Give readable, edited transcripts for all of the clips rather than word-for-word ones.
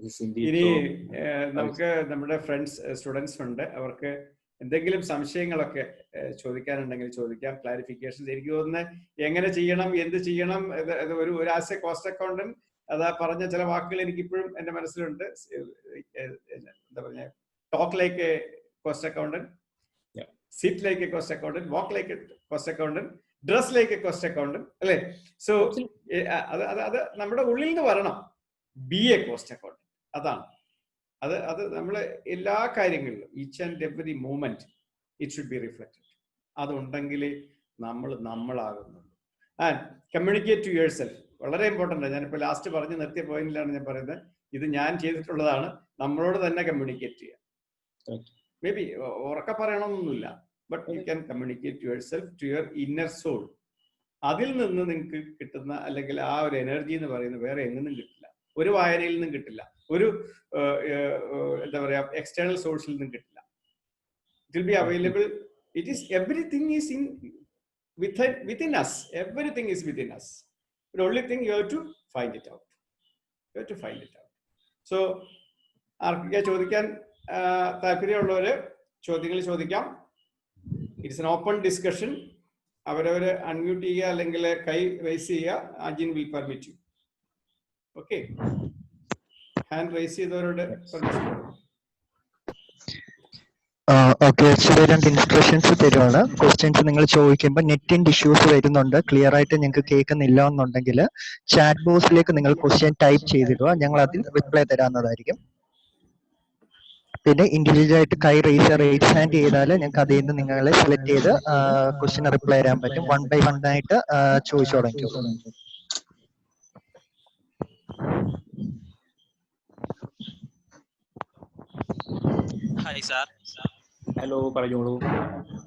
This indeed ഇനി so. നമുക്ക് നമ്മുടെ ഫ്രണ്ട്സ് സ്റ്റുഡൻസ് ഉണ്ട്, അവർക്ക് എന്തെങ്കിലും സംശയങ്ങളൊക്കെ ചോദിക്കാനുണ്ടെങ്കിൽ ചോദിക്കാം, ക്ലാരിഫിക്കേഷൻ. എനിക്ക് തോന്നുന്നത് എങ്ങനെ ചെയ്യണം, എന്ത് ചെയ്യണം, ഒരു ആസ് എ കോസ്റ്റ് അക്കൗണ്ടന്റ് അതാ പറഞ്ഞ ചില വാക്കുകൾ എനിക്ക് ഇപ്പോഴും എന്റെ മനസ്സിലുണ്ട്. എന്താ പറഞ്ഞ, talk like A cost accountant, sit like A cost accountant, walk like A cost accountant, dress like A cost accountant, അല്ലേ? സോ അത് നമ്മുടെ ഉള്ളിൽ നിന്ന് വരണം. ബി എ കോസ്റ്റ് അക്കൗണ്ടന്റ്, അതാണ് അത് നമ്മൾ എല്ലാ കാര്യങ്ങളിലും each and every moment it should be reflected. അതുണ്ടെങ്കിൽ നമ്മളാകുന്നുള്ളൂ. And communicate to yourself വളരെ ഇമ്പോർട്ടൻ്റ്. ഞാനിപ്പോൾ ലാസ്റ്റ് പറഞ്ഞ് നിർത്തിയ പോയിന്റിലാണ് ഞാൻ പറയുന്നത്. ഇത് ഞാൻ ചെയ്തിട്ടുള്ളതാണ്. നമ്മളോട് തന്നെ കമ്മ്യൂണിക്കേറ്റ് ചെയ്യാം. മേ ബി ഉറക്കെ പറയണമെന്നൊന്നുമില്ല, but you can communicate yourself to your inner soul. അതിൽ നിന്ന് നിങ്ങൾക്ക് കിട്ടുന്ന അല്ലെങ്കിൽ ആ ഒരു എനർജി എന്ന് പറയുന്നത് വേറെ എങ്ങും കിട്ടില്ല, ഒരു വായനയിൽ നിന്നും കിട്ടില്ല, ഒരു എന്താ പറയാ എക്സ്റ്റേണൽ സോഴ്സിൽ നിന്നും കിട്ടില്ല. It will be available. It is everything is in within us. Everything is within us. The only thing you have to find it out. You have to find it out. So ആർക്കൊക്കെ ചോദിക്കാൻ താല്പര്യമുള്ളവര് ചോദ്യങ്ങൾ ചോദിക്കാം. It's an open discussion. അവരവര് unmute ചെയ്യുക അല്ലെങ്കിൽ കൈ raise ചെയ്യുക. Ajin will permit you. Okay, hand raise ചെയ്തവരോട് പെർമിഷൻ. ഓക്കെ, രണ്ട് ഇൻസ്ട്രക്ഷൻസ് തരുവാണ്. ക്വസ്റ്റ്യൻസ് നിങ്ങൾ ചോദിക്കുമ്പോൾ നെറ്റിന്റെ ഇഷ്യൂസ് വരുന്നുണ്ട്, ക്ലിയർ ആയിട്ട് നിങ്ങൾക്ക് കേൾക്കുന്നില്ല എന്നുണ്ടെങ്കിൽ ചാറ്റ് ബോക്സിലേക്ക് നിങ്ങൾ ക്വസ്റ്റ്യൻ ടൈപ്പ് ചെയ്തിടുക, ഞങ്ങൾ അതിൽ റിപ്ലൈ തരാവുന്നതായിരിക്കും. പിന്നെ ഇൻഡിവിജ്വൽ ആയിട്ട് കൈ റേസ് ഹാൻഡ് ചെയ്താൽ ഞങ്ങൾക്ക് അതിൽ നിന്ന് നിങ്ങളെ സെലക്ട് ചെയ്ത് ക്വസ്റ്റ്യൻ റിപ്ലൈ തരാൻ പറ്റും. 1 by 1 ആയിട്ട് ചോദിച്ചു തുടങ്ങിക്കോ. Hi sir. ഹലോ, പറഞ്ഞോളൂ.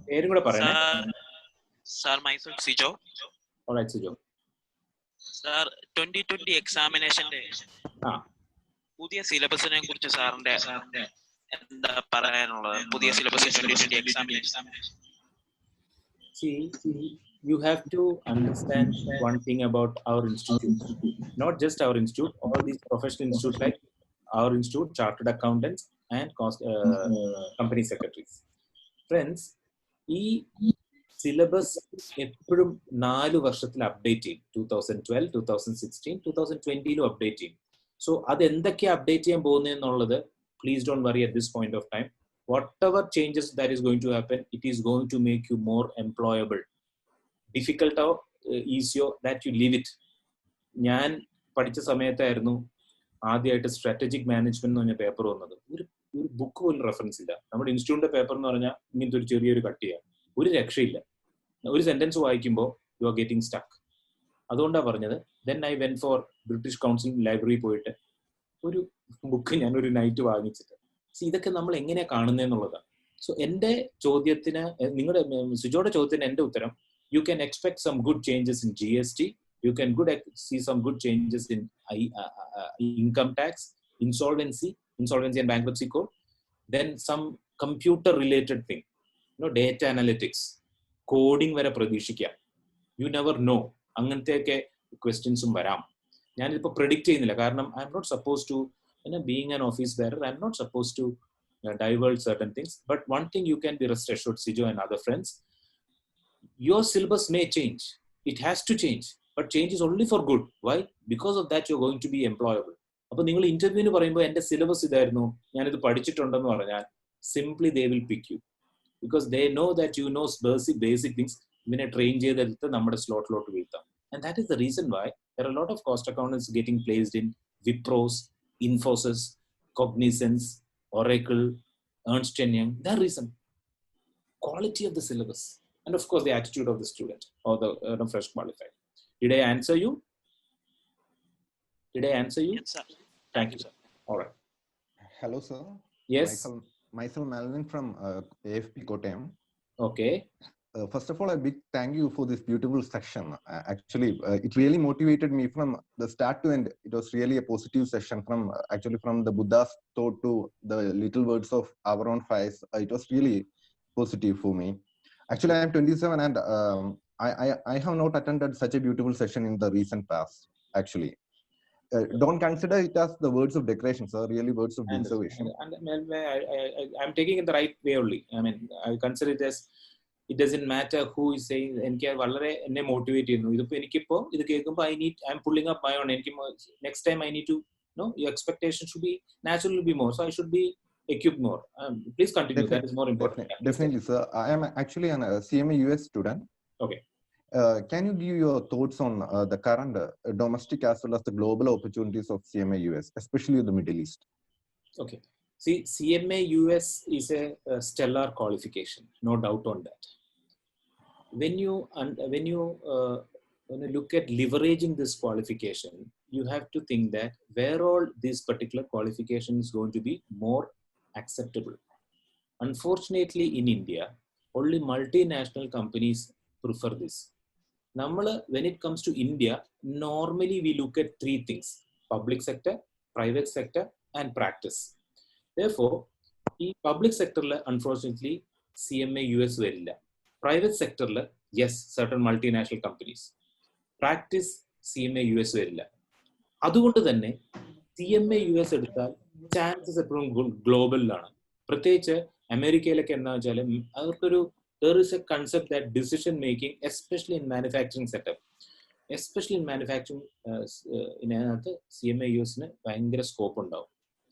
പേരും കൂടെ പറയണേ. Sir myself Sijo. Alright Sijo. Sir 2020 എക്സാമിനേഷന്റെ പുതിയ സിലബസിനെ കുറിച്ച് സാറിന്റെ എന്താ പറയാനുള്ളത്? പുതിയ syllabus 2020 examination. See, you have to understand one thing about our institute. Not just our institute, all these professional institutes like our institute, chartered accountants and company secretaries. Friends, ഈ syllabus എപ്പോഴും 4 വർഷത്തിൽ അപ്ഡേറ്റ് ചെയ്യും. 2012, 2016, 2020 update ചെയ്യും. So അത് എന്തൊക്കെയാണ് update ചെയ്യാൻ പോകുന്നതെന്നുള്ളത് please don't worry at this point of time. Whatever changes that is going to happen, it is going to make you more employable. Difficult or easier that you leave it. ഞാൻ പഠിച്ച സമയത്തായിരുന്നു ആദ്യമായിട്ട് strategic management എന്ന് പറഞ്ഞ paper വന്നത്. ഒരു book പോലും reference ഇല്ല. നമ്മുടെ ഇൻസ്റ്റിറ്റ്യൂട്ടിന്റെ പേപ്പർ എന്ന് പറഞ്ഞാൽ ഇങ്ങനത്തെ ഒരു ചെറിയൊരു കട്ടിയാണ്, ഒരു രക്ഷയില്ല. ഒരു സെന്റൻസ് വായിക്കുമ്പോൾ യു ആർ ഗെറ്റിംഗ് സ്റ്റക്ക്. അതുകൊണ്ടാണ് പറഞ്ഞത്. Then I went four British council library പോയിട്ട് ഒരു ബുക്ക് ഞാനൊരു നൈറ്റ് വാങ്ങിച്ചിട്ട് ഇതൊക്കെ നമ്മൾ എങ്ങനെയാണ് കാണുന്നതെന്നുള്ളതാണ്. സോ എൻ്റെ ചോദ്യത്തിന്, നിങ്ങളുടെ സുജോയുടെ ചോദ്യത്തിന് എൻ്റെ ഉത്തരം, you can expect some good changes in GST. You can see some good changes in income tax, insolvency and bankruptcy code. Then some computer related thing, data analytics, coding vare pradishikka. You never know. Angantheke questions varam. ഞാനിപ്പോൾ predict ചെയ്യുന്നില്ല, കാരണം I am not supposed to, being an office bearer, I am not supposed to divulge certain things. But one thing you can be rest assured, Sijo and other friends, your syllabus may change. It has to change. But change is only for good. Why? Because of that you're going to be employable. അപ്പോൾ നിങ്ങൾ ഇന്റർവ്യൂവിന് പറയുമ്പോൾ എൻ്റെ syllabus ഇതായിരുന്നു, ഞാനിത് പഠിച്ചിട്ടുണ്ടെന്ന് പറഞ്ഞാൽ simply they will pick you, because they know that you know basic things. ഇവനെ ട്രെയിൻ ചെയ്തെടുത്ത് നമ്മുടെ സ്ലോട്ടിലോട്ട് വീഴ്ത്താം. And that is the reason why there are lot of cost accountants getting placed in Wipros, Infosys, Cognizance, Oracle, Ernst & Young. That reason, quality of the syllabus, and of course the attitude of the student or the fresh qualified. Did I answer you? Yes, sir. Thank you, sir. All right. Hello, sir. Yes. Myself Malvin from AFP Kottayam. Okay. First of all, a big thank you for this beautiful section. Actually, it really motivated me from the start to end. It was really a positive session from the Buddha's thought to the little words of our own fires. It was really positive for me. Actually, I am 27 and I have not attended such a beautiful session in the recent past, actually. don't consider it as the words of decoration, sir. Really, words of observation. And I'm taking it the right way only. I mean, I consider it as it doesn't matter who is saying. എനിക്ക് വളരെ എന്നെ motivate ചെയ്യുന്നു. ഇതിപ്പോ എനിക്കിപ്പോ ഇത് കേൾക്കുമ്പോൾ I'm pulling up my own. എനിക്ക് next time I need to your expectation should be naturally be more. So I should be equipped more. Please continue. That is more important. Definitely, sir. I am actually a CMA US student. Okay. Can you give your thoughts on the current domestic as well as the global opportunities of CMA US, especially in the Middle East? Okay. See, CMA US is a stellar qualification, no doubt on that. When you look at leveraging this qualification, you have to think that where all this particular qualification is going to be more acceptable. Unfortunately, in India, only multinational companies prefer this. When it comes to India, normally we look at three things: public sector, private sector, and practice. Therefore, in public sector, unfortunately, CMA US varilla. Private sector, yes, certain multinational companies. Practice, CMA US varilla. അതുകൊണ്ട് തന്നെ CMA US എടുത്താൽ chances എപ്പോഴും ഗ്ലോബലിലാണ്. പ്രത്യേകിച്ച് അമേരിക്കയിലൊക്കെ എന്താ വെച്ചാൽ അവർക്കൊരു there is a concept that decision making, especially in manufacturing setup, especially in manufacturing ഇതിനകത്ത് CMA USന് ഭയങ്കര സ്കോപ്പ് ഉണ്ടാവും,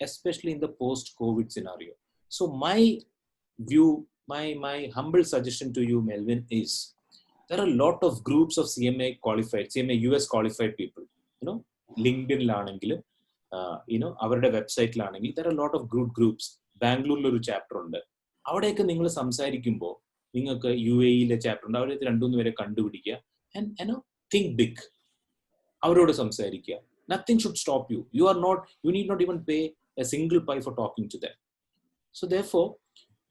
especially in the post-COVID scenario. So my view, my humble suggestion to you, Melvin, is there are a lot of groups of CMA US qualified people. LinkedIn-ലാണെങ്കിലും അവരുടെ വെബ്സൈറ്റിലാണെങ്കിൽ there are a lot of good groups. ബാംഗ്ലൂരിലൊരു chapter ഉണ്ട്. അവിടെയൊക്കെ നിങ്ങൾ സംസാരിക്കുമ്പോൾ നിങ്ങൾക്ക് UAE-യിലെ chapter ഉണ്ട്, അവരെ 2-3 പേരെ കണ്ടുപിടിക്കുക and think big. അവരോട് സംസാരിക്കുക. Nothing should stop you. You need not even pay a single pie for talking to them. So therefore,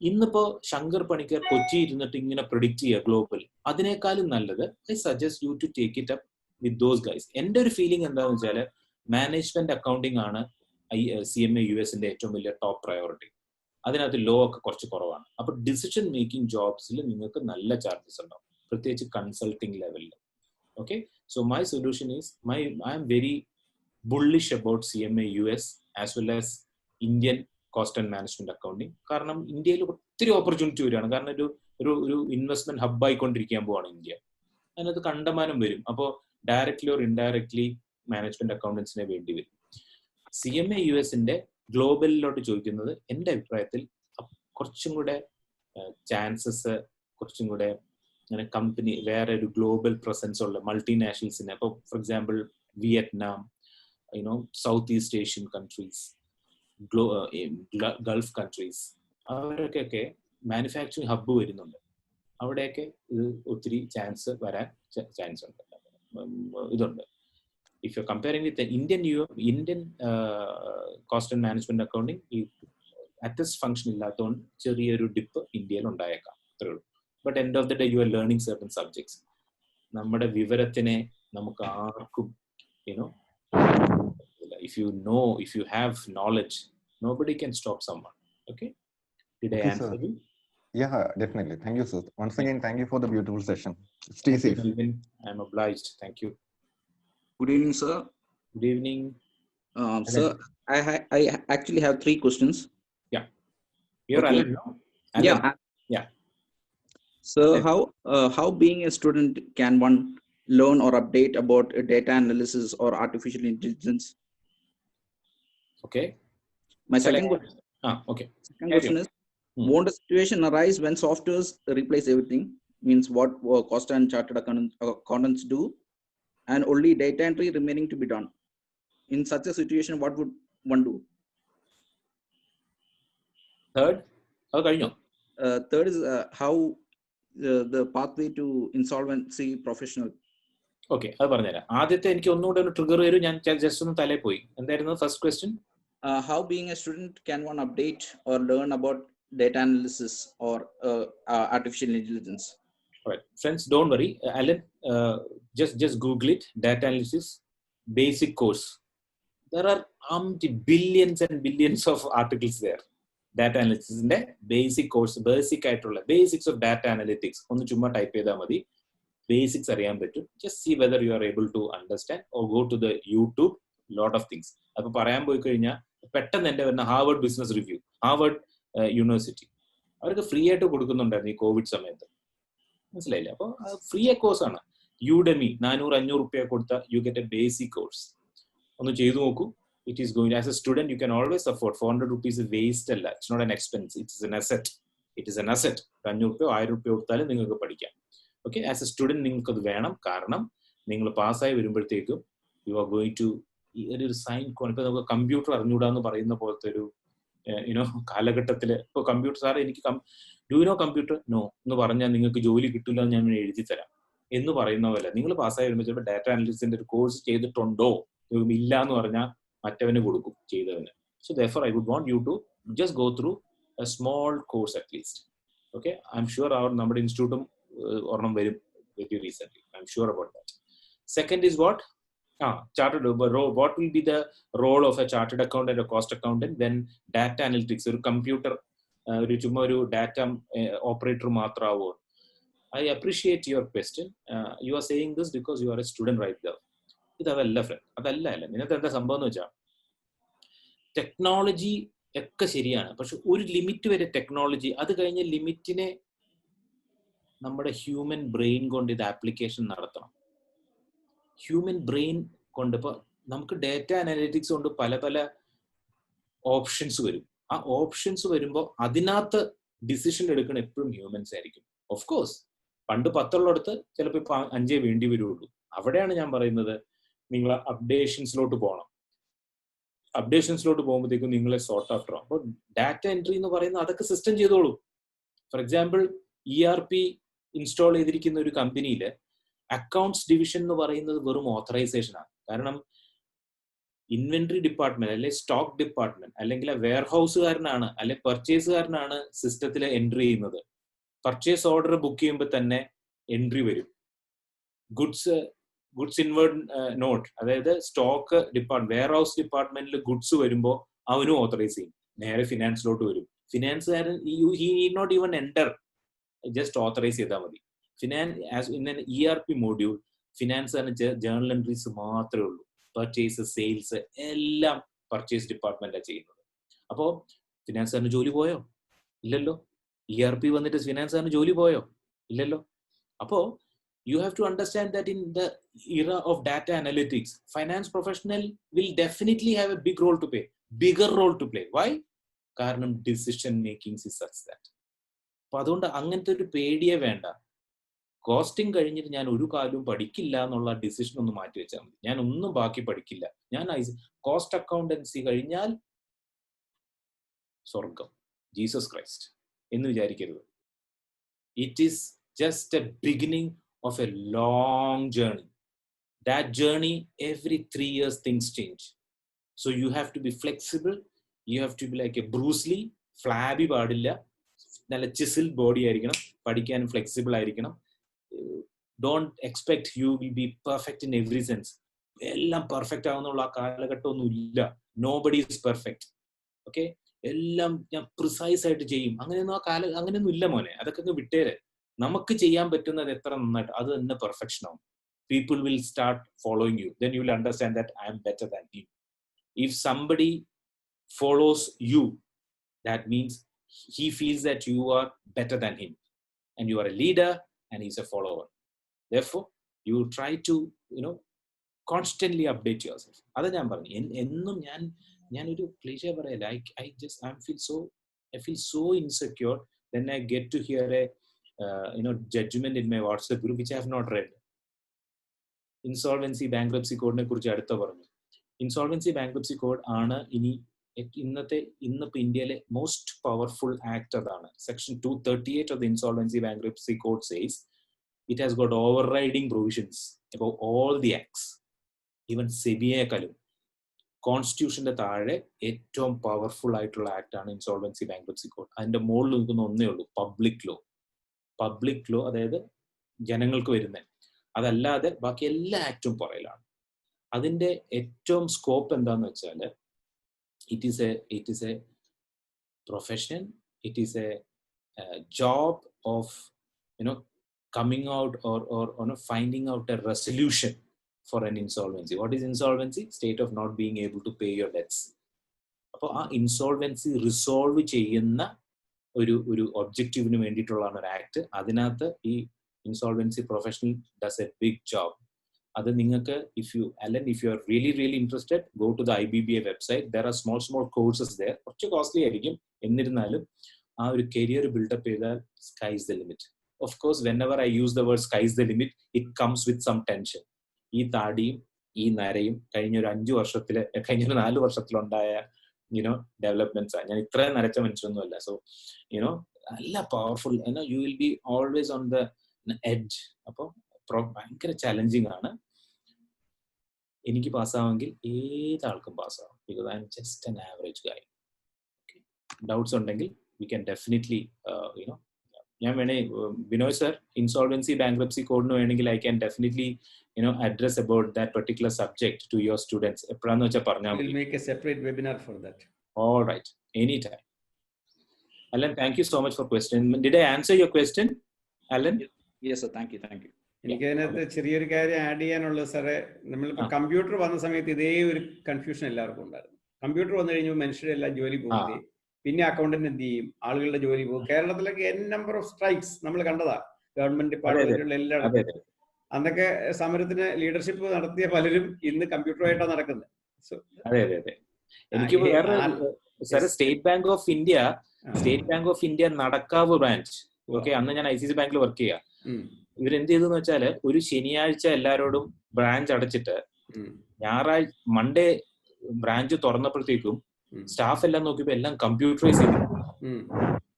ഇന്നിപ്പോ ശങ്കർ പണിക്കർ കൊച്ചി ഇരുന്നിട്ട് ഇങ്ങനെ പ്രെഡിക്റ്റ് ചെയ്യുക ഗ്ലോബൽ, അതിനേക്കാളും നല്ലത് I suggest you to take it up with those guys. എൻ്റെ ഒരു ഫീലിംഗ് എന്താണെന്ന് വെച്ചാൽ മാനേജ്മെന്റ് അക്കൗണ്ടിങ് ആണ് CMA USന്റെ ഏറ്റവും വലിയ ടോപ്പ് പ്രയോറിറ്റി. അതിനകത്ത് ലോ ഒക്കെ കുറച്ച് കുറവാണ്. അപ്പൊ ഡിസിഷൻ മേക്കിംഗ് ജോബ്സിൽ നിങ്ങൾക്ക് നല്ല ചാർജസ് ഉണ്ടാവും, പ്രത്യേകിച്ച് കൺസൾട്ടിങ് ലെവലിൽ. Okay, so my solution is I am very bullish about CMA US as well as Indian cost and management accounting. കാരണം ഇന്ത്യയിൽ ഒത്തിരി ഓപ്പർച്യൂണിറ്റി വരികയാണ്. കാരണം ഒരു ഇൻവെസ്റ്റ്മെന്റ് ഹബ് ആയിക്കൊണ്ടിരിക്കാൻ പോവാണ് ഇന്ത്യ. അതിനകത്ത് കണ്ടമാനം വരും. അപ്പോൾ ഡയറക്ട്ലി ഓർ ഇൻഡയറക്ട്ലി മാനേജ്മെന്റ് അക്കൗണ്ടൻസിനെ വേണ്ടി വരും. CMA USന്റെ ഗ്ലോബലിലോട്ട് ചോദിക്കുന്നത് എൻ്റെ അഭിപ്രായത്തിൽ കുറച്ചും കൂടെ ചാൻസസ്, കുറച്ചും കൂടെ അങ്ങനെ കമ്പനി വേറെ ഒരു ഗ്ലോബൽ പ്രസൻസ് ഉള്ള മൾട്ടിനാഷണൽസിനെ, അപ്പോൾ for example Vietnam, south east Asian countries, Gulf countries, അവരൊക്കെ മാനുഫാക്ചറിങ് ഹബ്ബ് വരുന്നുണ്ട്. അവിടെയൊക്കെ ഇത് ഒത്തിരി ചാൻസ് വരാൻ ചാൻസ് ഉണ്ട്, ഇതുണ്ട്. If you're comparing with the Indian cost and management accounting, at this function ഇല്ലാത്തതുകൊണ്ട് ചെറിയൊരു ഡിപ്പ് ഇന്ത്യയിൽ ഉണ്ടായേക്കാം, അത്രേ ഉള്ളൂ. But end of the day you are learning certain subjects. നമ്മുടെ വിവരത്തിനെ നമുക്ക് ആർക്കും if you have knowledge, nobody can stop someone. Okay, did I answer you? Yeah, definitely. Thank you, sir. Once again, thank you for the beautiful session. Stay safe. I'm obliged. Thank you. Good evening, sir. Good evening. Sir, I actually have 3 questions. Yeah. You're okay. Alan, no? Alan. Yeah. So how being a student can one learn or update about data analysis or artificial intelligence? Okay. My second question. Okay. Second question is, won't a situation arise when softwares replace everything? Means what cost and chartered accountants do, and only data entry remaining to be done. In such a situation, what would one do? Third, third is how the pathway to insolvency professional. Okay, അത് പറഞ്ഞുതരാം. ആദ്യത്തെ എനിക്ക് ഒന്നുകൂടെ ഒരു trigger വരും, ഞാൻ just ഒന്ന് തലേ പോയി. എന്തായിരുന്നു first question? How being a student can one update or learn about data analysis or artificial intelligence? Right. Friends, don't worry. Alan, just Google it. Data analysis basic course. There are billions and billions of articles there. Data analysis in the basic course, basics of data analytics. ഒന്ന് ചുമ്മാ type ചെയ്താൽ മതി, basics അറിയാൻ പറ്റും. Just see whether you are able to understand, or go to the YouTube lot of things. അപ്പൊ പറയാൻ പോയി കഴിഞ്ഞാൽ പെട്ടെന്ന് എൻ്റെ വരുന്ന Harvard business review, Harvard university അവർക്ക് ഫ്രീ ആയിട്ട് കൊടുക്കുന്നുണ്ടായിരുന്നു ഈ കോവിഡ് സമയത്ത്. മനസ്സിലായില്ലേ? അപ്പോൾ ഫ്രീ കോഴ്സ് ആണ്. യൂഡെമി 400-500 റുപ്യ കൊടുത്ത you get a basic course. ഒന്ന് ചെയ്തു നോക്കൂ. It is going as a student you can always afford. 400 rupees waste അല്ല. It's not an expense, it's an asset. It is an asset. 500 റുപ്യ 1000 റുപ്യ കൊടുത്താലും നിങ്ങൾക്ക് പഠിക്കാം. ഓക്കെ, ആസ് എ സ്റ്റുഡന്റ് നിങ്ങൾക്ക് അത് വേണം. കാരണം നിങ്ങൾ പാസ്സായി വരുമ്പോഴത്തേക്കും യു ആർ ഗോയിങ് ടു ഒരു സൈൻ കോൺ. ഇപ്പൊ നമുക്ക് കമ്പ്യൂട്ടർ അറിഞ്ഞൂടാന്ന് പറയുന്ന പോലത്തെ ഒരു കാലഘട്ടത്തിൽ ഇപ്പൊ കമ്പ്യൂട്ടർ സാർ എനിക്ക് do you know computer no എന്ന് പറഞ്ഞാൽ നിങ്ങൾക്ക് ജോലി കിട്ടില്ല എന്ന് ഞാൻ എഴുതി തരാം എന്ന് പറയുന്ന പോലെ നിങ്ങൾ പാസ്സായി വരുമ്പോൾ ചിലപ്പോൾ ഡാറ്റ അനലിസ്റ്റിന്റെ ഒരു കോഴ്സ് ചെയ്തിട്ടുണ്ടോ ഇല്ല എന്ന് പറഞ്ഞാൽ മറ്റവന് കൊടുക്കും ചെയ്തവന്. So therefore I would want you to just go through a small course at least. Okay, I'm sure നമ്മുടെ ഇൻസ്റ്റിറ്റ്യൂട്ടും ഒരെണ്ണം വരും very recently. I'm sure about that. Second is what? Chartered. What will be the role of a chartered accountant or cost accountant when data analytics ഒരു computer ഒരു ചുമ്മാ ഒരു data operator മാത്രമാവോ? I appreciate your question. You are saying this because you are a student right now. ഇതല്ല front, അതല്ല. ഇതിനകത്ത് എന്താ സംഭവം എന്ന് വെച്ചാൽ ടെക്നോളജി ഒക്കെ ശരിയാണ്, പക്ഷെ ഒരു ലിമിറ്റ് വരെ ടെക്നോളജി, അത് കഴിഞ്ഞ ലിമിറ്റിനെ നമ്മുടെ ഹ്യൂമൻ ബ്രെയിൻ കൊണ്ട് ഇത് ആപ്ലിക്കേഷൻ നടത്തണം. ഹ്യൂമൻ ബ്രെയിൻ കൊണ്ട് ഇപ്പോൾ നമുക്ക് ഡാറ്റ അനലിറ്റിക്സ് കൊണ്ട് പല പല ഓപ്ഷൻസ് വരും. ആ ഓപ്ഷൻസ് വരുമ്പോൾ അതിനകത്ത് ഡിസിഷൻ എടുക്കണം എപ്പോഴും ഹ്യൂമൻസ് ആയിരിക്കും. ഓഫ് കോഴ്സ് പണ്ട് 10 ഉള്ളിടത്ത് ചിലപ്പോൾ ഇപ്പൊ 5 വേണ്ടി വരുള്ളൂ. അവിടെയാണ് ഞാൻ പറയുന്നത് നിങ്ങൾ അപ്ഡേഷൻസിലോട്ട് പോകണം. അപ്ഡേഷൻസിലോട്ട് പോകുമ്പോഴത്തേക്കും നിങ്ങളെ സോർട്ട് ആഫ്റ്റർ ആവും. അപ്പോൾ ഡാറ്റ എൻട്രി എന്ന് പറയുന്നത് അതൊക്കെ സിസ്റ്റം ചെയ്തോളൂ. ഫോർ എക്സാമ്പിൾ ERP ഇൻസ്റ്റാൾ ചെയ്തിരിക്കുന്ന ഒരു കമ്പനിയിൽ അക്കൗണ്ട്സ് ഡിവിഷൻ എന്ന് പറയുന്നത് വെറും ഓത്തറൈസേഷൻ ആണ്. കാരണം ഇൻവെന്ററി ഡിപ്പാർട്ട്മെന്റ് അല്ലെ സ്റ്റോക്ക് ഡിപ്പാർട്ട്മെന്റ് അല്ലെങ്കിൽ വെയർ ഹൗസുകാരനാണ് അല്ലെ പർച്ചേസുകാരനാണ് സിസ്റ്റത്തിൽ എൻട്രി ചെയ്യുന്നത്. പർച്ചേസ് ഓർഡർ ബുക്ക് ചെയ്യുമ്പോൾ തന്നെ എൻട്രി വരും. ഗുഡ്സ് ഇൻവേർഡ് നോട്ട്, അതായത് സ്റ്റോക്ക് ഡിപ്പാർട്ട്മെന്റ് വെയർ ഹൗസ് ഡിപ്പാർട്ട്മെന്റിൽ ഗുഡ്സ് വരുമ്പോൾ അവനും ഓത്തറൈസ് ചെയ്യും. നേരെ ഫിനാൻസിലോട്ട് വരും. ഫിനാൻസുകാരൻ he need not even enter, just authorise ചെയ്താൽ മതി. As in an ERP module ഫിനാൻസുകാരന് ജേർണൽ എൻട്രീസ് മാത്രമേ ഉള്ളൂ. പർച്ചേസ്, സെയിൽസ് എല്ലാം പർച്ചേസ് ഡിപ്പാർട്ട്മെന്റാണ് ചെയ്യുന്നത്. അപ്പോൾ ഫിനാൻസുകാരന് ജോലി പോയോ? ഇല്ലല്ലോ. ERP വന്നിട്ട് ഫിനാൻസുകാരന് ജോലി പോയോ? ഇല്ലല്ലോ. അപ്പോൾ you have to understand that in the era of data analytics, finance professional will definitely have a bigger role to play. Why? കാരണം decision making is such that. അപ്പൊ അതുകൊണ്ട് അങ്ങനത്തെ ഒരു പേടിയേ വേണ്ട. കോസ്റ്റിംഗ് കഴിഞ്ഞിട്ട് ഞാൻ ഒരു കാലവും പഠിക്കില്ല എന്നുള്ള ഡിസിഷൻ ഒന്ന് മാറ്റി വെച്ചാൽ മതി. ഞാൻ ഒന്നും ബാക്കി പഠിക്കില്ല. ഞാൻ കോസ്റ്റ് അക്കൗണ്ടൻസി കഴിഞ്ഞാൽ സ്വർഗം, ജീസസ് ക്രൈസ്റ്റ് എന്ന് വിചാരിക്കരുത്. It is just A beginning of a long journey. That journey, every 3 years things change. So you have to be flexible. You have to be like a Bruce Lee, flabby പാടില്ല, നല്ല chiseled body ആയിരിക്കണം, പഠിക്കാനും flexible ആയിരിക്കണം. Don't expect you will be perfect in every sense. എല്ലാം perfect ആവുന്നുള്ള ആ കാലഘട്ടമൊന്നും ഇല്ല. Nobody is perfect. Okay, എല്ലാം ഞാൻ പ്രിസൈസ് ആയിട്ട് ചെയ്യും അങ്ങനെയൊന്നും ഇല്ല മോനെ. അതൊക്കെ വിട്ടേരെ. നമുക്ക് ചെയ്യാൻ പറ്റുന്നത് എത്ര നന്നായിട്ട് അത് തന്നെ പെർഫെക്ഷൻ ആവും. People will start following you. Then you will understand that I am better than him. If somebody follows you, that means he feels that you are better than him, and you are a leader and he's a follower. Therefore, you try to constantly update yourself. Ada ഞാൻ പറഞ്ഞു എന്നും ഞാൻ ഒരു cliché പറയല്ല. I feel so insecure then I get to hear a judgment in my WhatsApp group which I have not read. Insolvency bankruptcy code ne kuriച്ച് അടുത്ത പറഞ്ഞു. Insolvency bankruptcy code ആണ് ഇന്നിപ്പോ ഇന്ത്യയിലെ മോസ്റ്റ് പവർഫുൾ ആക്ട്. അതാണ് section 238 of the Insolvency Bankruptcy Code says it has got overriding provisions about all the acts. Even സെബിയേക്കാളും കോൺസ്റ്റിറ്റ്യൂഷന്റെ താഴെ ഏറ്റവും പവർഫുൾ ആയിട്ടുള്ള ആക്ട് ആണ് ഇൻസോൾവൻസി ബാങ്ക്രപ്സി കോഡ്. അതിന്റെ മുകളിൽ നിൽക്കുന്ന ഒന്നേ ഉള്ളൂ, പബ്ലിക് ലോ, അതായത് ജനങ്ങൾക്ക് വരുന്നത്. അതല്ലാതെ ബാക്കി എല്ലാ ആക്റ്റും പുറയിലാണ്. അതിന്റെ ഏറ്റവും സ്കോപ്പ് എന്താന്ന് വെച്ചാൽ it is A profession, it is A job of coming out or finding out a resolution for an insolvency. What is insolvency? State of not being able to pay your debts. അപ്പോൾ ആ insolvency resolve ചെയ്യുന്ന ഒരു ഒബ്ജക്റ്റീവിന് വേണ്ടിയിട്ടുള്ളതാണ് ഒരു act. അതിനകത്ത് ഈ insolvency professional does a big job. അത് നിങ്ങൾക്ക് if you are really interested, go to the IBBA website. There are small courses there. കുറച്ച് കോസ്റ്റ്ലി ആയിരിക്കും, എന്നിരുന്നാലും ആ ഒരു കരിയർ ബിൽഡപ്പ് ചെയ്താൽ sky is the limit. Of course, whenever I use the word sky is the limit, it comes with some tension. ഈ താടിയും ഈ നരയും കഴിഞ്ഞൊരു 4 വർഷത്തിലുണ്ടായ ഡെവലപ്മെന്റ്സ്. ഞാൻ ഇത്രയും നരച്ച മനുഷ്യനൊന്നുമല്ല. സോ നല്ല powerful, you will be always on the edge. അപ്പോൾ ഭയങ്കര ചലഞ്ചിങ് ആണ്. എനിക്ക് പാസ്സാവെങ്കിൽ ഏതാൾക്കും പാസ്സാവും, because I am just an average guy. Doubts ഉണ്ടെങ്കിൽ വി ക്യാൻ ഡെഫിനറ്റ്ലി ഞാൻ വേണേ ബിനോയ് സർ ഇൻസോൾവൻസി ബാങ്ക്രപ്സി കോഡിന് വേണമെങ്കിൽ I can definitely address about that particular subject to your students. എപ്പോഴാന്ന് വെച്ചാൽ പറഞ്ഞാൽ മതി. We'll make a separate webinar for that. All right, anytime. Alan, thank you so much for question. Did I answer your question, Alan? Yes sir, thank you. എനിക്ക് അതിനകത്ത് ചെറിയൊരു കാര്യം add ചെയ്യാനുള്ളത് സാറേ, നമ്മളിപ്പോ കമ്പ്യൂട്ടർ വന്ന സമയത്ത് ഇതേ ഒരു കൺഫ്യൂഷൻ എല്ലാവർക്കും ഉണ്ടായിരുന്നു. കമ്പ്യൂട്ടർ വന്നു കഴിഞ്ഞാൽ മനുഷ്യരുടെ എല്ലാം ജോലി പോകുന്നത്, പിന്നെ അക്കൗണ്ടന്റ് എന്ത് ചെയ്യും, ആളുകളുടെ ജോലി പോകും. കേരളത്തിലൊക്കെ n number of strikes നമ്മൾ കണ്ടതാ, ഗവൺമെന്റ് ഡിപ്പാർട്ട്മെന്റുകളിൽ എല്ലായിടത്തും. അന്നൊക്കെ സമരത്തിന് ലീഡർഷിപ്പ് നടത്തിയ പലരും ഇന്ന് കമ്പ്യൂട്ടറുമായിട്ടാണ് നടക്കുന്നത്. എനിക്ക് sir state bank of India Nadakkavu branch, okay, അന്ന് ഞാൻ ICICI ബാങ്കിൽ വർക്ക് ചെയ്യാം. ഇവരെന്ത് ചെയ്തെന്ന് വെച്ചാല് ഒരു ശനിയാഴ്ച എല്ലാരോടും ബ്രാഞ്ച് അടച്ചിട്ട് ഞായറാഴ്ച മൺഡേ ബ്രാഞ്ച് തുറന്നപ്പോഴത്തേക്കും സ്റ്റാഫ് എല്ലാം നോക്കിയപ്പോ എല്ലാം കമ്പ്യൂട്ടറൈസ് ചെയ്തിരിക്കുന്നു.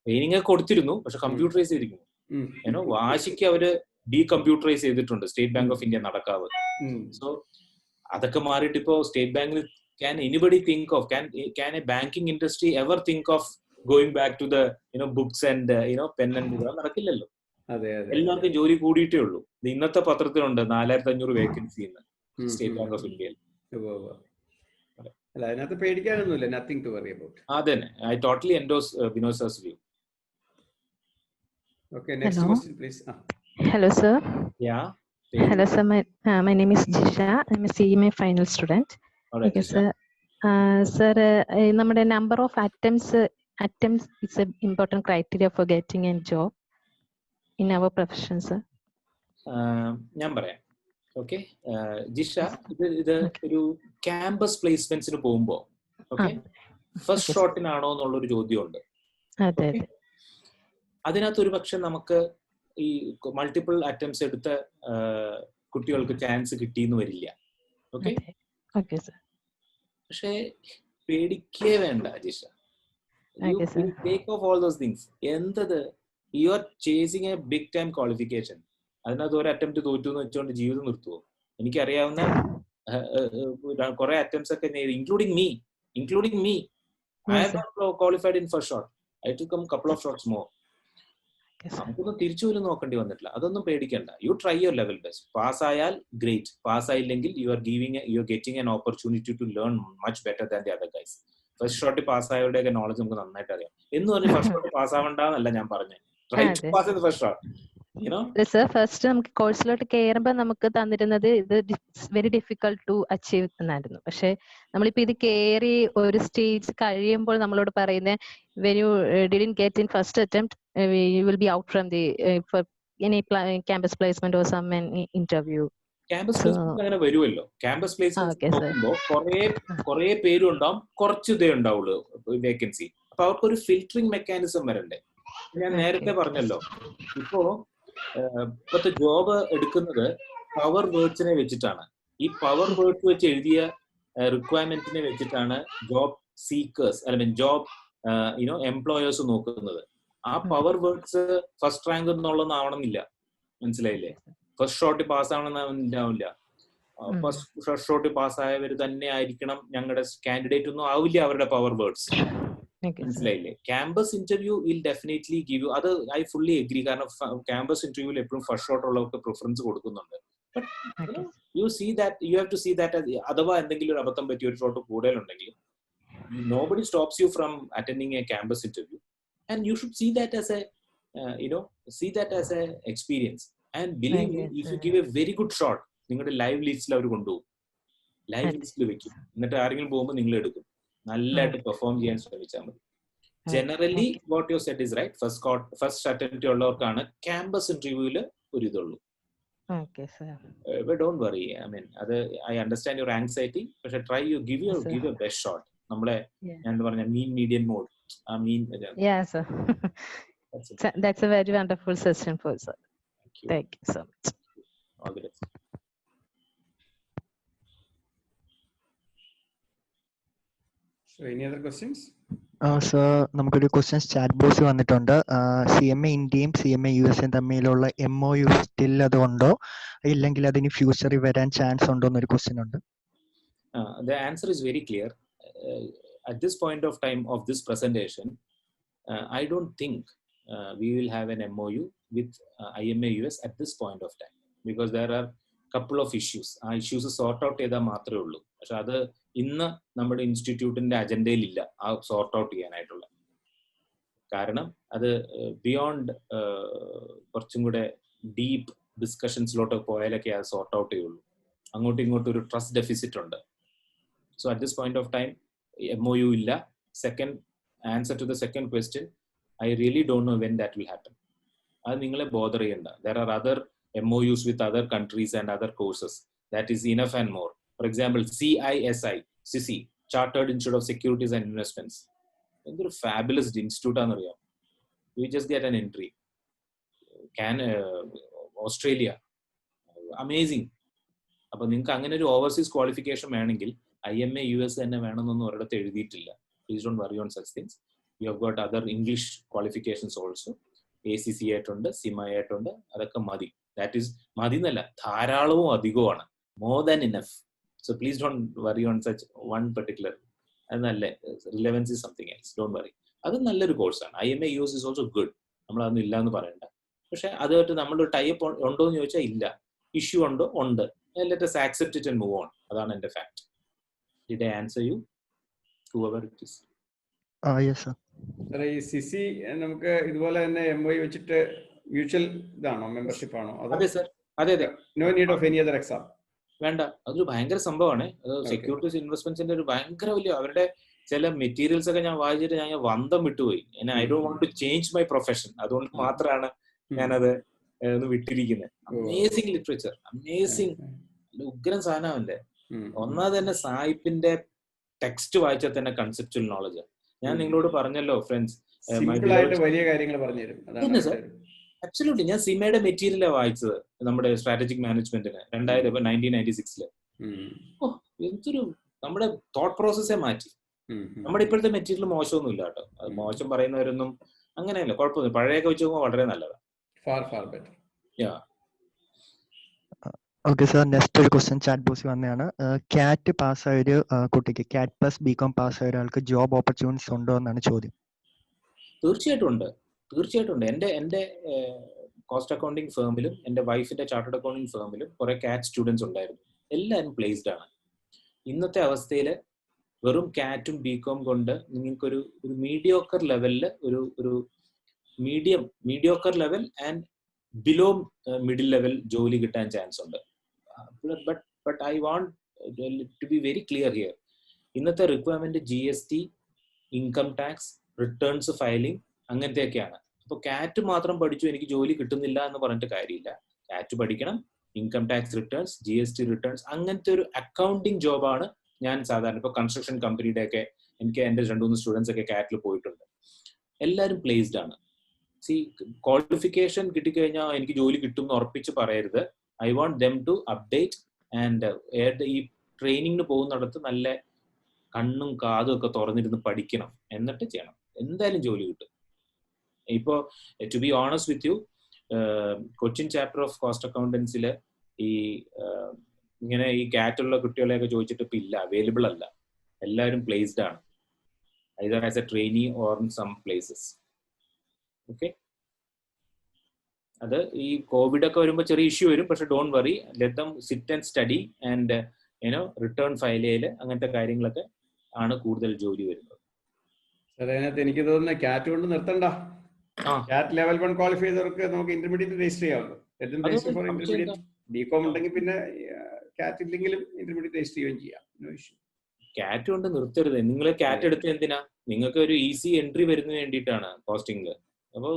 ട്രെയിനിങ് ഒക്കെ കൊടുത്തിരുന്നു, പക്ഷെ കമ്പ്യൂട്ടറൈസ് ചെയ്തിരിക്കുന്നു. വാശിക്ക് അവര് ഡീകമ്പ്യൂട്ടറൈസ് ചെയ്തിട്ടുണ്ട് state bank of India Nadakkavu. So അതൊക്കെ മാറിയിട്ട് ഇപ്പോ സ്റ്റേറ്റ് ബാങ്കിൽ can anybody think of, can a banking industry ever think of going back to the books and pen and paper? നടക്കില്ലല്ലോ. എല്ലാവർക്കും ജോലി കൂടിയിട്ടേ ഉള്ളൂ. ഇന്നത്തെ പത്രത്തിലുണ്ട് 4500 വേക്കൻസി സ്റ്റേറ്റ് ബാങ്ക് ഓഫ് ഇന്ത്യയിൽ. അതിനകത്ത് പേടിക്കാനൊന്നുമില്ല, nothing to worry about. അതന്നെ, I totally endorse Vinod sir's view. Okay, next question please. Hello sir. Yeah. Hello sir, my name is Jisha. I'm a CMA final student. Okay sir. Sir, നമ്മുടെ number of attempts is an important criteria for getting a job in our profession sir. ഞാൻ പറയാം. Okay Jisha, ഇത് ഒരു campus പ്ലേസ്മെന്റ്സിന് പോകുമ്പോ first ഷോട്ടിനാണോ എന്നുള്ളൊരു ചോദ്യമുണ്ട്. അതിനകത്ത് ഒരു പക്ഷെ നമുക്ക് ഈ മൾട്ടിപ്പിൾ അറ്റംപ്റ്റ്സ് എടുത്ത കുട്ടികൾക്ക് ചാൻസ് കിട്ടിയെന്ന് വരില്ല. ഓക്കെ, പക്ഷെ പേടിക്കേ വേണ്ട Jisha. Take off all those things. എന്തത്, you are chasing a big time qualification. അതിനകത്ത് ഒരു അറ്റംപ്റ്റ് തോറ്റു എന്ന് വെച്ചുകൊണ്ട് ജീവിതം നിർത്തുവോ? എനിക്കറിയാവുന്ന കുറെ അറ്റംപ്റ്റ്സ് ഒക്കെ, including me, I have not qualified in first shot. I took come couple of shots more. നമുക്കൊന്നും തിരിച്ചു പോലും നോക്കേണ്ടി വന്നിട്ടില്ല. അതൊന്നും പേടിക്കണ്ട. You try your level best. Pass ആയാൽ ഗ്രേറ്റ്, പാസ് ആയില്ലെങ്കിൽ you are getting an opportunity to learn much better than the other guys. First shot pass ആയവരുടെയൊക്കെ നോളജ് നമുക്ക് നന്നായിട്ട് അറിയാം. എന്ന് പറഞ്ഞ് ഫസ്റ്റ് ഷോട്ട് പാസ് ആവണ്ടെന്നല്ല ഞാൻ പറഞ്ഞത്. Try to pass the first shot. Sir, first നമുക്ക് കോഴ്സിലോട്ട് കയറുമ്പോൾ നമുക്ക് തന്നിരുന്നത് ഇത് വെരി ഡിഫിക്കൽട്ട് ടു അച്ചീവ് എന്നായിരുന്നു. പക്ഷെ നമ്മളിപ്പോ ഇത് കയറി ഒരു സ്റ്റേജ് കഴിയുമ്പോൾ നമ്മളോട് പറയുന്നത് when you didn't get in first attempt, you will be out from the for any campus placement or some interview. Campus placement അങ്ങനെ വരുമല്ലോ. ക്യാമ്പസ് പ്ലേസ്മെന്റ് കുറെ പേരുണ്ടാവും, കുറച്ച് ഇതേ ഉണ്ടാവുള്ളൂ വേക്കൻസി. അപ്പൊ അവർക്കൊരു ഫിൽറ്ററിംഗ് മെക്കാനിസം വരണ്ടേ. ഞാൻ നേരത്തെ പറഞ്ഞല്ലോ, ഇപ്പോഴത്തെ ജോബ് എടുക്കുന്നത് പവർ വേർഡ്സിനെ വെച്ചിട്ടാണ്. ഈ പവർ വേർഡ്സ് വെച്ച് എഴുതിയ റിക്വയർമെന്റിനെ വെച്ചിട്ടാണ് ജോബ് സീക്കേഴ്സ് അല്ലെങ്കിൽ ജോബ് എംപ്ലോയേഴ്സ് നോക്കുന്നത്. ആ പവർ വേർഡ്സ് ഫസ്റ്റ് റാങ്ക് എന്നുള്ളതൊന്നും ആവണമെന്നില്ല, മനസ്സിലായില്ലേ? ഫസ്റ്റ് ഷോട്ട് പാസ് ആവണമെന്നില്ല. ഫസ്റ്റ് ഷോട്ട് പാസ് ആയവർ തന്നെ ആയിരിക്കണം ഞങ്ങളുടെ കാൻഡിഡേറ്റ് ഒന്നും ആവില്ല അവരുടെ പവർ വേർഡ്സ്, മനസ്സിലായില്ലേ? Campus interview will definitely give you. അത് ഐ ഫുള്ളി എഗ്രി. കാരണം ക്യാമ്പസ് ഇന്റർവ്യൂവിൽ എപ്പോഴും ഫസ്റ്റ് ഷോട്ട് ഉള്ളവർക്ക് പ്രിഫറൻസ് കൊടുക്കുന്നുണ്ട്. But you have to see that അഥവാ എന്തെങ്കിലും ഒരു അബദ്ധം പറ്റി ഒരു ഷോട്ട് കൂടുതലുണ്ടെങ്കിൽ nobody stops you from attending a campus interview, and you should see that as a experience. And believe me, if you give a very good shot, നിങ്ങളുടെ live ലിസ്റ്റിൽ അവർ കൊണ്ടുപോകും, ലൈവ് ലിസ്റ്റിൽ വെക്കും. എന്നിട്ട് ആരെങ്കിലും പോകുമ്പോൾ നിങ്ങൾ എടുക്കും. നല്ലതായിട്ട് പെർഫോം ചെയ്യാൻ ശ്രമിച്ചാൽ മതി. Generally what you said is right. First attempt ഉള്ളവർക്കാണ് ക്യാമ്പസ് ഇന്റർവ്യൂവിൽ ഒരു ഇതുള്ളൂ. Don't worry. ഐ മീൻ അത് ഐ അണ്ടർസ്റ്റാൻഡ് യുവർ ആങ്സൈറ്റി. പക്ഷെ try you give your best shot. നമ്മളെ ഞാൻ പറഞ്ഞ മീൻ മീഡിയം മോഡ് ആ mean. That's a very wonderful session for sir. Thank you so much. All the best. So any other questions? Sir, നമുക്കൊരു questions chat box വന്നിട്ടുണ്ട്. CMA ഇന്ത്യയും CMA USA തമ്മിലുള്ള MOU still അതുണ്ടോ, ഇല്ലെങ്കിൽ അതിന് ഫ്യൂച്ചറിൽ വരാൻ ചാൻസ് ഉണ്ടോ എന്നൊരു ക്വസ്റ്റ്യൻ ഉണ്ട്. The answer is very clear. At this point of time of this presentation, I don't think we will have an MOU with IMA US at this point of time, because there are couple of issues. ആ issues sort out ചെയ്താൽ മാത്രമേ ഉള്ളൂ. പക്ഷെ അത് ഇന്ന് നമ്മുടെ ഇൻസ്റ്റിറ്റ്യൂട്ടിന്റെ അജണ്ടയിൽ ഇല്ല ആ സോർട്ട് ഔട്ട് ചെയ്യാനായിട്ടുള്ള. കാരണം അത് ബിയോണ്ട് കുറച്ചും കൂടെ ഡീപ്പ് ഡിസ്കഷൻസിലോട്ട് പോയാലൊക്കെ അത് സോർട്ട് ഔട്ട് ചെയ്യുള്ളൂ. അങ്ങോട്ടും ഇങ്ങോട്ടും ഒരു ട്രസ്റ്റ് ഡെഫിസിറ്റ് ഉണ്ട്. So at this point of time MOU illa. Second answer to the second question, I really don't know when that will happen. Adu ningale bother cheyanda. There are other MOUs with other countries and other courses. That is enough and more. For example, CISI, Chartered Institute of Securities and Investments. Endoru fabulous institute aanariyam. We just get an entry. Australia, amazing. അപ്പോൾ നിങ്ങൾക്ക് അങ്ങനെ ഒരു overseas qualification വേണമെങ്കിൽ IMA US തന്നെ വേണമെന്നൊന്നും ഒരിടത്ത് എഴുതിയിട്ടില്ല. Please don't worry on such things. You have got other English qualifications also. ACC ആയിട്ടുണ്ട്, സിമ ആയിട്ടുണ്ട്. അതൊക്കെ മതി. ദാറ്റ് ഈസ് മതി എന്നല്ല, ധാരാളവും അധികവുമാണ്. More than enough. So please don't worry on such one particular. അത് നല്ല relevance is something else. Don't worry. അത് നല്ലൊരു കോഴ്സാണ്. IMA US is also good. നമ്മളതൊന്നും ഇല്ല എന്ന് പറയണ്ട. പക്ഷെ അതുമായിട്ട് നമ്മളൊരു ടൈപ്പ് ഉണ്ടോ എന്ന് ചോദിച്ചാൽ ഇല്ല. ഇഷ്യൂ ഉണ്ടോ? ഉണ്ട്. Let us accept it and move on. അതാണ് എൻ്റെ fact. Did I answer you? Whoever it is. Yes sir. സാറേ, ഈ സിസി നമുക്ക് ഇതുപോലെ തന്നെ MOU വെച്ചിട്ട് മ്യൂച്വൽ ഇതാണോ, മെമ്പർഷിപ്പ് ആണോ? അതെ സർ, അതെ. No need of any other exam. വേണ്ട. അതൊരു ഭയങ്കര സംഭവമാണ്. സെക്യൂരിറ്റീസ് ഇൻവെസ്റ്റ്മെന്റ്സിന്റെ ഒരു ഭയങ്കര വലിയ, അവരുടെ ചില മെറ്റീരിയൽസ് ഒക്കെ ഞാൻ വായിച്ചിട്ട് ഞാൻ വന്തം വിട്ടുപോയി. I don't want to change my profession. അതുകൊണ്ട് മാത്രമാണ് ഞാനത് ഒന്ന് വിട്ടിരിക്കുന്നത്. അമേസിംഗ് ലിറ്ററേച്ചർ, അമേസിംഗ് ഉഗ്രൻ സാധനമല്ലേ. ഒന്നാമത് തന്നെ സായിപ്പിന്റെ ടെക്സ്റ്റ് വായിച്ചാൽ തന്നെ കൺസെപ്ച്വൽ നോളജ്. ഞാൻ നിങ്ങളോട് പറഞ്ഞല്ലോ ഫ്രണ്ട്സ്, വലിയ കാര്യങ്ങൾ പറഞ്ഞുതരും. ആബ്സല്യൂട്ട്ലി. ഞാൻ സിമയുടെ മെറ്റീരിയലാണ് വായിച്ചത് നമ്മുടെ സ്ട്രാറ്റജിക് മാനേജ്മെന്റിന് 1996. എന്തൊരു നമ്മുടെ തോട്ട് പ്രോസസ്സേ മാറ്റി. നമ്മുടെ ഇപ്പോഴത്തെ മെറ്റീരിയൽ മോശമൊന്നുമില്ല കേട്ടോ. അത് മോശം പറയുന്നവരൊന്നും അങ്ങനെയല്ല, കുഴപ്പമൊന്നും. പഴയൊക്കെ വെച്ച് നോക്കുമ്പോൾ വളരെ നല്ലതാണ്. Far better. Yeah. Okay sir, next ഒരു ക്വസ്റ്റ്യൻ ചാറ്റ് ബോക്സിൽ വന്നതാണ്. CAT പാസ്സായ ഒരു കുട്ടിക്ക്, CAT പ്ലസ് BCom പാസ്സായ ഒരാൾക്ക് ജോബ് ഓപ്പർച്യൂണിറ്റീസ് ഉണ്ടോ എന്നാണ് ചോദ്യം. തീർച്ചയായിട്ടും ഉണ്ട്. എൻ്റെ കോസ്റ്റ് അക്കൗണ്ടിങ് ഫേമിലും എൻ്റെ വൈഫിന്റെ ചാർട്ടേഡ് അക്കൗണ്ടിങ് ഫേമിലും കുറെ CAT സ്റ്റുഡൻസ് ഉണ്ടായിരുന്നു. എല്ലാവരും പ്ലേസ്ഡ് ആണ്. ഇന്നത്തെ അവസ്ഥയിൽ വെറും CATും BCom കൊണ്ട് നിങ്ങൾക്കൊരു മീഡിയോക്കർ ലെവലിൽ ഒരു mediocre level and below middle level ജോലി കിട്ടാൻ ചാൻസ് ഉണ്ട്. But I want to be very clear here. ഇന്നത്തെ requirement GST, income tax, returns filing, അങ്ങനത്തെയൊക്കെയാണ്. അപ്പോൾ CAT മാത്രം പഠിച്ചു എനിക്ക് ജോലി കിട്ടുന്നില്ല എന്ന് പറഞ്ഞിട്ട് കാര്യമില്ല. CAT പഠിക്കണം, income tax returns, GST returns, അങ്ങനത്തെ ഒരു അക്കൗണ്ടിങ് ജോബാണ് ഞാൻ സാധാരണ ഇപ്പോൾ കൺസ്ട്രക്ഷൻ കമ്പനിയുടെ ഒക്കെ എനിക്ക് എൻ്റെ 2-3 സ്റ്റുഡൻസ് ഒക്കെ CATൽ പോയിട്ടുണ്ട്. എല്ലാവരും പ്ലേസ്ഡ് ആണ്. ക്വാളിഫിക്കേഷൻ കിട്ടിക്കഴിഞ്ഞാൽ എനിക്ക് ജോലി കിട്ടും എന്ന് ഉറപ്പിച്ച് പറയരുത്. I want them to update and ഈ ട്രെയിനിങ്ങിന് പോകുന്നിടത്ത് നല്ല കണ്ണും കാതും ഒക്കെ തുറന്നിരുന്ന് പഠിക്കണം, എന്നിട്ട് ചെയ്യണം. എന്തായാലും ജോലി കിട്ടും. ഇപ്പോൾ to be honest with you, Cochin chapter of cost അക്കൗണ്ടൻസിൽ ഇങ്ങനെ ഈ CAT ഉള്ള കുട്ടികളെയൊക്കെ ചോദിച്ചിട്ട് ഇപ്പം ഇല്ല, അവൈലബിൾ അല്ല. എല്ലാവരും പ്ലേസ്ഡ് ആണ്, either as a trainee or in some places. Okay, അത് ഈ കോവിഡ് ഒക്കെ വരുമ്പോൾ ചെറിയ ഇഷ്യൂ വരും. പക്ഷെ don't worry, let them sit and study and return file ചെയ്യല്, അങ്ങനത്തെ കാര്യങ്ങളൊക്കെ ആണ് കൂടുതൽ ജോലി വരുന്നത്. അതിനകത്ത് എനിക്ക് തോന്നുന്നു CAT കൊണ്ട് നിർത്തണ്ട. CAT ലെവൽ 1 ക്വാളിഫൈ ചെയ്തവർക്ക് നമുക്ക് ഇന്റർമീഡിയറ്റ് രജിസ്റ്റർ ചെയ്യാമല്ലോ. BCom ഉണ്ടെങ്കിൽ പിന്നെ കാറ്റ് ഇല്ലെങ്കിലും ഇന്റർമീഡിയറ്റ് രജിസ്റ്റർ ചെയ്യുകയും ചെയ്യാം. No issue. കാറ്റ് കൊണ്ട് നിർത്തരുത്. നിങ്ങൾ കാറ്റ് എടുത്ത് എന്തിനാ? നിങ്ങൾക്ക് ഒരു ഈസി എൻട്രി വരുന്നതിന് വേണ്ടിയിട്ടാണ് കോസ്റ്റിംഗ്. അപ്പോൾ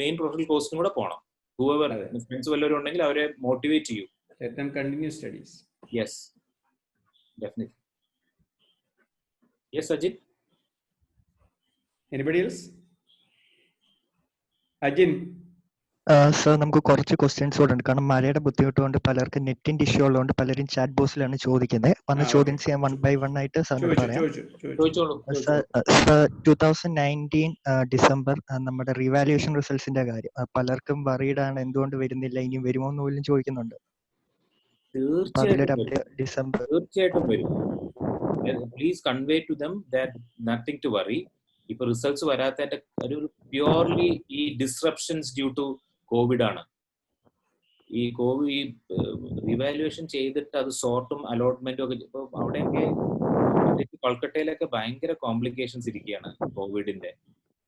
മെയിൻ പ്രൊഫഷണൽ കോഴ്സിനും കൂടെ പോകണം. ഹൂവർ ഫ്രണ്ട്സ് വല്ലവരും ഉണ്ടെങ്കിൽ അവരെ മോട്ടിവേറ്റ് ചെയ്യൂ. Let them continue studies. Yes, definitely. Yes, Ajit. Anybody else? Ajin. Sir നമുക്ക് കുറച്ച് ക്വസ്റ്റ്യൻസ് കൂടെ ഉണ്ട്. കാരണം മഴയുടെ ബുദ്ധിമുട്ട് കൊണ്ട് പലർക്ക് നെറ്റിന്റെ ഇഷ്യൂ ഉള്ളതുകൊണ്ട് പലരും ചാറ്റ് ബോക്സിലാണ് ചോദിക്കുന്നത്. വന്ന ചോദ്യം ചെയ്യാൻ 1 by 1 ആയിട്ട് സാറിന് പറയാം. സർ 2019 ഡിസംബർ നമ്മുടെ റിവാലുവേഷൻ റിസൾട്ട്സിന്റെ കാര്യം പലർക്കും വറീഡ് ആണ്, എന്തുകൊണ്ട് വരുന്നില്ല, ഇനിയും വരുമോ എന്ന് പോലും ചോദിക്കുന്നുണ്ട്. തീർച്ചയായിട്ടും വരും. Please convey to them that nothing to worry. ഇപ്പൊ റിസൾട്ട്സ് വരാത്തതിന്റെ ഒരു പ്യൂർലി ഈ ഡിസ്റപ്ഷൻസ് ഡ്യൂ ടു കോവിഡ് ആണ്. ഈ റിവാലുവേഷൻ ചെയ്തിട്ട് അത് സോർട്ടും അലോട്ട്മെന്റും ഒക്കെ ഇപ്പൊ അവിടെയൊക്കെ കൊൽക്കട്ടയിലൊക്കെ ഭയങ്കര കോംപ്ലിക്കേഷൻസ് ഇരിക്കുകയാണ് കോവിഡിന്റെ.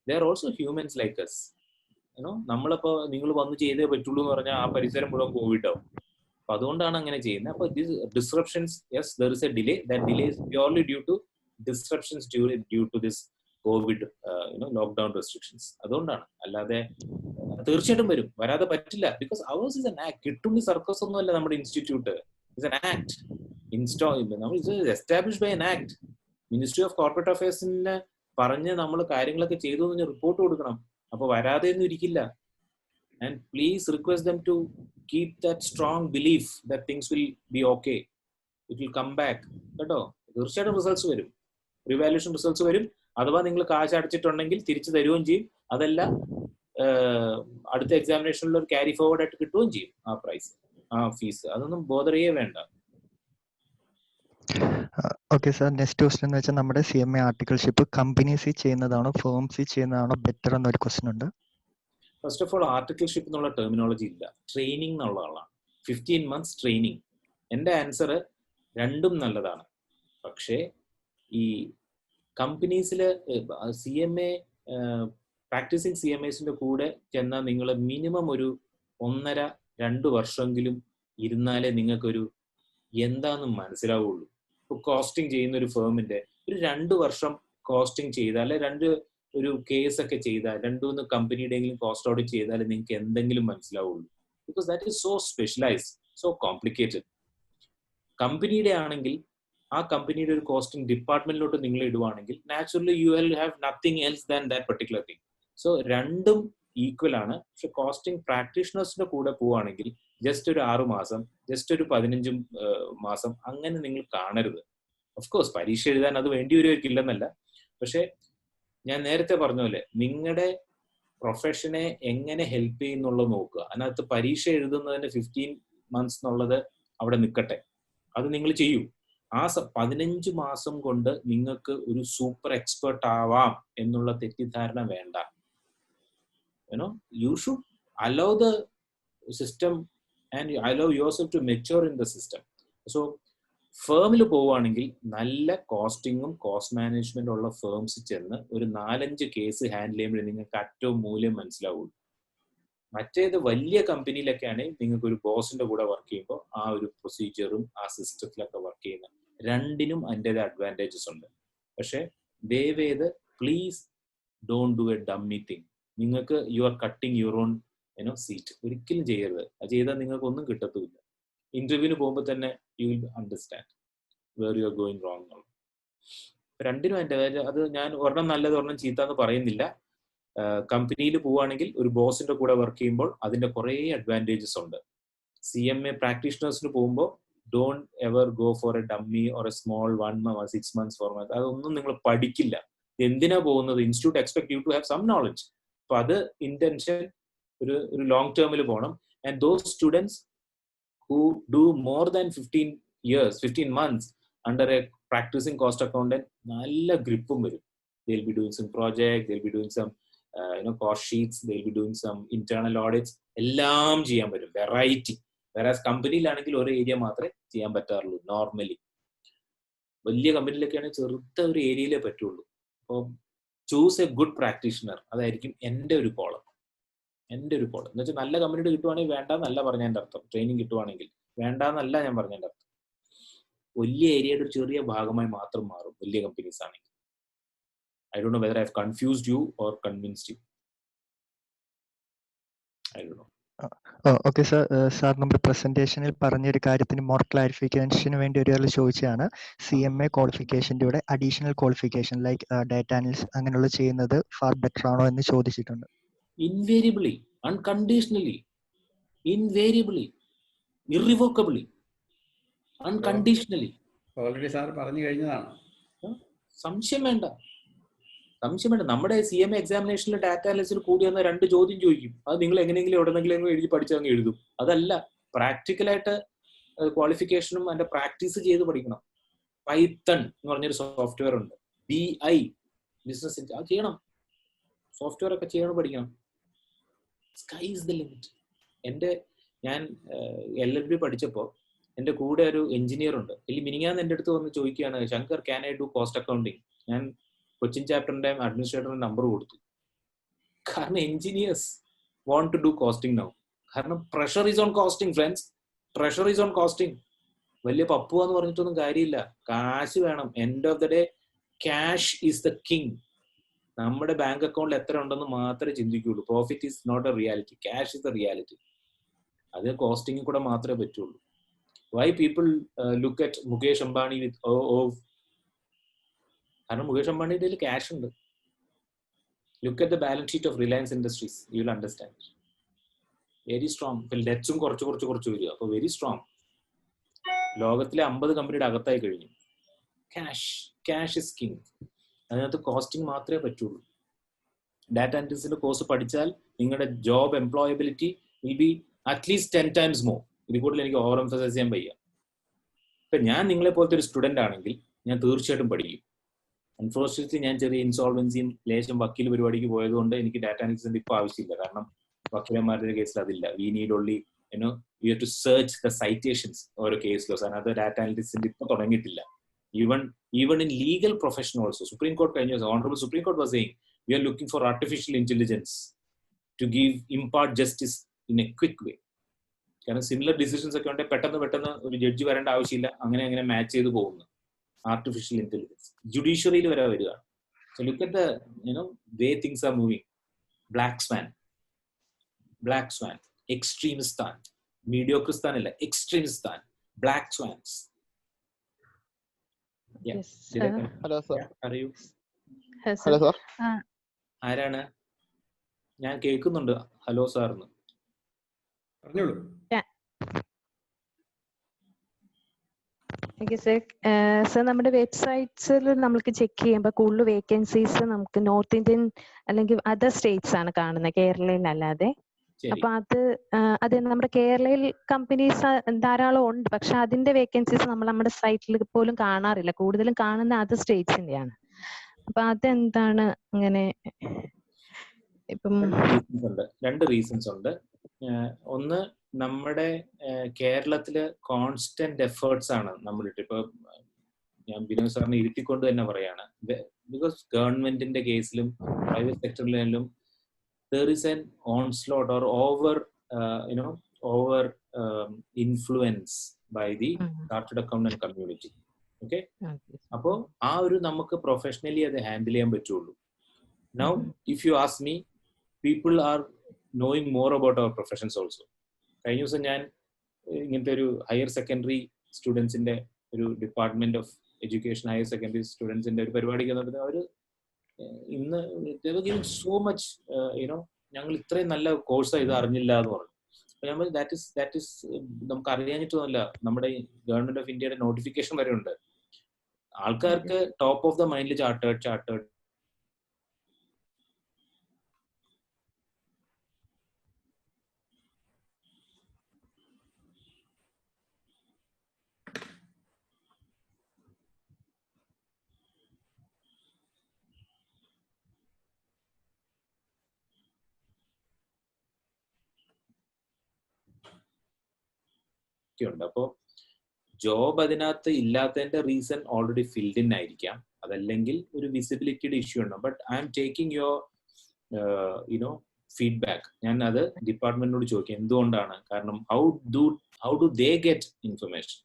They are also humans like us. നമ്മളിപ്പോ നിങ്ങൾ വന്ന് ചെയ്തേ പറ്റുള്ളൂ എന്ന് പറഞ്ഞാൽ ആ പരിസരം മുഴുവൻ കോവിഡ് ആവും. അപ്പൊ അതുകൊണ്ടാണ് അങ്ങനെ ചെയ്യുന്നത്. അപ്പൊ disruptions, yes there is a delay. That delay is purely due to disruptions due to this COVID lockdown restrictions. അതുകൊണ്ടാണ്. അല്ലാതെ തീർച്ചയായിട്ടും വരും, വരാതെ പറ്റില്ല. Because ours is an act. Kittunni circus ഒന്നും അല്ല നമ്മുടെ institute. Is an act established by an act. Ministry of corporate അഫയേഴ്സിന് പറഞ്ഞ് നമ്മൾ കാര്യങ്ങളൊക്കെ ചെയ്തു എന്ന് റിപ്പോർട്ട് കൊടുക്കണം. അപ്പൊ വരാതെ ഒന്നും ഇരിക്കില്ല. And please request them to keep that strong belief that things will be okay. It will come back. കേട്ടോ, തീർച്ചയായിട്ടും റിസൾട്ട്സ് വരും. റിവാലുവേഷൻ റിസൾട്ട്സ് വരും. അഥവാ നിങ്ങൾ കാശ് അടച്ചിട്ടുണ്ടെങ്കിൽ തിരിച്ചു തരുകയും ചെയ്യും. അതല്ല അടുത്ത എക്സാമിനേഷനിൽ ഒരു ക്യാരി ഫോർവേഡ് ആയിട്ട് കിട്ടുകയും ചെയ്യും ആ പ്രൈസ്, ആ ഫീസ്. അതൊന്നും ബോധറേ വേണ്ട. ഓക്കെ സാർ, നെക്സ്റ്റ് ക്വസ്റ്റ്യൻ എന്ന് വെച്ചാൽ നമ്മുടെ CMA ആർട്ടിക്കിൾഷിപ്പ് കമ്പനീസിൽ ചെയ്യുന്നതാണോ ഫേംസിൽ ചെയ്യുന്നതാണോ ബെറ്റർ എന്നൊരു ക്വസ്റ്റ്യൻ ഉണ്ട്. ഫസ്റ്റ് ഓഫ് ഓൾ ആർട്ടിക്കിൾഷിപ്പ് എന്നുള്ള ടെർമിനോളജി ഇല്ല. ട്രെയിനിങ് എന്നുള്ളതാണ്. 15 months ട്രെയിനിങ്. എൻ്റെ ആൻസർ രണ്ടും നല്ലതാണ്. പക്ഷേ ഈ കമ്പനീസിൽ CMA പ്രാക്ടീസിങ് CMAസിന്റെ കൂടെ ചെന്നാൽ നിങ്ങൾ മിനിമം ഒരു 1.5-2 വർഷമെങ്കിലും ഇരുന്നാലേ നിങ്ങൾക്കൊരു എന്താന്ന് മനസ്സിലാവുള്ളൂ. ഇപ്പോൾ കോസ്റ്റിംഗ് ചെയ്യുന്ന ഒരു ഫേമിന്റെ ഒരു 2 വർഷം കോസ്റ്റിംഗ് ചെയ്താൽ, ഒരു കേസൊക്കെ ചെയ്താൽ, 2-3 കമ്പനിയുടെയെങ്കിലും കോസ്റ്റ് ഓഡിറ്റ് ചെയ്താൽ നിങ്ങൾക്ക് എന്തെങ്കിലും മനസ്സിലാവുള്ളൂ. Because that is so specialised, so complicated. കമ്പനിയുടെ ആണെങ്കിൽ ആ കമ്പനിയുടെ ഒരു കോസ്റ്റിംഗ് ഡിപ്പാർട്ട്മെന്റിലോട്ട് നിങ്ങൾ ഇടുവാണെങ്കിൽ naturally you will have nothing else than that particular thing. So രണ്ടും ഈക്വൽ ആണ്. പക്ഷെ കോസ്റ്റിംഗ് പ്രാക്ടീഷണേഴ്സിന്റെ കൂടെ പോവുകയാണെങ്കിൽ ജസ്റ്റ് ഒരു 6 മാസം, ജസ്റ്റ് ഒരു 15 മാസം അങ്ങനെ നിങ്ങൾ കാണരുത്. ഓഫ്കോഴ്സ് പരീക്ഷ എഴുതാൻ അത് വേണ്ടി വരുമായിരിക്കില്ലെന്നല്ല. പക്ഷെ ഞാൻ നേരത്തെ പറഞ്ഞ പോലെ നിങ്ങളുടെ പ്രൊഫഷനെ എങ്ങനെ ഹെൽപ്പ് ചെയ്യുന്നുള്ളത് നോക്കുക. അതിനകത്ത് പരീക്ഷ എഴുതുന്നതിന് 15 months എന്നുള്ളത് അവിടെ നിൽക്കട്ടെ. അത് നിങ്ങൾ ചെയ്യൂ. ആ 15 മാസം കൊണ്ട് നിങ്ങൾക്ക് ഒരു സൂപ്പർ എക്സ്പെർട്ട് ആവാം എന്നുള്ള തെറ്റിദ്ധാരണ വേണ്ട. You should allow the system and allow yourself to mature in the system. So ഫേമിൽ പോവുകയാണെങ്കിൽ നല്ല കോസ്റ്റിങ്ങും കോസ്റ്റ് മാനേജ്മെന്റ് ഉള്ള ഫേംസ് ചെന്ന് ഒരു 4-5 കേസ് ഹാൻഡിൽ ചെയ്യുമ്പോൾ നിങ്ങൾക്ക് ഏറ്റവും മൂല്യം മനസ്സിലാവുള്ളൂ. മറ്റേത് വലിയ കമ്പനിയിലൊക്കെ ആണെങ്കിൽ നിങ്ങൾക്ക് ഒരു ബോസിന്റെ കൂടെ വർക്ക് ചെയ്യുമ്പോൾ ആ ഒരു പ്രൊസീജിയറും ആ സിസ്റ്റത്തിലൊക്കെ വർക്ക് ചെയ്യുന്ന രണ്ടിനും അതിൻ്റെതായ അഡ്വാൻറ്റേജസ് ഉണ്ട്. പക്ഷെ ദയവേത് please don't do a dummy thing. നിങ്ങൾക്ക് you are cutting your own seat. ഒരിക്കലും ചെയ്യരുത്. അത് ചെയ്താൽ നിങ്ങൾക്ക് ഒന്നും കിട്ടത്തുമില്ല. ഇന്റർവ്യൂവിന് പോകുമ്പോൾ തന്നെ you will understand where you are going wrong എന്നുള്ളത്. രണ്ടിനും അതിൻ്റെ അത് ഞാൻ ഒരെണ്ണം നല്ലത് ഒരെണ്ണം ചീത്ത എന്ന് പറയുന്നില്ല. കമ്പനിയിൽ പോവുകയാണെങ്കിൽ ഒരു ബോസിന്റെ കൂടെ വർക്ക് ചെയ്യുമ്പോൾ അതിന്റെ കുറേ അഡ്വാൻറ്റേജസ് ഉണ്ട്. CMA പ്രാക്ടീഷണേഴ്സിന് പോകുമ്പോൾ don't ever go for a dummy or a small 1-6 months format. അതൊന്നും നിങ്ങൾ പഠിക്കില്ല. എന്തിനാ പോകുന്നത്? Institute expect you to have some knowledge. അപ്പൊ അത് ഇന്റൻഷൻ ഒരു ലോങ് ടേമിൽ പോകണം. And those students who do more than 15 months under a practicing cost accountant നല്ല ഗ്രിപ്പും വരും. they'll be doing some project, they'll be doing some cost sheets, they'll be doing some internal audits. എല്ലാം ചെയ്യാൻ പറ്റും, variety. വേറെ കമ്പനിയിലാണെങ്കിൽ ഒരു area മാത്രമേ ചെയ്യാൻ പറ്റാറുള്ളൂ നോർമലി. വലിയ കമ്പനിയിലൊക്കെയാണെങ്കിൽ ചെറുത്ത ഒരു ഏരിയയിലേ പറ്റുള്ളൂ. അപ്പോൾ ചൂസ് എ ഗുഡ് പ്രാക്ടീഷണർ. അതായിരിക്കും എൻ്റെ ഒരു കോള്. എന്ന് വെച്ചാൽ നല്ല കമ്പനിയുടെ കിട്ടുവാണെങ്കിൽ വേണ്ട എന്നല്ല പറഞ്ഞതിൻ്റെ അർത്ഥം. ട്രെയിനിങ് കിട്ടുവാണെങ്കിൽ വേണ്ട എന്നല്ല ഞാൻ പറഞ്ഞതിൻ്റെ അർത്ഥം. വലിയ ഏരിയയുടെ ഒരു ചെറിയ ഭാഗമായി മാത്രം മാറും വലിയ കമ്പനീസ് ആണെങ്കിൽ. I don't know whether I've confused you or convinced you. I don't know. Okay sir, sir നമ്മുടെ പ്രസന്റേഷനിൽ പറഞ്ഞൊരു കാര്യത്തിന് മോർ ക്ലാരിഫിക്കേഷന് വേണ്ടി ഒരാൾ ചോദിച്ചതാണ്, CMA ക്വാളിഫിക്കേഷൻ്റെ കൂടെ additional qualification like data analyst അങ്ങനെയുള്ള ചെയ്യുന്നത് ഫാർ ബെറ്റർ ആണോ എന്ന് ചോദിച്ചിട്ടുണ്ട്. Invariably, unconditionally, invariably, irrevocably, unconditionally. Already sir പറഞ്ഞു കഴിഞ്ഞതാണ്. സംശയം വേണ്ട. നമ്മുടെ CMA എക്സാമിനേഷനിൽ ഡാറ്റ അനാലിസിൽ കൂടി വന്ന 2 ചോദ്യം ചോദിക്കും. അത് നിങ്ങൾ എങ്ങനെയെങ്കിലും എവിടെന്നെങ്കിലും എഴുതി പഠിച്ചങ്ങ് എഴുതും. അതല്ല, പ്രാക്ടിക്കലായിട്ട് ക്വാളിഫിക്കേഷനും അതിന്റെ പ്രാക്ടീസ് ചെയ്ത് പഠിക്കണം. പൈത്തൺ എന്ന് പറഞ്ഞൊരു സോഫ്റ്റ്വെയർ ഉണ്ട്, BI ബിസിനസ്, അത് ചെയ്യണം. സോഫ്റ്റ്വെയർ ഒക്കെ ചെയ്യണം, പഠിക്കണം. Sky is the limit. ഞാൻ LLB പഠിച്ചപ്പോൾ എൻ്റെ കൂടെ ഒരു എഞ്ചിനീയർ ഉണ്ട്. മിനിങ്ങാന്ന് എൻ്റെ അടുത്ത് വന്ന് ചോദിക്കുകയാണ്, Shankar, can I do cost accounting? ഞാൻ കൊച്ചിൻ ചാപ്റ്ററിന്റെ അഡ്മിനിസ്ട്രേറ്ററിന്റെ നമ്പർ കൊടുത്തു. കാരണം engineers want to do costing now. കാരണം pressure is on costing friends, pressure is on costing. വലിയ പപ്പു എന്ന് പറഞ്ഞിട്ടൊന്നും കാര്യമില്ല, കാശ് വേണം. End of the day cash is the king. നമ്മുടെ ബാങ്ക് അക്കൗണ്ടിൽ എത്ര ഉണ്ടെന്ന് മാത്രമേ ചിന്തിക്കുള്ളൂ. Profit is not a reality, cash is the reality. അത് കോസ്റ്റിംഗിൽ കൂടെ മാത്രമേ പറ്റുള്ളൂ. Why people look at Mukesh Ambani with കാരണം മുകേഷ് അംബാനിയുടെ കയ്യിൽ ക്യാഷ് ഉണ്ട്. Look at the balance sheet of Reliance Industries, you will understand. Very strong. ഇപ്പൊ ഡെറ്റ്സും കുറച്ച് വരിക. അപ്പൊ വെരി സ്ട്രോങ്. ലോകത്തിലെ 50 കമ്പനിയുടെ അകത്തായി കഴിഞ്ഞു. Cash is king. അതിനകത്ത് കോസ്റ്റിംഗ് മാത്രമേ പറ്റുള്ളൂ. ഡാറ്റ അനലിസ്റ്റിന്റെ കോഴ്സ് പഠിച്ചാൽ നിങ്ങളുടെ job employability will be at least 10 times more. ഇതിൽ കൂടുതൽ എനിക്ക് ഓവർ എംഫസൈസ് ചെയ്യാൻ വയ്യ. ഇപ്പൊ ഞാൻ നിങ്ങളെ പോലത്തെ ഒരു സ്റ്റുഡന്റ് ആണെങ്കിൽ ഞാൻ തീർച്ചയായിട്ടും പഠിക്കും. അൺഫോർച്യുനേറ്റ്ലി ഞാൻ ചെറിയ ഇൻസോൾവൻസിയും ലേശം വക്കീൽ പരിപാടിക്ക് പോയതുകൊണ്ട് എനിക്ക് ഡാറ്റ അനലിസ്റ്റിന്റെ ഇപ്പോൾ ആവശ്യമില്ല. കാരണം വക്കീലന്മാരുടെ കേസിൽ അതില്ല. We need only you have to search the citations ഓരോ കേസ് ലോസ്. അതിനകത്ത് ഡാറ്റ അനലിസ്റ്റിന്റെ ഇപ്പോൾ തുടങ്ങിയിട്ടില്ല. Even in legal profession also, Supreme Court കഴിഞ്ഞ ദിവസം Honorable Supreme Court was saying we are looking for artificial intelligence to impart justice in a quick way. കാരണം similar decisions ഒക്കെ ഉണ്ടെങ്കിൽ പെട്ടെന്ന് ഒരു ജഡ്ജി വരേണ്ട ആവശ്യമില്ല. അങ്ങനെ മാച്ച് ചെയ്ത് പോകുന്നു. ആർട്ടിഫിഷ്യൽ ഇന്റലിജൻസ് ജുഡീഷ്യറിയിൽ വരെ വരികയാണ്. So look at the way things are moving. Black swan, Extremistan, Mediocristan അല്ല, Extremistan, black swans. Hello sir. അറിയൂ ഹലോ സർ. ആരാണ്? ഞാൻ കേൾക്കുന്നുണ്ട് ഹലോ സാർന്ന്. പറഞ്ഞോളൂ. സർ, നമ്മുടെ വെബ്സൈറ്റ്സിൽ നമുക്ക് ചെക്ക് ചെയ്യുമ്പോൾ കൂടുതൽ വേക്കൻസീസ് നമുക്ക് നോർത്ത് ഇന്ത്യൻ അല്ലെങ്കിൽ അതർ സ്റ്റേറ്റ്സ് ആണ് കാണുന്നത്, കേരളയിൽ അല്ലാതെ. അപ്പൊ അത് നമ്മുടെ കേരളയിൽ കമ്പനീസ് ധാരാളം ഉണ്ട്, പക്ഷെ അതിന്റെ വേക്കൻസീസ് നമ്മൾ നമ്മുടെ സൈറ്റിൽ പോലും കാണാറില്ല. കൂടുതലും കാണുന്ന അതർ സ്റ്റേറ്റ്സിന്റെയാണ്. അപ്പൊ അതെന്താണ് അങ്ങനെ? ഇപ്പം 2 റീസൺസ് ഉണ്ട്. ഒന്ന്, നമ്മുടെ കേരളത്തില് കോൺസ്റ്റന്റ് എഫേർട്സ് ആണ് നമ്മളിട്ട്. ഇപ്പൊ ഞാൻ ബിനോയ് സാറിനെ ഇരുത്തിക്കൊണ്ട് തന്നെ പറയാണ്, ബിക്കോസ് ഗവൺമെന്റിന്റെ കേസിലും private സെക്ടറിലും there is an onslaught or over influence by the chartered accountant community. Okay, അപ്പോൾ നമുക്ക് പ്രൊഫഷണലി അത് ഹാൻഡിൽ ചെയ്യാൻ പറ്റുള്ളൂ. Now if you ask me, people are knowing more about our professions also. കഴിഞ്ഞ ദിവസം ഞാൻ ഇങ്ങനത്തെ ഒരു ഹയർ സെക്കൻഡറി സ്റ്റുഡൻസിന്റെ ഒരു department of education higher secondary സ്റ്റുഡൻസിന്റെ ഒരു പരിപാടിക്ക് നടത്തുന്നത്. അവർ ഇന്ന് സോ മച്ച് ഞങ്ങൾ ഇത്രയും നല്ല കോഴ്സാണ്, ഇത് അറിഞ്ഞില്ല എന്ന് പറഞ്ഞു. അപ്പൊ നമ്മൾ ദാറ്റ് ഇസ് നമുക്ക് അറിയാഞ്ഞിട്ടൊന്നുമല്ല. നമ്മുടെ ഗവൺമെന്റ് ഓഫ് ഇന്ത്യയുടെ നോട്ടിഫിക്കേഷൻ വരെ ഉണ്ട്. ആൾക്കാർക്ക് ടോപ്പ് ഓഫ് ദ മൈൻഡിൽ ചാർട്ടേഡ് ഉണ്ട്. അപ്പോൾ ജോബ് അതിനകത്ത് ഇല്ലാത്തതിന്റെ റീസൺ ഓൾറെഡി ഫിൽഡ് ഇൻ ആയിരിക്കാം, അതല്ലെങ്കിൽ ഒരു വിസിബിലിറ്റിയുടെ ഇഷ്യൂ ഉണ്ട്. But I am taking your feedback. ഞാൻ അത് ഡിപ്പാർട്ട്മെന്റിനോട് ചോദിക്കാം എന്തുകൊണ്ടാണ്. കാരണം how do they get information?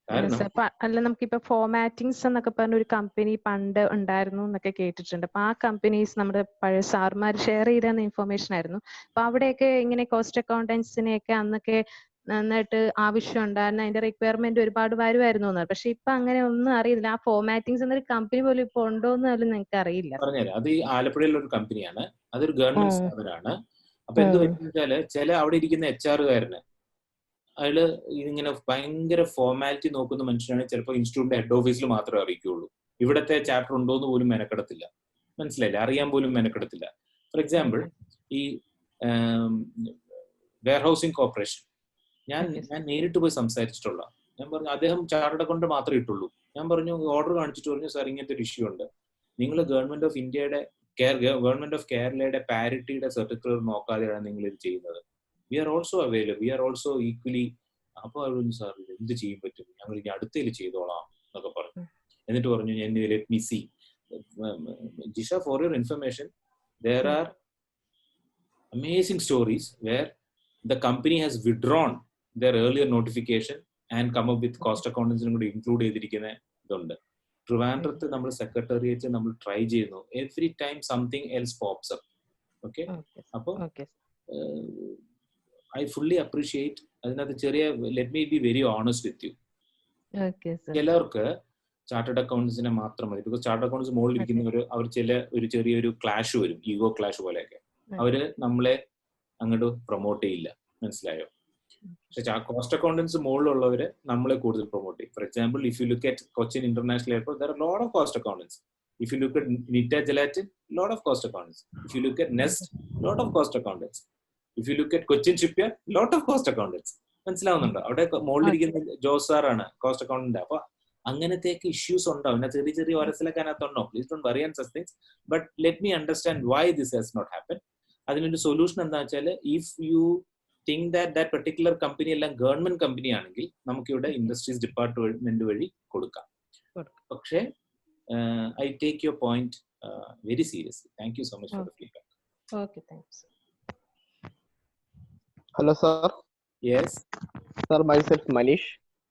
കാരണം അല്ല നമുക്കിപ്പോ ഫോമാറ്റിങ്സ് എന്നൊക്കെ പറഞ്ഞ ഒരു കമ്പനി പണ്ട് ഉണ്ടായിരുന്നു എന്നൊക്കെ കേട്ടിട്ടുണ്ട്. അപ്പൊ ആ കമ്പനീസ് നമ്മുടെ പഴയ സാർമാർ ഷെയർ ചെയ്ത ഇൻഫർമേഷൻ ആയിരുന്നു. അപ്പൊ അവിടെയൊക്കെ ഇങ്ങനെ കോസ്റ്റ് അക്കൗണ്ടൻസിനെയൊക്കെ അന്നൊക്കെ നന്നായിട്ട് ആവശ്യം ഉണ്ടായിരുന്നു, അതിന്റെ റിക്വയർമെന്റ് ഒരുപാട് വരുമായിരുന്നു എന്നാണ്. പക്ഷെ ഇപ്പൊ അങ്ങനെ ഒന്നും അറിയില്ല. ആ ഫോമാറ്റിങ്സ് എന്നൊരു കമ്പനി പോലും ഇപ്പൊ ഉണ്ടോന്ന് പോലും നിങ്ങൾക്ക് അറിയില്ല. പറഞ്ഞുതരാം. അത് ഈ ആലപ്പുഴയിലുള്ള ഒരു കമ്പനിയാണ്, അതൊരു ഗവൺമെന്റ് സ്ഥാപനമാണ്. അപ്പൊ എന്ത് പറ്റുന്ന ചില അവിടെ ഇരിക്കുന്ന HR അയാള് ഇതിങ്ങനെ ഭയങ്കര ഫോർമാലിറ്റി നോക്കുന്ന മനുഷ്യനാണ്. ചിലപ്പോൾ ഇൻസ്റ്റിറ്റ്യൂട്ടിന്റെ ഹെഡ് ഓഫീസിൽ മാത്രമേ അറിയിക്കുള്ളൂ. ഇവിടത്തെ ചാപ്റ്റർ ഉണ്ടോന്ന് പോലും മെനക്കെടത്തില്ല. മനസ്സിലായില്ലേ? അറിയാൻ പോലും മെനക്കെടത്തില്ല. ഫോർ എക്സാമ്പിൾ, ഈ വെയർഹൗസിംഗ് കോർപ്പറേഷൻ ഞാൻ നേരിട്ട് പോയി സംസാരിച്ചിട്ടുള്ള. ഞാൻ പറഞ്ഞു, അദ്ദേഹം ചാർട്ടേഡ് അക്കൗണ്ട് മാത്രമേ ഇട്ടുള്ളൂ. ഞാൻ പറഞ്ഞു, ഓർഡർ കാണിച്ചിട്ട് പറഞ്ഞു, സാർ ഇങ്ങനത്തെ ഒരു ഇഷ്യൂ ഉണ്ട്, നിങ്ങൾ ഗവൺമെന്റ് ഓഫ് ഇന്ത്യയുടെ ഗവൺമെന്റ് ഓഫ് കേരളയുടെ പാരിറ്റിയുടെ സർട്ടിഫിക്കറ്റ് നോക്കാതെയാണ് നിങ്ങൾ ഇത് ചെയ്യുന്നത്. We are also available, we are also equally. അപ്പോൾ പറഞ്ഞു, സാർ എന്ത് ചെയ്യാൻ പറ്റും, ഞങ്ങൾ ഇനി അടുത്തതിൽ ചെയ്തോളാം എന്നൊക്കെ പറഞ്ഞു. എന്നിട്ട് പറഞ്ഞു, let me see Jisha, for your information, there are amazing stories where the company has withdrawn their earlier notification and come up with cost accountants കൂടി ഇൻക്ലൂഡ് ചെയ്തിരിക്കുന്ന ഇതുണ്ട്. ട്രിവാൻഡ്രത്ത് നമ്മൾ സെക്രട്ടേറിയറ്റ് നമ്മൾ ട്രൈ ചെയ്യുന്നു. Every time something else pops up. Okay, അപ്പോൾ I fully appreciate. അതിനകത്ത് ചെറിയ, let me be very honest with U, ചിലർക്ക് ചാർട്ടേഡ് അക്കൗണ്ട്സിനെ മാത്രം മതി. ബിക്കോസ് ചാർട്ടേഡ് അക്കൗണ്ട്സ് മുകളിൽ ഇരിക്കുന്നവർ അവർ ഒരു ചെറിയൊരു ക്ലാഷ് വരും, ഈഗോ ക്ലാഷ് പോലെയൊക്കെ. അവര് നമ്മളെ അങ്ങോട്ട് പ്രൊമോട്ട് ചെയ്യില്ല, മനസ്സിലായോ? പക്ഷെ കോസ്റ്റ് അക്കൗണ്ടൻസ് മുകളിലുള്ളവര് നമ്മളെ കൂടുതൽ പ്രൊമോട്ട് ചെയ്യും. For example, if you look at Cochin international airport, there are lot of cost accountants. If you look at Nita Gelatin, lot of cost accountants. If you look at Nest, lot of cost accountants. If you look at Cochin Shipyard, lot of cost accountants. മനസ്സിലാവുന്നുണ്ടോ? അവിടെ മുകളിലിരിക്കുന്ന ജോസാറാണ് cost accountant. അപ്പൊ അങ്ങനത്തെയൊക്കെ issues ഉണ്ടാവും. ചെറിയ ചെറിയ ഒരസിലൊക്കെ അതിനകത്തുണ്ടോ? Please don't worry and such things. But let me understand why this has not happen. അതിനൊരു സൊല്യൂഷൻ എന്താ വെച്ചാൽ, if you think that particular company എല്ലാം ഗവൺമെന്റ് കമ്പനി ആണെങ്കിൽ നമുക്കിവിടെ ഇൻഡസ്ട്രീസ് ഡിപ്പാർട്ട്മെന്റ് വഴി കൊടുക്കാം. പക്ഷേ I take your point very seriously. Thank you so much for the feedback. Okay, thanks. Hello sir. Yes sir, myself Manish.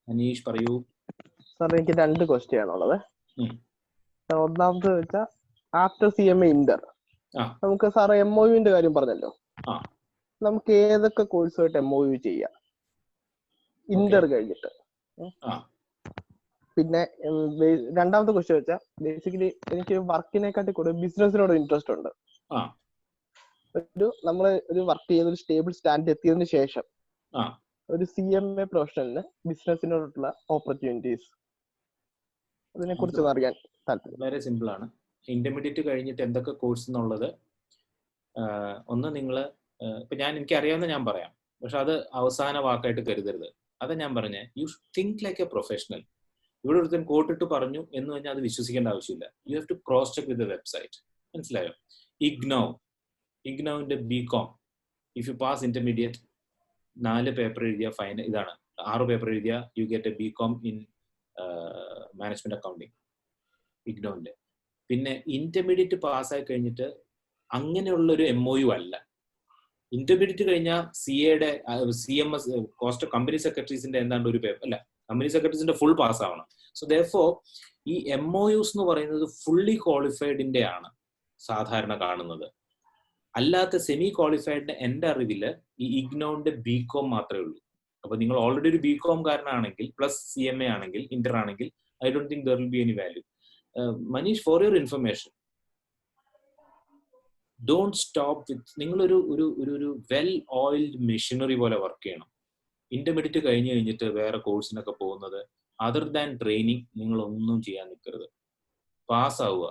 Manish പറയൂ. Sir, എനിക്ക് 2 question ആണുള്ളത്. ഒന്നാമത് വെച്ചാൽ, ആഫ്റ്റർ CMA ഇന്റർ നമുക്ക് സാർ MOUന്റെ കാര്യം പറഞ്ഞല്ലോ. നമുക്ക് ഏതൊക്കെ കോഴ്സുമായിട്ട് MOU ചെയ്യാം ഇന്റർ കഴിഞ്ഞിട്ട്? പിന്നെ രണ്ടാമത്തെ ക്വസ്റ്റ്യൻ വെച്ചാൽ, ബേസിക്കലി എനിക്ക് വർക്കിനെക്കാട്ടി കൂടുതൽ ബിസിനസിനോട് ഇൻട്രസ്റ്റ് ഉണ്ട്. നമ്മള് ഒരു വർക്ക് ചെയ്ത് ഒരു സ്റ്റേബിൾ സ്റ്റാൻഡ് എത്തിയതിനു ശേഷം ഒരു CMA പ്രൊഫഷണലിന് ബിസിനസിനോടുള്ള ഓപ്പർച്യൂണിറ്റീസ്, അതിനെ കുറിച്ച് അറിയാൻ താല്പര്യം. വളരെ സിമ്പിൾ ആണ്. ഇന്റർമീഡിയറ്റ് കഴിഞ്ഞിട്ട് എന്തൊക്കെ കോഴ്സ് എന്നുള്ളത് ഒന്ന് നിങ്ങൾ, ഇപ്പൊ എനിക്ക് അറിയാവുന്ന ഞാൻ പറയാം, പക്ഷെ അത് അവസാന വാക്കായിട്ട് കരുതരുത്. അതാ ഞാൻ പറഞ്ഞേ, you think like a professional. ഇവിടെ ഒരുത്തൻ കോട്ടിട്ട് പറഞ്ഞു എന്ന് പറഞ്ഞാൽ അത് വിശ്വസിക്കേണ്ട ആവശ്യമില്ല. You have to cross check with the website. മനസ്സിലായോ? ഇഗ്നോവിന്റെ BCom, if you pass intermediate 4 paper എഴുതിയ ഫൈൻ, ഇതാണ് 6 പേപ്പർ എഴുതിയ you get a BCom in management accounting, ഇഗ്നോവിന്റെ. പിന്നെ ഇന്റർമീഡിയറ്റ് പാസ്സായി കഴിഞ്ഞിട്ട് അങ്ങനെയുള്ളൊരു MOU അല്ല. ഇന്റർമീഡിയറ്റ് കഴിഞ്ഞാൽ CAയുടെ CMS കോസ്റ്റ് കമ്പനി സെക്രട്ടറീസിന്റെ എന്താണ്ട് ഒരു പേപ്പർ അല്ല, കമ്പനി സെക്രട്ടറീസിന്റെ ഫുൾ പാസ് ആവണം. സോ ദെയർഫോർ ഈ MOUs എന്ന് പറയുന്നത് ഫുള്ളി ക്വാളിഫൈഡിന്റെ ആണ് സാധാരണ കാണുന്നത്. അല്ലാത്ത സെമി ക്വാളിഫൈഡിന്റെ എന്റെ അറിവില് ഈ ഇഗ്നോന്റെ BCom മാത്രമേ ഉള്ളൂ. അപ്പൊ നിങ്ങൾ ഓൾറെഡി ഒരു BCom കാരനാണെങ്കിൽ പ്ലസ് CMA ആണെങ്കിൽ, ഇന്റർ ആണെങ്കിൽ, I don't think there will be any value. Manish, four your information, don't stop വിത്ത്, നിങ്ങളൊരു ഒരു വെൽ ഓയിൽഡ് മെഷീനറി പോലെ വർക്ക് ചെയ്യണം. ഇന്റർമീഡിയറ്റ് കഴിഞ്ഞിട്ട് വേറെ കോഴ്സിനൊക്കെ പോകുന്നത്, അതർ ദാൻ ട്രെയിനിങ് നിങ്ങളൊന്നും ചെയ്യാൻ നിൽക്കരുത്. പാസ്സാവുക.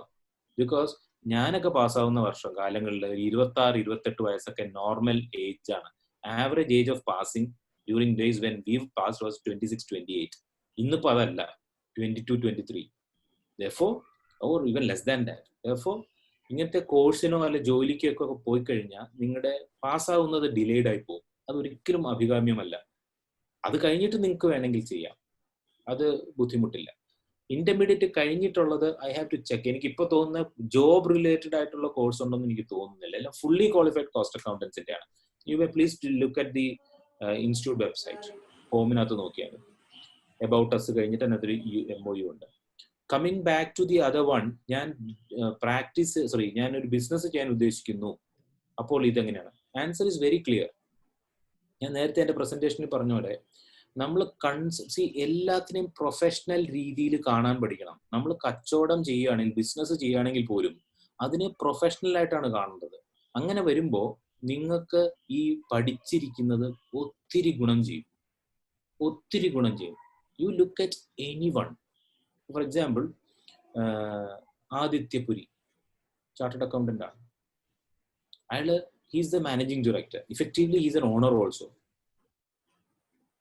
ബിക്കോസ് ഞാനൊക്കെ പാസ്സാവുന്ന കാലങ്ങളിൽ 26-28 വയസ്സൊക്കെ നോർമൽ ഏജ് ആണ്. Average age of passing during days when we passed was 26-28. ഇന്നിപ്പോ അതല്ല, 22-23. therefore or even less than that. therefore ഇങ്ങനത്തെ കോഴ്സിനോ അല്ലെ ജോലിക്കോ ഒക്കെ പോയി കഴിഞ്ഞാൽ നിങ്ങളുടെ പാസ്സാവുന്നത് ഡിലേഡ് ആയി പോകും. അതൊരിക്കലും അഭികാമ്യമല്ല. അത് കഴിഞ്ഞിട്ട് നിങ്ങൾക്ക് വേണമെങ്കിൽ ചെയ്യാം, അത് ബുദ്ധിമുട്ടില്ല. ഇന്റർമീഡിയറ്റ് കഴിഞ്ഞിട്ടുള്ളത് ഐ ഹാവ് ടു ചെക്ക്. എനിക്ക് ഇപ്പൊ തോന്നുന്ന ജോബ് റിലേറ്റഡ് ആയിട്ടുള്ള കോഴ്സ് ഉണ്ടെന്ന് എനിക്ക് തോന്നുന്നില്ല. എല്ലാം ഫുള്ളി ക്വാളിഫൈഡ് കോസ്റ്റ് അക്കൗണ്ടൻസിന്റെ ആണ്. You may please look at the institute website, ഹോമിനകത്ത് നോക്കിയാൽ. about us കഴിഞ്ഞിട്ട് അതൊരു MOU ഉണ്ട്. Coming back to the other one, ഞാൻ ഞാനൊരു ബിസിനസ് ചെയ്യാൻ ഉദ്ദേശിക്കുന്നു, അപ്പോൾ ഇതെങ്ങനെയാണ്? Answer is very clear. ഞാൻ നേരത്തെ എൻ്റെ പ്രസന്റേഷനിൽ പറഞ്ഞ പോലെ നമ്മൾ എല്ലാത്തിനെയും പ്രൊഫഷണൽ രീതിയിൽ കാണാൻ പഠിക്കണം. നമ്മൾ കച്ചവടം ചെയ്യുകയാണെങ്കിൽ, ബിസിനസ് ചെയ്യുകയാണെങ്കിൽ പോലും അതിനെ പ്രൊഫഷണൽ ആയിട്ടാണ് കാണേണ്ടത്. അങ്ങനെ വരുമ്പോൾ നിങ്ങൾക്ക് ഈ പഠിച്ചിരിക്കുന്നത് ഒത്തിരി ഗുണം ചെയ്യും. You look at any one. For example, Aditya Puri chartered accountant ആണ്. അയാള് he's the managing director. Effectively he's an owner also.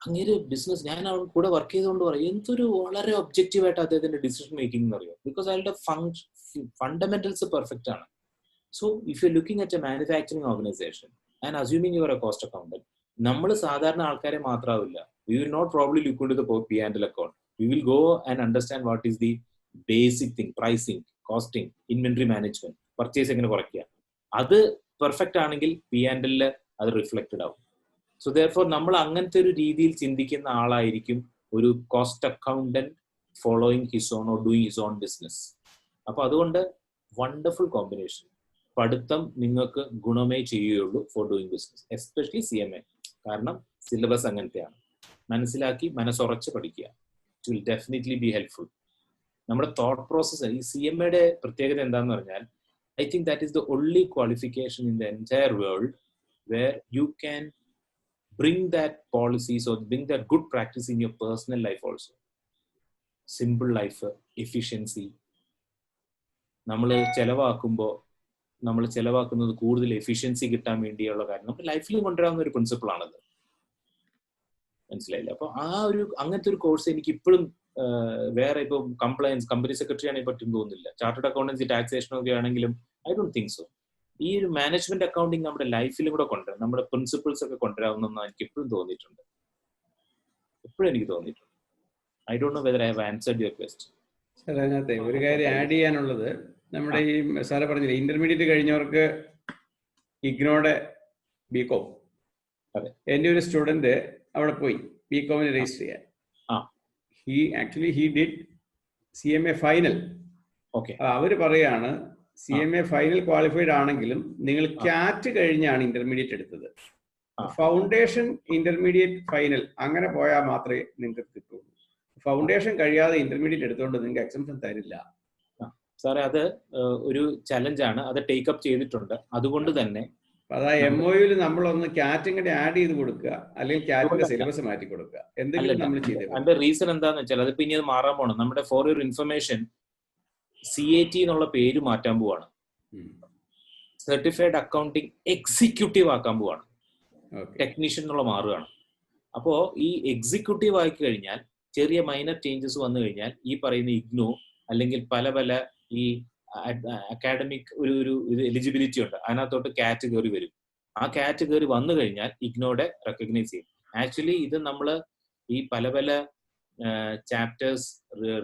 അങ്ങനെ ബിസിനസ്, ഞാൻ അവൾ കൂടെ വർക്ക് ചെയ്തുകൊണ്ട് പറയും, എന്തൊരു വളരെ ഒബ്ജക്റ്റീവ് ആയിട്ട് അദ്ദേഹത്തിന്റെ ഡിസിഷൻ മേക്കിംഗ് എന്ന് അറിയാം. ബിക്കോസ് അയാളുടെ ഫണ്ടമെന്റൽസ് പെർഫെക്റ്റ് ആണ്. So if you looking at a manufacturing organisation and assuming you're a cost accountant, നമ്മൾ സാധാരണ ആൾക്കാരെ മാത്രമാവില്ല. We will not probably look into the P&L account. We will go and understand what is the basic thing, pricing, costing, inventory management, purchase എങ്ങനെ കുറയ്ക്കുക. അത് perfect ആണെങ്കിൽ P&L അത് reflected ആവും. സോ ദെയർഫോർ നമ്മൾ അങ്ങനത്തെ ഒരു രീതിയിൽ ചിന്തിക്കുന്ന ആളായിരിക്കും ഒരു cost accountant following his own or doing his own business. അപ്പൊ അതുകൊണ്ട് വണ്ടർഫുൾ കോമ്പിനേഷൻ. പഠിത്തം നിങ്ങൾക്ക് ഗുണമേ ചെയ്യുകയുള്ളൂ four doing business, especially CMA. കാരണം സിലബസ് അങ്ങനത്തെയാണ്. മനസ്സിലാക്കി മനസ്സുറച്ച് പഠിക്കുക. It will definitely B helpful. നമ്മുടെ തോട്ട് പ്രോസസ്, ഈ CMAയുടെ പ്രത്യേകത എന്താന്ന് പറഞ്ഞാൽ, I think that is the only qualification in the entire world where you can bring that policies or bring that good practice in your personal life also. Simple life, efficiency. നമ്മൾ ചെലവാക്കുന്നത് കൂടുതൽ efficiency കിട്ടാൻ വേണ്ടിയുള്ള കാര്യം നമ്മുടെ ലൈഫിൽ കൊണ്ടുവരാവുന്ന ഒരു principle ആണത്. മനസ്സിലായില്ല? അപ്പൊ അങ്ങനത്തെ ഒരു കോഴ്സ് എനിക്ക് ഇപ്പോഴും വേറെ ഇപ്പൊ കംപ്ലയൻസ്, കമ്പനി സെക്രട്ടറി ആണെങ്കിൽ പറ്റും തോന്നുന്നില്ല. ചാർട്ടേഡ് അക്കൗണ്ടൻസി, ടാക്സേഷൻ ഒക്കെ ആണെങ്കിലും ഐ ഡോണ്ട് തിങ്ക് സോ. ഈ ഒരു മാനേജ്മെന്റ് അക്കൗണ്ടിങ് നമ്മുടെ ലൈഫിലും കൂടെ കൊണ്ടുവരാം, നമ്മുടെ പ്രിൻസിപ്പിൾസ് ഒക്കെ കൊണ്ടുവരാവുന്ന എനിക്ക് എപ്പോഴും തോന്നിയിട്ടുണ്ട്. I don't no whether I have answered your question. Sir, അതിനകത്ത് ഒരു കാര്യം ആഡ് ചെയ്യാനുള്ളത്, നമ്മുടെ ഈ സാറ് പറഞ്ഞില്ലേ ഇന്റർമീഡിയറ്റ് കഴിഞ്ഞവർക്ക് ഇഗ്നോയുടെ BCom. അതെ, എൻ്റെ ഒരു സ്റ്റുഡന്റ് അവിടെ പോയി BComന് രജിസ്റ്റർ ചെയ്യാൻ. he did CMA final. അവര് പറയാണ് CMA ഫൈനൽ ക്വാളിഫൈഡ് ആണെങ്കിലും നിങ്ങൾ CAT കഴിഞ്ഞാണ് ഇന്റർമീഡിയറ്റ് എടുത്തത്. ഫൗണ്ടേഷൻ, ഇന്റർമീഡിയറ്റ്, ഫൈനൽ അങ്ങനെ പോയാൽ മാത്രമേ നിങ്ങൾക്ക് കിട്ടുള്ളൂ. ഫൗണ്ടേഷൻ കഴിയാതെ ഇന്റർമീഡിയറ്റ് എടുത്തുകൊണ്ട് നിങ്ങൾക്ക് എക്സംഷൻ തരില്ല. സാറേ, അത് ഒരു ചലഞ്ചാണ്. അത് ടേക്കപ്പ് ചെയ്തിട്ടുണ്ട്. അതുകൊണ്ട് തന്നെ അതാ MOUയിൽ നമ്മളൊന്ന് CAT കൂടെ ആഡ് ചെയ്ത് കൊടുക്കുക, അല്ലെങ്കിൽ CATന്റെ സിലബസ് മാറ്റി കൊടുക്കുക, എന്തെങ്കിലും നമ്മൾ ചെയ്തേ. അതിന്റെ റീസൺ എന്താന്ന് വെച്ചാൽ, അതിപ്പോ ഇനി അത് മാറാൻ പോകണം. നമ്മുടെ ഫോർ യുവർ ഇൻഫർമേഷൻ CAT എന്നുള്ള പേര് മാറ്റാൻ പോവാണ്. സർട്ടിഫൈഡ് അക്കൗണ്ടിങ് എക്സിക്യൂട്ടീവ് ആക്കാൻ പോവാണ്. ടെക്നീഷ്യൻ എന്നുള്ള മാറുകയാണ്. അപ്പോ ഈ എക്സിക്യൂട്ടീവ് ആക്കി കഴിഞ്ഞാൽ ചെറിയ മൈനർ ചേഞ്ചസ് വന്നു കഴിഞ്ഞാൽ ഈ പറയുന്ന ഇഗ്നോ അല്ലെങ്കിൽ പല ഈ അക്കാഡമിക് ഒരു എലിജിബിലിറ്റി ഉണ്ട്, അതിനകത്തോട്ട് CAT കയറി വരും. ആ CAT കയറി വന്നു കഴിഞ്ഞാൽ ഇഗ്നോയുടെ റെക്കഗ്നൈസ് ചെയ്യും. ആക്ച്വലി ഇത് നമ്മൾ ഈ പല ചാപ്റ്റേഴ്സ്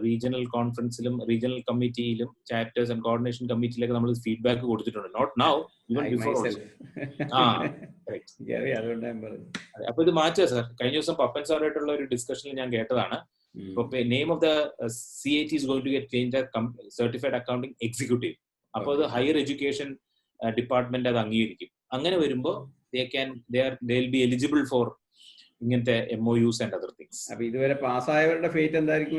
റീജിയണൽ കോൺഫറൻസിലും റീജിയണൽ കമ്മിറ്റിയിലും ചാപ്റ്റേഴ്സ് ആൻഡ് കോർഡിനേഷൻ കമ്മിറ്റിയിലൊക്കെ നമ്മൾ ഫീഡ്ബാക്ക് കൊടുത്തിട്ടുണ്ട്. Not now, even before also. അപ്പൊ ഇത് മാറ്റുക സാർ. കഴിഞ്ഞ ദിവസം പപ്പൻ സാറായിട്ടുള്ള ഒരു ഡിസ്കഷനിൽ ഞാൻ കേട്ടതാണ്. Name of the CAT is going to get changed as certified accounting executive. അപ്പോൾ അത് ഹയർ എഡ്യൂക്കേഷൻ ഡിപ്പാർട്ട്മെന്റ് അത് അംഗീകരിക്കും. അങ്ങനെ വരുമ്പോൾ they'll be eligible for ഇങ്ങനത്തെ MOUs and other things. അപ്പൊ ഇതുവരെ പാസ്സായവരുടെ ഫേറ്റ് എന്തായിരിക്കും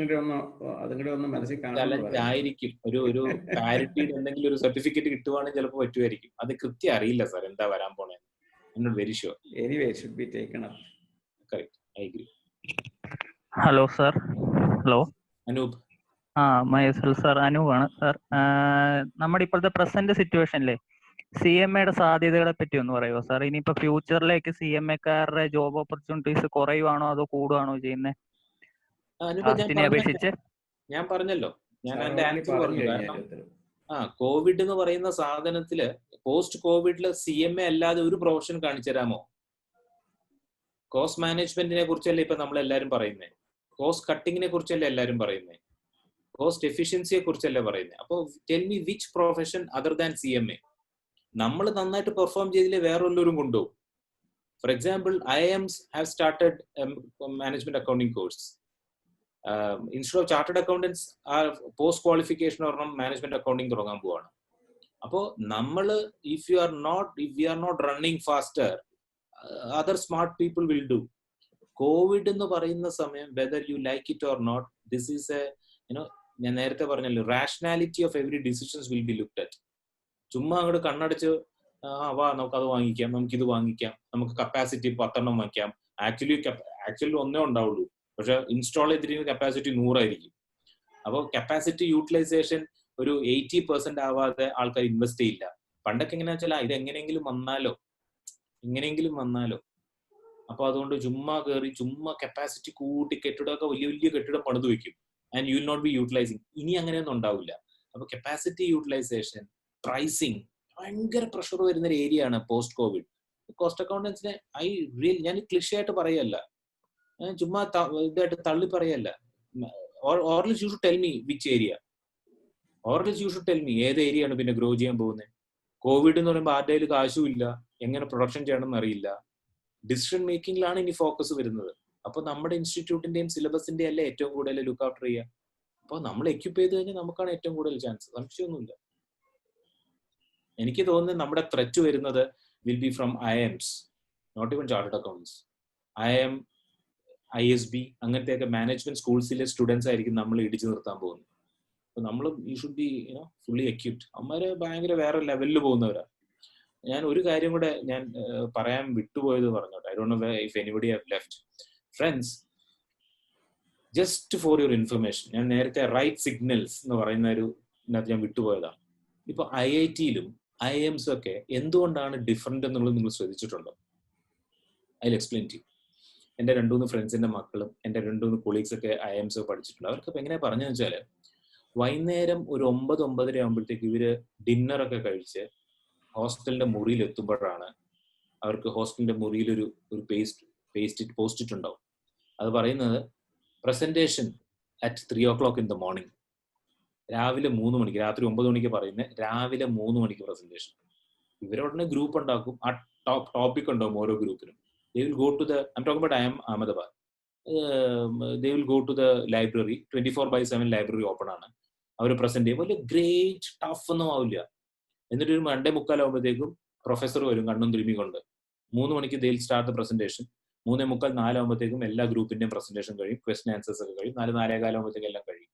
ഒന്ന് മനസ്സിൽ ആയിരിക്കും. ഒരു പാരിറ്റി എന്തെങ്കിലും ഒരു സർട്ടിഫിക്കറ്റ് കിട്ടുവാണെങ്കിൽ ചിലപ്പോൾ പറ്റുമായിരിക്കും. അത് കൃത്യം അറിയില്ല സാർ എന്താ വരാൻ പോണേ. I'm not very sure. Anyway, it should be taken up. Correct. I agree. Hello sir. Hello Anoop. Myself sir, അനൂപാണ് സാർ. നമ്മുടെ ഇപ്പോഴത്തെ പ്രസന്റ് സിറ്റുവേഷനിലെ CMAയുടെ സാധ്യതകളെ പറ്റി ഒന്ന് പറയുമോ സാർ? ഇനിയിപ്പോ ഫ്യൂച്ചറിലേക്ക് CMAക്കാരുടെ ജോബ് ഓപ്പർച്യൂണിറ്റീസ് കുറയുവാണോ അതോ കൂടുവാണോ ചെയ്യുന്നത് അപേക്ഷിച്ച്? ഞാൻ പറഞ്ഞല്ലോ, ഞാൻ എന്റെ ആൻസർ പറഞ്ഞു. കാരണം കോവിഡ് എന്ന് പറയുന്ന സാധനത്തില് പോസ്റ്റ് കോവിഡില് CMA അല്ലാതെ ഒരു പ്രൊഫഷൻ കാണിച്ചു തരാമോ? കോസ്റ്റ് മാനേജ്മെന്റിനെ കുറിച്ചല്ലേ ഇപ്പൊ നമ്മൾ എല്ലാരും പറയുന്നേ, കോസ്റ്റ് കട്ടിങ്ങിനെ കുറിച്ചല്ലേ എല്ലാരും പറയുന്നേ, കോസ്റ്റ് എഫിഷ്യൻസിയെ കുറിച്ചല്ലേ പറയുന്നത്. അപ്പൊ tell me which profession other than CMA നമ്മൾ നന്നായിട്ട് പെർഫോം ചെയ്തില്ലേ വേറെ വല്ലവരും കൊണ്ടുപോകും. For example, IIMs have started management accounting course. Instead of chartered accountants post qualification ഒരെണ്ണം മാനേജ്മെന്റ് അക്കൗണ്ടിങ് തുടങ്ങാൻ പോവാണ്. അപ്പോൾ നമ്മൾ if we are not running faster, other smart people will do. Covid എന്ന് പറയുന്ന സമയം, whether you like it or not, this is a ഞാൻ നേരത്തെ പറഞ്ഞല്ലോ, rationality of every decisions will be looked at. ചുമ്മാ അങ്ങോട്ട് കണ്ണടച്ച് വാ നമുക്കത് വാങ്ങിക്കാം, നമുക്കിത് വാങ്ങിക്കാം, നമുക്ക് കപ്പാസിറ്റി 10 വാങ്ങിക്കാം. ആക്ച്വലി ഒന്നേ ഉണ്ടാവുള്ളൂ, പക്ഷെ ഇൻസ്റ്റാൾ ചെയ്തിരിക്കുന്ന കപ്പാസിറ്റി 100 ആയിരിക്കും. അപ്പോൾ കപ്പാസിറ്റി യൂട്ടിലൈസേഷൻ ഒരു 80% ആവാതെ ആൾക്കാർ ഇൻവെസ്റ്റ് ചെയ്യില്ല. പണ്ടൊക്കെ എങ്ങനെയാ വെച്ചാൽ ഇത് എങ്ങനെയെങ്കിലും വന്നാലോ. അപ്പൊ അതുകൊണ്ട് ചുമ്മാ കയറി ചുമ്മാ കപ്പാസിറ്റി കൂട്ടി കെട്ടിടമൊക്കെ വലിയ കെട്ടിടം പണിത് വെക്കും. And you will not be utilizing. ഇനി അങ്ങനെയൊന്നും ഉണ്ടാവില്ല. അപ്പൊ കപ്പാസിറ്റി യൂട്ടിലൈസേഷൻ, പ്രൈസിങ്, ഭയങ്കര പ്രഷർ വരുന്ന ഒരു ഏരിയ ആണ് പോസ്റ്റ് കോവിഡ്. കോസ്റ്റ് അക്കൗണ്ടൻസിനെ ഞാൻ ക്ലിഷയായിട്ട് പറയല്ല, ചുമ്മാ ഇതായിട്ട് തള്ളി പറയല്ല. Or you should tell me which area, ഏത് ഏരിയ ആണ് പിന്നെ ഗ്രോ ചെയ്യാൻ പോകുന്നത്. കോവിഡ് എന്ന് പറയുമ്പോൾ ആരുടെ കയ്യിൽ കാശും ഇല്ല, എങ്ങനെ പ്രൊഡക്ഷൻ ചെയ്യണമെന്ന് അറിയില്ല. ഡിസിഷൻ മേക്കിംഗിലാണ് ഇനി ഫോക്കസ് വരുന്നത്. അപ്പൊ നമ്മുടെ ഇൻസ്റ്റിറ്റ്യൂട്ടിന്റെയും സിലബസിന്റെയും അല്ലേ ഏറ്റവും കൂടുതൽ ലുക്ക് ആഫ്റ്റർ ചെയ്യുക. അപ്പൊ നമ്മൾ എക്യുപ്പ് ചെയ്ത് കഴിഞ്ഞാൽ നമുക്കാണ് ഏറ്റവും കൂടുതൽ ചാൻസ്, സംശയമൊന്നുമില്ല. എനിക്ക് തോന്നുന്നത് നമ്മുടെ ത്രെറ്റ് വരുന്നത് will be from IIMs, not even chartered accounts. IIM, ISB അങ്ങനത്തെയൊക്കെ മാനേജ്മെന്റ് സ്കൂൾസിലെ സ്റ്റുഡൻസ് ആയിരിക്കും നമ്മൾ ഇടിച്ചു നിർത്താൻ പോകുന്നത്. അപ്പൊ നമ്മൾ you should be fully equipped. അമ്മമാര് ഭയങ്കര വേറെ ലെവലിൽ പോകുന്നവരാ. ഞാൻ ഒരു കാര്യം കൂടെ ഞാൻ പറയാൻ വിട്ടുപോയത് പറഞ്ഞോട്ടെ. I don't know if anybody have left. Friends, just for your information, ഞാൻ നേരത്തെ റൈറ്റ് സിഗ്നൽസ് എന്ന് പറയുന്ന ഇതിനകത്ത് ഞാൻ വിട്ടുപോയതാണ്. ഇപ്പൊ IIT-ലും IIMs ഒക്കെ എന്തുകൊണ്ടാണ് ഡിഫറെന്റ് എന്നുള്ളത് നിങ്ങൾ ശ്രദ്ധിച്ചിട്ടുണ്ടോ? I will explain to you. എൻ്റെ 2-3 ഫ്രണ്ട്സിന്റെ മക്കളും എൻ്റെ 2-3 കൊളീഗ്സ് ഒക്കെ IIMs പഠിച്ചിട്ടുണ്ട്. അവർക്കിപ്പോൾ എങ്ങനെയാ പറഞ്ഞതെന്ന് വെച്ചാൽ, വൈകുന്നേരം ഒരു 9-9:30 ആകുമ്പോഴത്തേക്ക് ഇവര് ഡിന്നറൊക്കെ കഴിച്ച് ഹോസ്റ്റലിന്റെ മുറിയിൽ എത്തുമ്പോഴാണ് അവർക്ക് ഹോസ്റ്റലിന്റെ മുറിയിൽ ഒരു പോസ്റ്റ് ഉണ്ടാവും. അത് പറയുന്നത് presentation at 3 o'clock in the morning. രാവിലെ 3 മണിക്ക്, രാത്രി 9 മണിക്ക് പറയുന്നത്, രാവിലെ 3 മണിക്ക് പ്രസന്റേഷൻ. ഇവരുടനെ ഗ്രൂപ്പ് ഉണ്ടാക്കും, ആ ടോപ്പിക് ഉണ്ടാവും ഓരോ ഗ്രൂപ്പിനും. They will go to I'm talking about IIM Ahmedabad. They will go to the library, 24/7 library open ആണ്. അവർ പ്രസന്റ് ചെയ്യും. വലിയ ഗ്രേറ്റ് ടഫ് ഒന്നും ആവില്ല. എന്നിട്ട് ഒരു 2:45 ആകുമ്പോഴത്തേക്കും പ്രൊഫസർ വരും കണ്ണും തിരുമ്മി കൊണ്ട്. 3 മണിക്ക് they will start the presentation. 3:45, 4 ആകുമ്പോഴത്തേക്കും എല്ലാ ഗ്രൂപ്പിന്റെയും പ്രസന്റേഷൻ കഴിയും, ക്വസ്റ്റൻ ആൻസേഴ്സ് ഒക്കെ കഴിയും. 4-4:15 ആകുമ്പോഴത്തേക്കും എല്ലാം കഴിയും.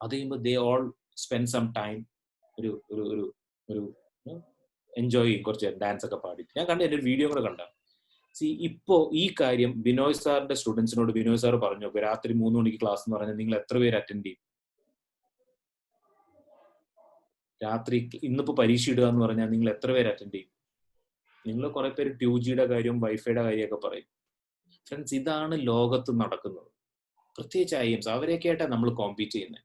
അത് കഴിയുമ്പോൾ they all spend some time ഒരു എൻജോയ് ചെയ്യും, കുറച്ച് ഡാൻസ് ഒക്കെ പാടി. ഞാൻ കണ്ട എൻ്റെ ഒരു വീഡിയോ കൂടെ കണ്ട. ഇപ്പോ ഈ കാര്യം ബിനോയ് സാറിന്റെ സ്റ്റുഡൻസിനോട് ബിനോയ് സാർ പറഞ്ഞു, രാത്രി 3 മണിക്ക് ക്ലാസ് എന്ന് പറഞ്ഞാൽ നിങ്ങൾ എത്ര പേര് അറ്റൻഡ് ചെയ്യും? രാത്രി ഇന്നിപ്പോ പരീക്ഷ ഇടുക എന്ന് പറഞ്ഞാൽ നിങ്ങൾ എത്ര പേര് അറ്റൻഡ് ചെയ്യും? നിങ്ങൾ കുറെ പേര് 2Gയുടെ കാര്യവും വൈഫൈയുടെ കാര്യമൊക്കെ പറയും. ഫ്രണ്ട്സ്, ഇതാണ് ലോകത്ത് നടക്കുന്നത്. പ്രത്യേകിച്ച് IIMs, അവരെയൊക്കെ ആയിട്ടാണ് നമ്മൾ കോമ്പീറ്റ് ചെയ്യുന്നത്.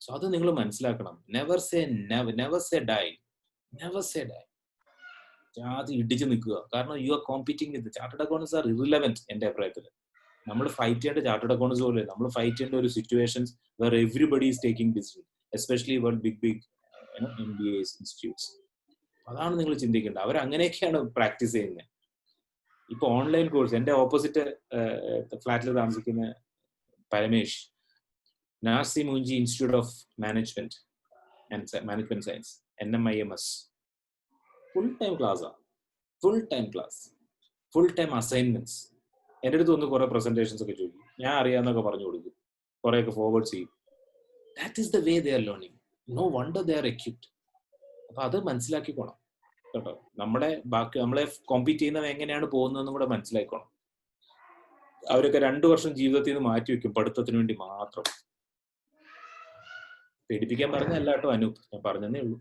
സോ അത് നിങ്ങൾ മനസ്സിലാക്കണം. Never say die. അത് ഇടിച്ചു നിൽക്കുക. കാരണം you are competing with chartered accounts are irrelevant. എന്റെ അഭിപ്രായത്തിൽ നമ്മൾ ഫൈറ്റ് ചെയ്യേണ്ട ചാർട്ടേഡ് അക്കൗണ്ട്സ് പോലെ നമ്മൾ ഫൈറ്റ് ചെയ്യേണ്ട ഒരു situations where everybody is taking decision, especially big MBAs institutes. അതാണ് നിങ്ങൾ ചിന്തിക്കേണ്ടത്. അവർ അങ്ങനെയൊക്കെയാണ് പ്രാക്ടീസ് ചെയ്യുന്നത്. ഇപ്പൊ ഓൺലൈൻ കോഴ്സ്, എന്റെ ഓപ്പോസിറ്റ് ഫ്ലാറ്റിൽ താമസിക്കുന്ന Paramesh, Narsee Monjee institute of management science, NMIMS, full time ക്ലാസ്സാണ്. Full time assignments. എൻ്റെ അടുത്ത് വന്ന് കുറെ പ്രസന്റേഷൻസ് ഒക്കെ ചോദിക്കും, ഞാൻ അറിയാമെന്നൊക്കെ പറഞ്ഞു കൊടുക്കും, കുറെയൊക്കെ ഫോർവേഡ് ചെയ്യും. That is the way they are learning. No wonder they are equipped. അപ്പൊ അത് മനസ്സിലാക്കിക്കോണം കേട്ടോ. നമ്മളെ കോമ്പീറ്റ് ചെയ്യുന്നവ എങ്ങനെയാണ് പോകുന്നതെന്നും കൂടെ മനസ്സിലാക്കിക്കോണം. അവരൊക്കെ 2 വർഷം ജീവിതത്തിൽ നിന്ന് മാറ്റി വെക്കും പഠിത്തത്തിന് വേണ്ടി മാത്രം. പേടിപ്പിക്കാൻ പറഞ്ഞല്ല കേട്ടോ അനൂപ്, ഞാൻ പറഞ്ഞതേ ഉള്ളൂ.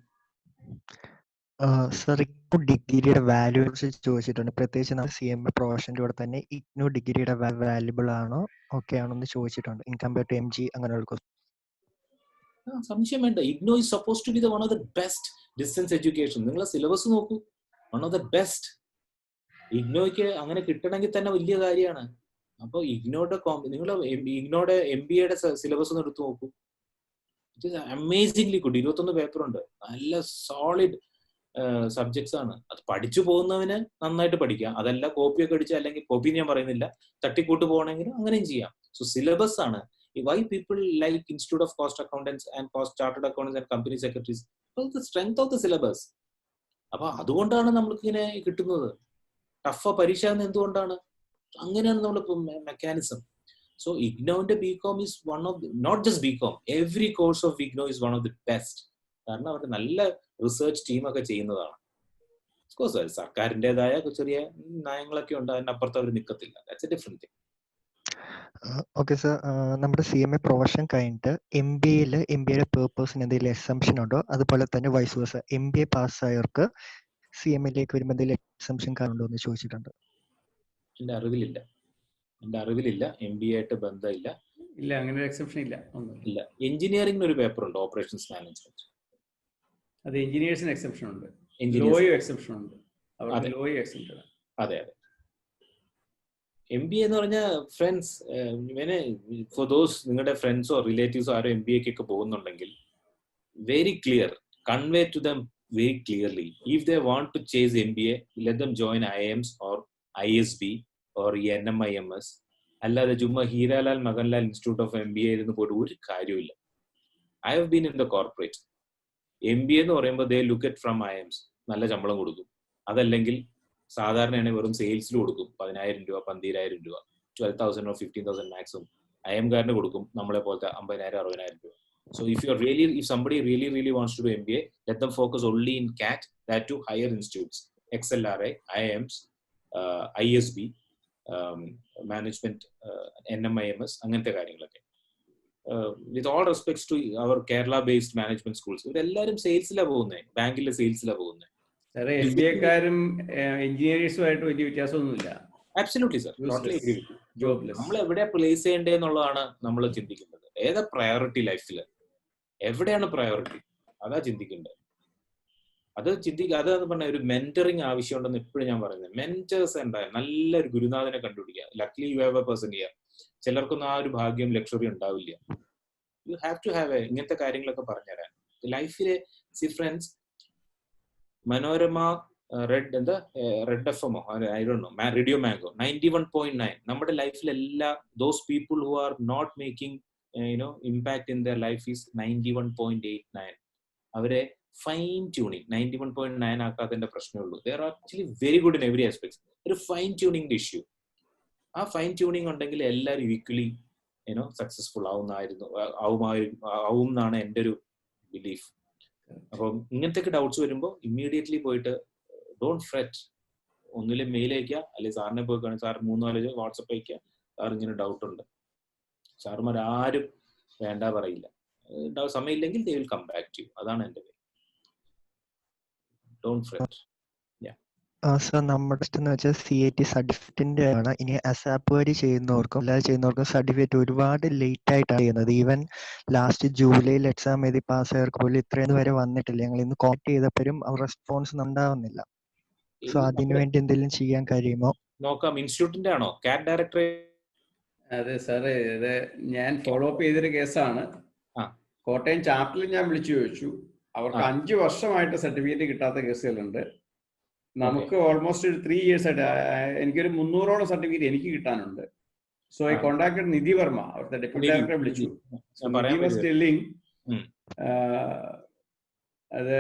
സർ, ഇഗ്നോ ഡിഗ്രിയുടെ വാല്യൂ ചോദിച്ചിട്ടുണ്ട്. പ്രത്യേകിച്ച് നമ്മൾ CMA പ്രൊഫഷൻ്റെ കൂടെ തന്നെ ഇഗ്നോ ഡിഗ്രിയുടെ വാല്യുബിൾ ആണോ ഓക്കെ ആണോ എന്ന് ചോദിച്ചിട്ടുണ്ട്. ഇൻ കമ്പയർ ടു MG അങ്ങനെയുള്ള സംശയം വേണ്ട. IGNOU is suppose to be one of the best distance education. നിങ്ങളെ സിലബസ് നോക്കൂ, വൺ ഓഫ് ദ ബെസ്റ്റ്. ഇഗ്നോയ്ക്ക് അങ്ങനെ കിട്ടണമെങ്കിൽ തന്നെ വലിയ കാര്യമാണ്. അപ്പൊ ഇഗ്നോയുടെ ഇഗ്നോയുടെ MBAയുടെ സിലബസ് ഒന്ന് എടുത്തു നോക്കൂ. It is amazingly good. 21 പേപ്പറുണ്ട്. നല്ല സോളിഡ് സബ്ജക്ട്സ് ആണ്. അത് പഠിച്ചു പോകുന്നവന് നന്നായിട്ട് പഠിക്കാം. അതല്ല കോപ്പിയൊക്കെ അടിച്ച്, അല്ലെങ്കിൽ കോപ്പി ഞാൻ പറയുന്നില്ല, തട്ടിക്കൂട്ട് പോകണമെങ്കിൽ അങ്ങനെയും ചെയ്യാം. സോ സിലബസ് ആണ് Why people like Institute of Cost Accountants and Chartered Accountants and Company Secretaries? Well, the strength of the syllabus. അപ്പൊ അതുകൊണ്ടാണ് നമ്മൾക്ക് ഇങ്ങനെ കിട്ടുന്നത്. ടഫ് പരീക്ഷ എന്തുകൊണ്ടാണ്? അങ്ങനെയാണ് നമ്മളിപ്പോ mechanism. So IGNOന്റെ BCom is one of the, not just BCom, every course of IGNO is one of the best. കാരണം അവർ നല്ല റിസർച്ച് ടീമൊക്കെ ചെയ്യുന്നതാണ്. ഓഫ്കോഴ്സ് സർക്കാരിൻ്റെതായ ചെറിയ നയങ്ങളൊക്കെ ഉണ്ട്, അതിനപ്പുറത്ത് അവർ നിൽക്കത്തില്ല. That's a different thing. Okay sir, നമ്മുടെ CMA പ്രൊഫഷൻ കഴിഞ്ഞിട്ട് MBA പേർപ്പസിന് എന്തെങ്കിലും എക്സംഷൻ ഉണ്ടോ? അതുപോലെ തന്നെ വൈസ് വേഴ്സ MBA പാസ്സായവർക്ക് CMAയിലേക്ക് വരുമ്പോൾ എന്തെങ്കിലും എക്സംഷൻ കാണുണ്ടോ എന്ന് ചോദിച്ചിട്ടുണ്ട്. എൻ്റെ അറിവിലില്ല. MBA ആയിട്ട് ബന്ധമില്ല. ഇല്ല, അങ്ങനെ ഒരു എക്സെപ്ഷൻ ഇല്ല. ഇല്ല. എഞ്ചിനീയറിംഗിന് ഒരു പേപ്പർ ഉണ്ട്, ഓപ്പറേഷൻസ് മാനേജ്മെന്റ്. അത് എഞ്ചിനീയേഴ്സിന് എക്സെപ്ഷൻ ഉണ്ട്, ലോയും എക്സെപ്ഷൻ ഉണ്ട്. അവർക്ക് ലോയും എക്സെപ്ഷൻ. അതെ. MBA എന്ന് പറഞ്ഞാൽ ഫ്രണ്ട്സ്, ഫോർ ദോസ് നിങ്ങളുടെ ഫ്രണ്ട്സോ റിലേറ്റീവ്സോ ആരോ MBAക്കൊക്കെ പോകുന്നുണ്ടെങ്കിൽ very clear, convey to them very clearly. If they want to chase MBA, let them join IIMs or ISB or NMIMS. അല്ലാതെ ചുമ്മാ Hiralal Makanlal institute of MBA ഇരുന്ന് പോയിട്ട് ഒരു കാര്യമില്ല. I have been in the corporate. MBA എന്ന് പറയുമ്പോൾ they look at from IIMs, നല്ല ശമ്പളം കൊടുക്കും. അതല്ലെങ്കിൽ സാധാരണയാണ് വെറും സെയിൽസിൽ കൊടുക്കും 10,000 രൂപ 12,000 രൂപ, 12,000 or 15,000 മാക്സിമം IIM-കാരന് കൊടുക്കും, നമ്മളെ പോലത്തെ 50,000 60,000 രൂപ. So if somebody really wants to do MBA, let them focus only in CAT, that to higher institutes, XLRI, IIMs, ISB, management, NMIMS, അങ്ങനത്തെ കാര്യങ്ങളൊക്കെ. With all respects to our Kerala based management schools, ഇവരെല്ലാവരും സെയിൽസിലാണ് പോകുന്നത്, ബാങ്കിലെ സെയിൽസിലാണ് പോകുന്നത്. MBA-കാരും എഞ്ചിനീയേഴ്സുമായിട്ട് വലിയ വ്യത്യാസമൊന്നുമില്ല. Absolutely sir, totally agree with you. നമ്മൾ എവിടെ പ്ലേസ് ചെയ്യേണ്ടതെന്നുള്ളതാണ് നമ്മൾ ചിന്തിക്കുന്നത്. ഏതാ പ്രയോറിറ്റി ലൈഫിൽ, എവിടെയാണ് പ്രയോറിറ്റി, അതാ ചിന്തിക്കേണ്ടത്. അതാണ് പറഞ്ഞ ഒരു മെന്ററിങ് ആവശ്യമുണ്ടെന്ന് എപ്പോഴും ഞാൻ പറയുന്നത്. മെന്റേഴ്സ് ഉണ്ടായ നല്ലൊരു ഗുരുനാഥനെ കണ്ടുപിടിക്കുക. Luckily you have a person here. ചിലർക്കൊന്നും ആ ഒരു ഭാഗ്യം ലക്ഷറി ഉണ്ടാവില്ല. യു ഹാവ് ടു ഹാവ് ഇങ്ങനത്തെ കാര്യങ്ങളൊക്കെ പറഞ്ഞുതരാൻ ലൈഫിലെ. See friends, Manorama red FM I don't know, radio mango 91.9 നമ്മുടെ ലൈഫിലെല്ലാ those people who are not making impact in their life is 91.89. അവരെ ഫൈൻ ട്യൂണിങ് 91.9 ആക്കാത്തതിന്റെ പ്രശ്നമുള്ളൂ. They are actually very good in every aspects. ഒരു ഫൈൻ ട്യൂണിംഗ് ഇഷ്യൂ. ആ fine tuning ഉണ്ടെങ്കിൽ എല്ലാവരും equally successful ആവും എന്നാണ് എൻ്റെ ഒരു ബിലീഫ്. അപ്പം ഇങ്ങനത്തെ ഡൗട്ട്സ് വരുമ്പോൾ ഇമ്മീഡിയറ്റ്ലി പോയിട്ട് ഡോണ്ട് ഫ്രെറ്റ്, ഒന്നിലെ മെയിൽ അയക്കുക, അല്ലെങ്കിൽ സാറിനെ പോയി കാണും, സാർ 3-4 വാട്സപ്പ് അയക്കുക, സാർ ഇങ്ങനെ ഡൗട്ട് ഉണ്ട്. സാറുമാർ ആരും വേണ്ട പറയില്ല. സമയമില്ലെങ്കിൽ they will come back to you. അതാണ് എൻ്റെ പേര്. Don't fret. സർ, നമ്മുടെ എന്ന് വെച്ചാൽ CAT സർട്ടിഫിക്കറ്റിന്റെ ആണ്. ഇനി ASAP വഴി ചെയ്യുന്നവർക്കും അല്ലാതെ ചെയ്യുന്നവർക്കും സർട്ടിഫിക്കറ്റ് ഒരുപാട് ലേറ്റ് ആയിട്ടാണ് ചെയ്യുന്നത്. ഈവൻ ലാസ്റ്റ് ജൂലൈയിൽ എക്സാം എഴുതി പാസ്സായവർക്ക് പോലും ഇത്രയും വരെ വന്നിട്ടില്ല. ഞങ്ങൾ ഇന്ന് കോൺടാക്ട് ചെയ്തപ്പോഴും റെസ്പോൺസ് ഉണ്ടാവുന്നില്ല. സോ അതിനുവേണ്ടി എന്തെങ്കിലും ചെയ്യാൻ കഴിയുമോ നോക്കാം. ഇൻസ്റ്റിറ്റ്യൂട്ടിന്റെ ആണോ CAT ഡയറക്ടർ? അതെ സാറേ, ഇത് ഞാൻ ഫോളോ അപ്പ് ചെയ്തൊരു കേസാണ്. കോട്ടയം ചാപ്റ്ററിൽ ഞാൻ വിളിച്ചു ചോദിച്ചു. അവർക്ക് 5 വർഷമായിട്ട് സർട്ടിഫിക്കറ്റ് കിട്ടാത്ത കേസുകളുണ്ട്. നമുക്ക് ഓൾമോസ്റ്റ് ഒരു 3 years ആയിട്ട് എനിക്കൊരു 300ഓളം സർട്ടിഫിക്കറ്റ് എനിക്ക് കിട്ടാനുണ്ട്. സോ ഐ കോണ്ടാക്ടഡ് നിധി വർമ്മ, അവിടുത്തെ ഡെപ്യൂട്ടി ഡയറക്ടറെ വിളിച്ചു. അത്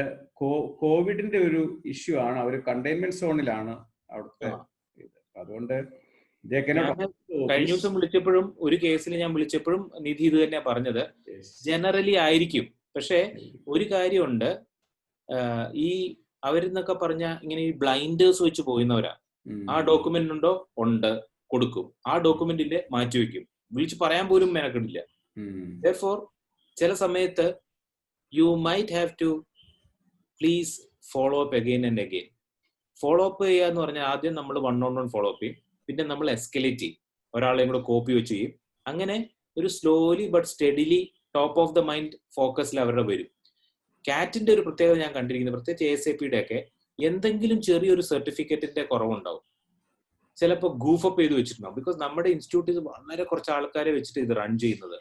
കോവിഡിന്റെ ഒരു ഇഷ്യൂ ആണ്. അവർ കണ്ടെയ്ൻമെന്റ് സോണിലാണ് അവിടുത്തെ. അതുകൊണ്ട് കഴിഞ്ഞ ദിവസം വിളിച്ചപ്പോഴും ഒരു കേസിൽ ഞാൻ വിളിച്ചപ്പോഴും നിധി ഇത് തന്നെയാ പറഞ്ഞത്. ജനറലി ആയിരിക്കും, പക്ഷെ ഒരു കാര്യമുണ്ട്, ഈ അവരെന്നൊക്കെ പറഞ്ഞ ഇങ്ങനെ ഈ ബ്ലൈൻഡേഴ്സ് വെച്ച് പോയുന്നവരാ. ആ ഡോക്യുമെന്റ് ഉണ്ടോ, ഉണ്ട്, കൊടുക്കും. ആ ഡോക്യുമെന്റിന്റെ മാറ്റിവെക്കും, വിളിച്ച് പറയാൻ പോലും മെനക്കെടില്ല. Therefore ചില സമയത്ത് you might have to please follow up again and again. Follow up ചെയ്യുക എന്ന് പറഞ്ഞാൽ ആദ്യം നമ്മൾ 1-on-1 ഫോളോ അപ്പ് ചെയ്യും, പിന്നെ നമ്മൾ എസ്കലേറ്റ് ചെയ്യും, ഒരാളെയും കൂടെ കോപ്പി വെച്ച് ചെയ്യും. അങ്ങനെ ഒരു slowly but steadily top of the mind ഫോക്കസിൽ അവരുടെ വരും. കാറ്റിന്റെ ഒരു പ്രത്യേകത ഞാൻ കണ്ടിരിക്കുന്നത്, പ്രത്യേകിച്ച് ASAPയുടെ ഒക്കെ, എന്തെങ്കിലും ചെറിയൊരു സർട്ടിഫിക്കറ്റിന്റെ കുറവുണ്ടാവും. ചിലപ്പോൾ ഗൂഫപ്പ് ചെയ്ത് വെച്ചിട്ടുണ്ടാവും. ബിക്കോസ് നമ്മുടെ ഇൻസ്റ്റിറ്റ്യൂട്ടിൽ വളരെ കുറച്ച് ആൾക്കാരെ വെച്ചിട്ട് ഇത് റൺ ചെയ്യുന്നത്.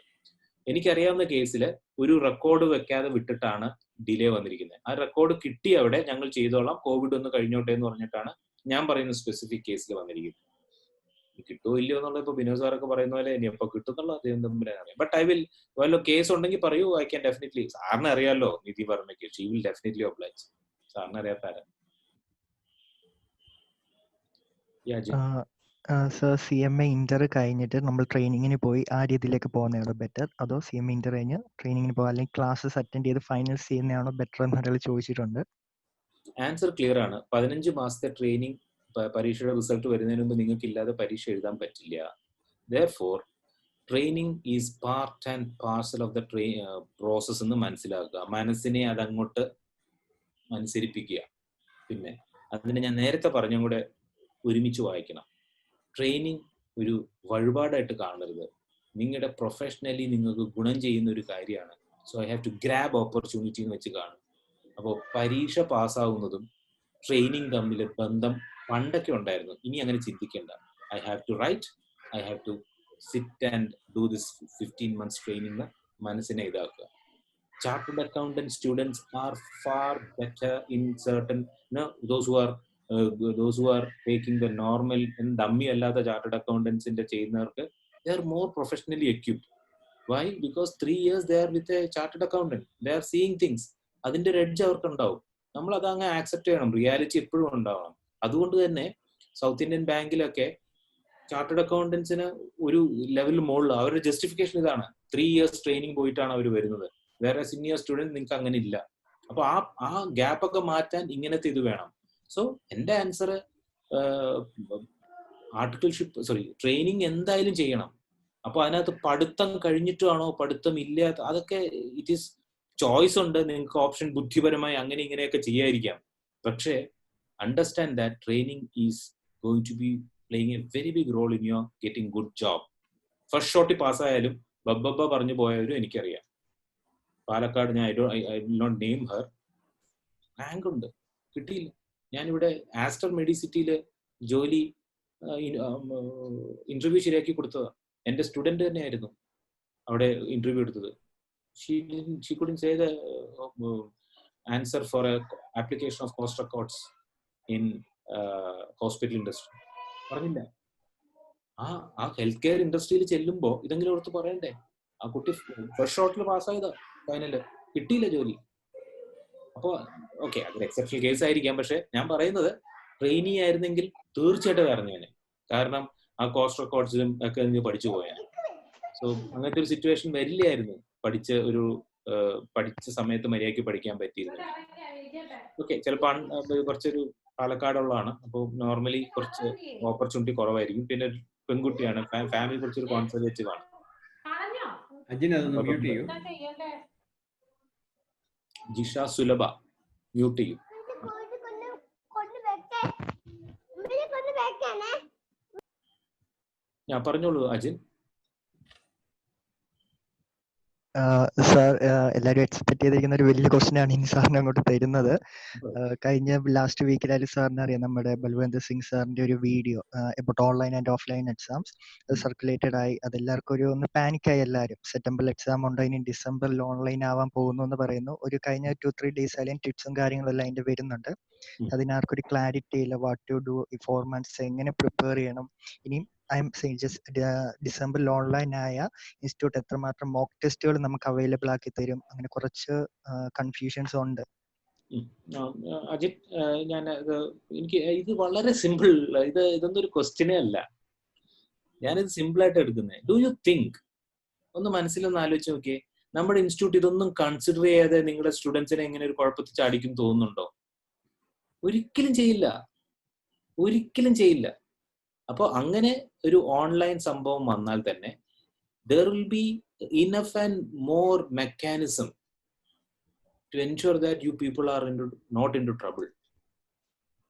എനിക്കറിയാവുന്ന കേസിൽ ഒരു റെക്കോർഡ് വെക്കാതെ വിട്ടിട്ടാണ് ഡിലേ വന്നിരിക്കുന്നത്. ആ റെക്കോർഡ് കിട്ടി അവിടെ ഞങ്ങൾ ചെയ്തോളാം, കോവിഡ് ഒന്ന് കഴിഞ്ഞോട്ടെ എന്ന് പറഞ്ഞിട്ടാണ് ഞാൻ പറയുന്ന സ്പെസിഫിക് കേസിൽ വന്നിരിക്കുന്നത്. കിട്ടുമോ ഇല്ലയോ എന്നുള്ള ഇപ്പൊ ബിനോദ് സാറൊക്കെ പറയുന്ന പോലെ ഇനി എപ്പോ കിട്ടുന്നുള്ള അദ്ദേഹം തമ്മിലറിയാം. ബട്ട് ഐ വിൽ വല്ല കേസ് ഉണ്ടെങ്കിൽ പറയൂ, ഐ ക്യാൻ ഡെഫിനറ്റ്ലി. സാറിന് അറിയാലോ നിധി വർമ്മയ്ക്ക്, ഷീ വിൽ ഡെഫിനറ്റ്ലി ഒബ്ലൈജ്. സാറിന് അറിയാത്താരാ? സർ, CMA ഇന്റർ കഴിഞ്ഞിട്ട് നമ്മൾ ട്രെയിനിങ്ങിന് പോയി ആ രീതിയിലേക്ക് പോകുന്നതാണോ ബെറ്റർ, അതോ CMA ഇന്റർ കഴിഞ്ഞ് ട്രെയിനിങ്ങിന് പോകുക അല്ലെങ്കിൽ ക്ലാസ്സസ് അറ്റൻഡ് ചെയ്ത് ഫൈനൽസ് ചെയ്യുന്നതാണോ ബെറ്റർ എന്ന് ഒരാൾ ചോദിച്ചിട്ടുണ്ട്. ആൻസർ ക്ലിയർ ആണ്. 15 മാസത്തെ ട്രെയിനിങ് പരീക്ഷയുടെ റിസൾട്ട് വരുന്നതിന് മുമ്പ് നിങ്ങൾക്ക് ഇല്ലാതെ പരീക്ഷ എഴുതാൻ പറ്റില്ല. Therefore, training is part and parcel of the process എന്ന് മനസ്സിലാക്കുക. മനസ്സിനെ അതങ്ങോട്ട് അനുസരിപ്പിക്കുക. പിന്നെ അതിന് ഞാൻ നേരത്തെ പറഞ്ഞും കൂടെ ഒരുമിച്ച് വായിക്കണം. ട്രെയിനിങ് ഒരു വഴിപാടായിട്ട് കാണരുത്. നിങ്ങളുടെ പ്രൊഫഷണലി നിങ്ങൾക്ക് ഗുണം ചെയ്യുന്ന ഒരു കാര്യമാണ്. So I have to grab opportunity എന്ന് വെച്ച് കാണും. അപ്പോൾ പരീക്ഷ പാസ്സാവുന്നതും ട്രെയിനിങ് തമ്മിൽ ബന്ധം പണ്ടൊക്കെ ഉണ്ടായിരുന്നു. ഇനി അങ്ങനെ ചിന്തിക്കേണ്ട. I have to write, I have to sit and do this 15 months training മനസ്സിനെ ഇതാക്കുക. Chartered accountant students are far better in certain those who are taking the normal and dummy അല്ലാത്ത ചാർട്ടേഡ് അക്കൗണ്ടൻസിന്റെ ചെയ്യുന്നവർക്ക് they are more professionally equipped. Why? Because 3 years they are with a chartered accountant. They are seeing things. അതിന്റെ ഒരു edge അവർക്ക് ഉണ്ടാവും. നമ്മൾ അത് അങ്ങ് ആക്സെപ്റ്റ് ചെയ്യണം. റിയാലിറ്റി എപ്പോഴും ഉണ്ടാവണം. അതുകൊണ്ട് തന്നെ സൗത്ത് ഇന്ത്യൻ ബാങ്കിലൊക്കെ ചാർട്ടേഡ് അക്കൗണ്ടൻസിന് ഒരു ലെവൽ മുകളിൽ അവരുടെ ജസ്റ്റിഫിക്കേഷൻ ഇതാണ്. 3 years ട്രെയിനിങ് പോയിട്ടാണ് അവർ വരുന്നത്. വേറെ സീനിയർ സ്റ്റുഡൻറ് നിങ്ങൾക്ക് അങ്ങനെ ഇല്ല. അപ്പൊ ആ ഗ്യാപ്പ് ഒക്കെ മാറ്റാൻ ഇങ്ങനത്തെ ഇത് വേണം. സോ എന്റെ ആൻസർ ട്രെയിനിങ് എന്തായാലും ചെയ്യണം. അപ്പൊ അതിനകത്ത് പഠിത്തം കഴിഞ്ഞിട്ടാണോ പഠിത്തം ഇല്ലാത്ത അതൊക്കെ ഇറ്റ് ഈസ് ചോയ്സ് ഉണ്ട്. നിങ്ങൾക്ക് ഓപ്ഷൻ ബുദ്ധിപരമായി അങ്ങനെ ഇങ്ങനെയൊക്കെ ചെയ്യാതിരിക്കാം. പക്ഷേ understand that training is going to be playing a very big role in your getting good job. First ഷോട്ടിൽ പാസ്സായാലും ബബ്ബ പറഞ്ഞു പോയവരും എനിക്കറിയാം. പാലക്കാട് ഞാൻ I will not name her, rank ഉണ്ട്, കിട്ടിയില്ല. ഞാനിവിടെ ആസ്റ്റർ മെഡിസിറ്റിയിൽ ജോലി ഇന്റർവ്യൂ ശരിയാക്കി കൊടുത്തതാണ്. എൻ്റെ സ്റ്റുഡൻറ് തന്നെയായിരുന്നു അവിടെ ഇന്റർവ്യൂ എടുത്തത്. she couldn't say the answer for a application of cost records in hospital industry. പറഞ്ഞില്ല. ആ ഹെൽത്ത് കെയർ ഇൻഡസ്ട്രിയിൽ ചെല്ലുമ്പോൾ ഇതെങ്കിലും ഓർത്ത് പറയണ്ടേ. ആ കുട്ടി ഫസ്റ്റ് ഷോട്ടിൽ പാസ്സായതാ, ഫൈനല് കിട്ടിയില്ല ജോലി. അപ്പോൾ ഓക്കെ, അതൊരു എക്സെപ്ഷണൽ കേസ് ആയിരിക്കാം. പക്ഷെ ഞാൻ പറയുന്നത് ട്രെയിനി ആയിരുന്നെങ്കിൽ തീർച്ചയായിട്ടും അറിഞ്ഞേനെ. കാരണം ആ കോസ്റ്റ് റെക്കോർഡ്സിലും ഒക്കെ നിങ്ങൾ പഠിച്ചു പോയാൽ. സോ അങ്ങനത്തെ ഒരു സിറ്റുവേഷൻ വരില്ലായിരുന്നു പഠിച്ച സമയത്ത് മര്യാദയ്ക്ക് പഠിക്കാൻ പറ്റിയിരുന്നു. ഓക്കെ, ചിലപ്പോൾ കുറച്ചൊരു പാലക്കാടുള്ളതാണ്, അപ്പോൾ നോർമലി കുറച്ച് ഓപ്പർച്യൂണിറ്റി കുറവായിരിക്കും. പിന്നെ പെൺകുട്ടിയാണ്, ഫാമിലി കുറച്ചൊരു കോൺസർവേറ്റീവ് ആണ്. ജിഷ സുലഭ മ്യൂട്ട് ചെയ്യും. ഞാൻ പറഞ്ഞോളൂ അജിൻ. സാർ, എല്ലാവരും എക്സ്പെക്ട് ചെയ്തിരിക്കുന്ന ഒരു വലിയ ക്വസ്റ്റ്യൻ ആണ് ഇനി സാറിന് അങ്ങോട്ട് തരുന്നത്. കഴിഞ്ഞ ലാസ്റ്റ് വീക്കിലായാലും സാറിന് അറിയാം, നമ്മുടെ ബൽവന്ത് സിംഗ് സാറിന്റെ ഒരു video about online and offline exams circulated ആയി. അതെല്ലാവർക്കും ഒന്ന് പാനിക്കായി. എല്ലാവരും സെപ്റ്റംബറിൽ എക്സാം ഉണ്ട്, ഇനി ഡിസംബറിൽ ഓൺലൈൻ ആവാൻ പോകുന്നു എന്ന് പറയുന്നു. ഒരു കഴിഞ്ഞ 2-3 days ആയാലും ടിപ്സും കാര്യങ്ങളെല്ലാം അതിന്റെ വരുന്നുണ്ട്. അതിനാർക്കൊരു ക്ലാരിറ്റി ഇല്ല. വാട്ട് ടു ഡു, ഈ 4 months എങ്ങനെ പ്രിപ്പയർ ചെയ്യണം. ഇനിയും ഐ എം സെയിങ് ജസ്റ്റ് ഡിസംബറിൽ ഓൺലൈൻ ആയ ഇൻസ്റ്റിറ്റ്യൂട്ട് എത്രമാത്രം മോക്ക് ടെസ്റ്റുകൾ നമുക്ക് അവൈലബിൾ ആക്കി തരും, അങ്ങനെ കുറച്ച് കൺഫ്യൂഷൻസ് ഉണ്ട്. അജിത്, എനിക്ക് ഇത് വളരെ സിമ്പിൾ. ഇതൊന്നും ഒരു ക്വസ്റ്റ്യനേ അല്ല. ഞാനിത് സിമ്പിൾ ആയിട്ട് എടുക്കുന്നത്. ഡു യു തിങ്ക്, ഒന്ന് മനസ്സിലൊന്ന് ആലോചിച്ച് നോക്കിയേ, നമ്മുടെ ഇൻസ്റ്റിറ്റ്യൂട്ട് ഇതൊന്നും കൺസിഡർ ചെയ്യാതെ നിങ്ങളുടെ സ്റ്റുഡൻസിനെ എങ്ങനെ ഒരു കുഴപ്പത്തിൽ ചാടിക്കും തോന്നുന്നുണ്ടോ? ഒരിക്കലും ചെയ്യില്ല, ഒരിക്കലും ചെയ്യില്ല. അപ്പോൾ അങ്ങനെ ഒരു ഓൺലൈൻ സംഭവം വന്നാൽ തന്നെ there will be enough and more mechanism to ensure that you people are not into trouble.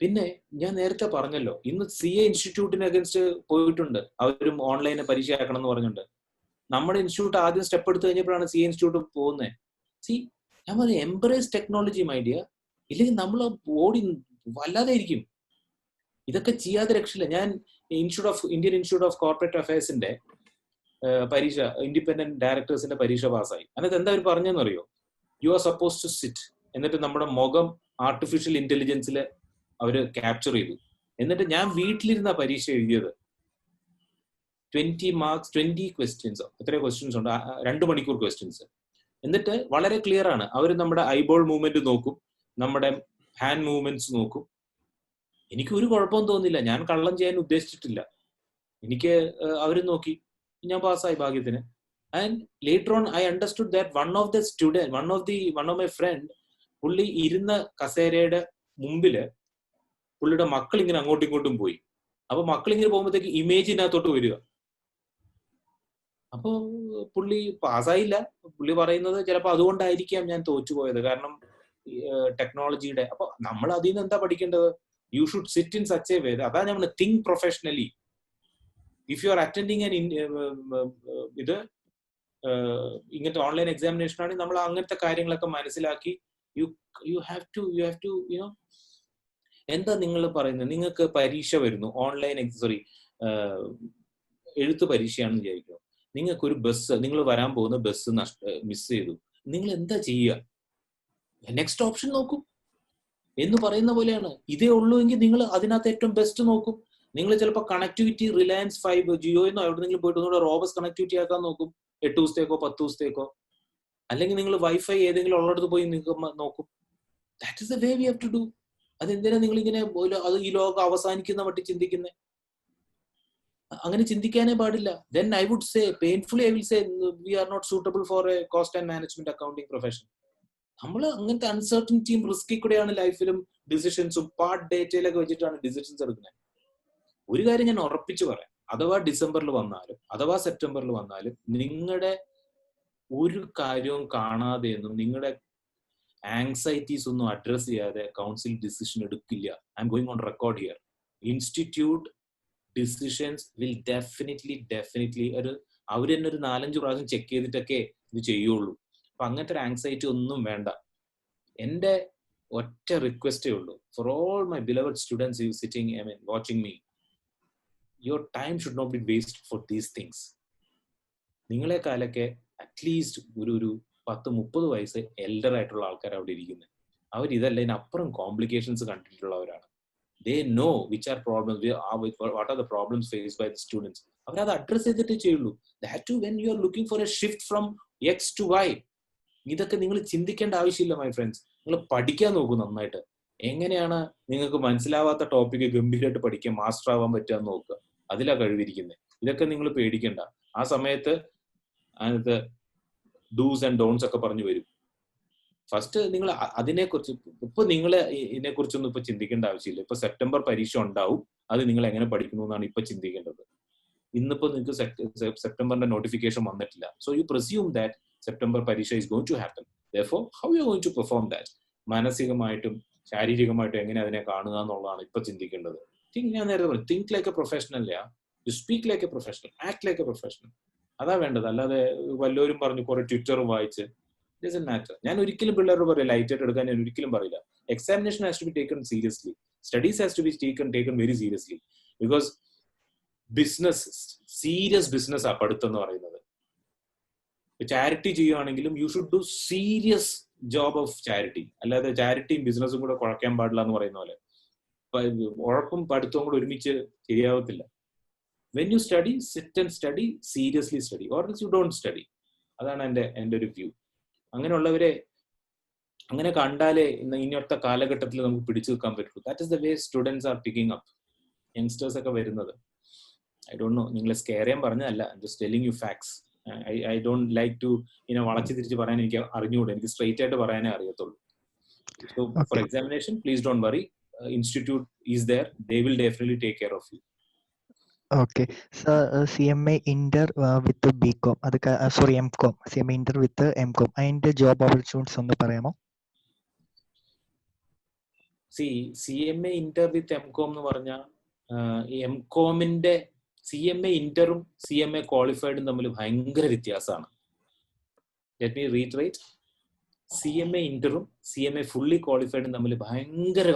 പിന്നെ ഞാൻ നേരത്തെ പറഞ്ഞല്ലോ, ഇന്ന് CA ഇൻസ്റ്റിറ്റ്യൂട്ടിന് അഗൻസ്റ്റ് പോയിട്ടുണ്ട്. അവരും ഓൺലൈനെ പരീക്ഷയാക്കണം എന്ന് പറഞ്ഞിട്ടുണ്ട്. നമ്മുടെ ഇൻസ്റ്റിറ്റ്യൂട്ട് ആദ്യം സ്റ്റെപ്പ് എടുത്തു കഴിഞ്ഞപ്പോഴാണ് CA ഇൻസ്റ്റിറ്റ്യൂട്ട് പോകുന്നത്. ഞാൻ പറയും, എംബ്രേസ് ടെക്നോളജി മൈ ഡിയർ. ഇല്ലെങ്കിൽ നമ്മൾ ഓടി വല്ലാതെ ഇരിക്കും. ഇതൊക്കെ ചെയ്യാതെ രക്ഷയില്ല. ഞാൻ ഇന്ത്യൻ ഇൻസ്റ്റിറ്റ്യൂട്ട് ഓഫ് കോർപ്പറേറ്റ് അഫയേഴ്സിന്റെ പരീക്ഷ, ഇൻഡിപെൻഡന്റ് ഡയറക്ടേഴ്സിന്റെ പരീക്ഷ പാസ്സായി. അതിനകത്ത് എന്താ അവർ പറഞ്ഞെന്ന് അറിയോ? You are suppose to sit. എന്നിട്ട് നമ്മുടെ മുഖം ആർട്ടിഫിഷ്യൽ ഇന്റലിജൻസിൽ അവര് ക്യാപ്ചർ ചെയ്തു. എന്നിട്ട് ഞാൻ വീട്ടിലിരുന്ന പരീക്ഷ എഴുതിയത്. 20 മാർക്സ് 20 ക്വസ്റ്റ്യൻസ്, എത്രയോ ക്വസ്റ്റ്യൻസ് ഉണ്ട്, 2 മണിക്കൂർ ക്വസ്റ്റ്യൻസ്. എന്നിട്ട് വളരെ ക്ലിയർ ആണ്, അവർ നമ്മുടെ ഐബോൾ മൂവ്മെന്റ് നോക്കും, നമ്മുടെ ഹാൻഡ് മൂവ്മെന്റ്സ് നോക്കും. എനിക്ക് ഒരു കുഴപ്പവും തോന്നില്ല, ഞാൻ കള്ളം ചെയ്യാൻ ഉദ്ദേശിച്ചിട്ടില്ല. എനിക്ക് അവർ നോക്കി, ഞാൻ പാസ്സായി ഭാഗ്യത്തിന്. And later on I understood that one of my friend, പുള്ളി ഇരുന്ന കസേരയുടെ മുമ്പില് പുള്ളിയുടെ മക്കൾ ഇങ്ങനെ അങ്ങോട്ടും ഇങ്ങോട്ടും പോയി. അപ്പൊ മക്കൾ ഇങ്ങനെ പോകുമ്പോഴത്തേക്ക് ഇമേജിനകത്തോട്ട് വരിക. അപ്പൊ പുള്ളി പാസ്സായില്ല. പുള്ളി പറയുന്നത് ചിലപ്പോൾ അതുകൊണ്ടായിരിക്കാം ഞാൻ തോറ്റുപോയത്, കാരണം ടെക്നോളജിയുടെ. അപ്പൊ നമ്മൾ അതിൽ നിന്ന് എന്താ പഠിക്കേണ്ടത്? You should sit in such a way. അതാ നമ്മൾ think professionally. If you are attending ഇത് ഇങ്ങനത്തെ ഓൺലൈൻ എക്സാമിനേഷൻ ആണെങ്കിൽ നമ്മൾ അങ്ങനത്തെ കാര്യങ്ങളൊക്കെ മനസ്സിലാക്കി യു ഹാവ് ടു യുനോ. എന്താ നിങ്ങൾ പറയുന്നത്? നിങ്ങൾക്ക് പരീക്ഷ വരുന്നു, ഓൺലൈൻ എഴുത്ത് പരീക്ഷയാണെന്ന് വിചാരിക്കുന്നു. നിങ്ങൾക്കൊരു ബസ്, നിങ്ങൾ വരാൻ പോകുന്ന ബസ് മിസ് ചെയ്തു, നിങ്ങൾ എന്താ ചെയ്യുക? നെക്സ്റ്റ് ഓപ്ഷൻ നോക്കും എന്ന് പറയുന്ന പോലെയാണ്. ഇതേ ഉള്ളൂ എങ്കിൽ നിങ്ങൾ അതിനകത്ത് ഏറ്റവും ബെസ്റ്റ് നോക്കും. നിങ്ങൾ ചിലപ്പോൾ കണക്ടിവിറ്റി റിലയൻസ് 5 ജിയോന്നോ എവിടെയെങ്കിലും പോയിട്ട് ഒന്നുകൂടെ റോബസ് കണക്ടിവിറ്റി ആക്കാൻ നോക്കും, 8 ദിവസത്തേക്കോ 10 ദിവസത്തേക്കോ. അല്ലെങ്കിൽ നിങ്ങൾ വൈഫൈ ഏതെങ്കിലും ഉള്ളിടത്ത് പോയി നിങ്ങൾക്ക് നോക്കും. That is the way we have to do. അതെന്തിനാ നിങ്ങൾ ഇങ്ങനെ അത് ഈ ലോകം അവസാനിക്കുന്ന മട്ടി ചിന്തിക്കുന്നത്? അങ്ങനെ ചിന്തിക്കാനേ പാടില്ല. Then I would say, painfully I will say, we are not suitable for a cost and management accounting profession. നമ്മൾ അങ്ങനത്തെ അൺസർട്ടനിറ്റിയും റിസ്കി കൂടെയാണ് ലൈഫിലും ഡിസിഷൻസും പാർട്ട് ഡേറ്റയിലൊക്കെ വെച്ചിട്ടാണ് ഡിസിഷൻസ് എടുക്കുന്നത്. ഒരു കാര്യം ഞാൻ ഉറപ്പിച്ചു പറയാം, അഥവാ ഡിസംബറിൽ വന്നാലും അഥവാ സെപ്റ്റംബറിൽ വന്നാലും നിങ്ങളുടെ ഒരു കാര്യവും കാണാതെ എന്നും നിങ്ങളുടെ ആങ്സൈറ്റീസ് ഒന്നും അഡ്രസ് ചെയ്യാതെ കൗൺസിൽ ഡിസിഷൻ എടുക്കില്ല. I am going on record here. Institute decisions will definitely അവർ തന്നെ ഒരു 4-5 പ്രാവശ്യം ചെക്ക് ചെയ്തിട്ടൊക്കെ ഇത് ചെയ്യുള്ളൂ. അപ്പൊ അങ്ങനത്തെ ഒരു ആങ്സൈറ്റി ഒന്നും വേണ്ട. എന്റെ ഒറ്റ റിക്വസ്റ്റേ ഉള്ളൂ, for all my beloved students you sitting, I mean watching me, your time should not be waste for these things. നിങ്ങളെക്കാലൊക്കെ അറ്റ്ലീസ്റ്റ് ഒരു 10-30 വയസ്സ് എൽഡർ ആയിട്ടുള്ള ആൾക്കാർ അവിടെ ഇരിക്കുന്നത്. അവർ ഇതല്ല, ഇതിനപ്പുറം complications കണ്ടിട്ടുള്ളവരാണ്. They know which are problems, what are the problems faced by the students. അവരത് അഡ്രസ് ചെയ്തിട്ടേ ചെയ്യുള്ളൂ. That too when you are looking for a shift from X to Y. ഇതൊക്കെ നിങ്ങൾ ചിന്തിക്കേണ്ട ആവശ്യമില്ല മൈ ഫ്രണ്ട്സ്. നിങ്ങൾ പഠിക്കാൻ നോക്കൂ നന്നായിട്ട്. എങ്ങനെയാണ് നിങ്ങൾക്ക് മനസ്സിലാവാത്ത ടോപ്പിക്ക് ഗംഭീരമായിട്ട് പഠിക്കാൻ, മാസ്റ്റർ ആവാൻ പറ്റുക നോക്കുക. അതിലാ കഴിവിരിക്കുന്നത്. ഇതൊക്കെ നിങ്ങൾ പേടിക്കണ്ട. ആ സമയത്ത് അതിനകത്ത് ഡൂസ് ആൻഡ് ഡോൺസ് ഒക്കെ പറഞ്ഞു വരും. ഫസ്റ്റ് നിങ്ങൾ അതിനെക്കുറിച്ച് ഇപ്പൊ നിങ്ങൾ ഇതിനെക്കുറിച്ചൊന്നും ഇപ്പൊ ചിന്തിക്കേണ്ട ആവശ്യമില്ല. ഇപ്പൊ സെപ്റ്റംബർ പരീക്ഷ ഉണ്ടാവും, അത് നിങ്ങൾ എങ്ങനെ പഠിക്കുന്നു എന്നാണ് ഇപ്പൊ ചിന്തിക്കേണ്ടത്. ഇന്നിപ്പോ നിങ്ങൾക്ക് സെപ്റ്റംബറിന്റെ നോട്ടിഫിക്കേഷൻ വന്നിട്ടില്ല. So you presume that September പരീക്ഷ is going to happen. Therefore how you going to perform that? മാനസികമായിട്ടും ശാരീരികമായിട്ടും എങ്ങനെ അതിനെ കാണുക എന്നുള്ളതാണ് ഇപ്പൊ ചിന്തിക്കേണ്ടത്. ഞാൻ നേരത്തെ പറഞ്ഞു, think like a professional, you speak like a professional, act like a professional. അതാ വേണ്ടത്. അല്ലാതെ വല്ലവരും പറഞ്ഞു കുറെ ട്വിറ്ററും വായിച്ച് doesn't matter. ഞാൻ ഒരിക്കലും പിള്ളേരോട് പറയില്ല ലൈറ്റ് ആയിട്ട് എടുക്കാൻ. ഞാൻ ഒരിക്കലും പറയില്ല. Examination has to be taken seriously. Studies has to be taken very seriously. Because business, serious business ആ പഠിത്തം എന്ന് പറയുന്നത്. ചാരിറ്റി ചെയ്യുകയാണെങ്കിലും you should do serious job of charity. അല്ലാതെ ചാരിറ്റിയും ബിസിനസ്സും കൂടെ കുഴക്കാൻ പാടില്ല എന്ന് പറയുന്ന പോലെ. ഉഴപ്പും പഠിത്തവും കൂടെ ഒരുമിച്ച് ശരിയാവത്തില്ല. When you study, sit and study, seriously study, or else you don't study. അതാണ് എൻ്റെ ഒരു വ്യൂ. അങ്ങനെയുള്ളവരെ അങ്ങനെ കണ്ടാലേ ഇന്നത്തെ കാലഘട്ടത്തിൽ നമുക്ക് പിടിച്ചു നിൽക്കാൻ പറ്റുള്ളൂ. That is the way students are picking up. Youngsters ഒക്കെ വരുന്നത്. ഐ ഡോണ്ട് നോ, നിങ്ങളെ സ്കെയർ ചെയ്യാൻ പറഞ്ഞതല്ല, just telling you facts. I don't like to ഇങ്ങനെ വളച്ചു തിരിച്ച് പറയാൻ എനിക്ക് അറിഞ്ഞുകൂടെ. എനിക്ക് സ്ട്രെയിറ്റ് ആയിട്ട് പറയാനേ അറിയത്തുള്ളൂ. So for examination please don't worry. Institute is there. They will definitely take care of you. Okay sir, CMA inter with BCom, അത് sorry MCom, CMA inter with MCom, അതിന്റെ ജോബ് ഓപ്പർച്യൂണിറ്റീസ് ഒന്ന് പറയാമോ? CMA inter with MCom എന്ന് പറഞ്ഞാൽ MComന്റെ CMA ഇന്ററും CMA ക്വാളിഫൈഡും തമ്മിൽ ഭയങ്കര വ്യത്യാസമാണ്. Let me reiterate. CMA ഇന്ററും CMA ഫുള്ളി ക്വാളിഫൈഡും തമ്മിൽ ഭയങ്കര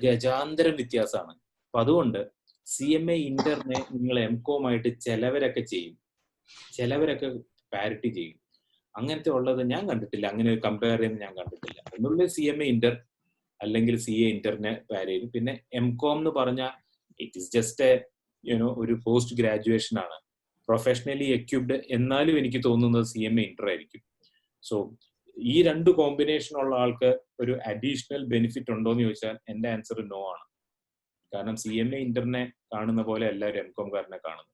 ഗജാന്തരം വ്യത്യാസമാണ്. അപ്പൊ അതുകൊണ്ട് CMA ഇന്ററിനെ നിങ്ങൾ MCom ആയിട്ട് ചിലവരൊക്കെ ചെയ്യും, ചിലവരൊക്കെ പാരിറ്റി ചെയ്യും. അങ്ങനത്തെ ഉള്ളത് ഞാൻ കണ്ടിട്ടില്ല. അങ്ങനെ കമ്പയർ ചെയ്യുന്നത് ഞാൻ കണ്ടിട്ടില്ല. ഒന്നുമില്ല CMA ഇന്റർ അല്ലെങ്കിൽ CA ഇന്ററിനെ പാര് ചെയ്യും. പിന്നെ MCom എന്ന് പറഞ്ഞാൽ ഇറ്റ് ഈസ് ജസ്റ്റ് ഒരു പോസ്റ്റ് ഗ്രാജുവേഷൻ ആണ്. പ്രൊഫഷണലി എക്യുപ്ഡ്, എന്നാലും എനിക്ക് തോന്നുന്നത് CMA ഇന്റർ ആയിരിക്കും. സോ ഈ രണ്ട് കോമ്പിനേഷൻ ഉള്ള ആൾക്ക് ഒരു അഡീഷണൽ ബെനിഫിറ്റ് ഉണ്ടോ എന്ന് ചോദിച്ചാൽ എൻ്റെ ആൻസർ നോ ആണ്. കാരണം CMA ഇന്ററിനെ കാണുന്ന പോലെ എല്ലാവരും MCOM-കാരനെ കാണുന്നത്.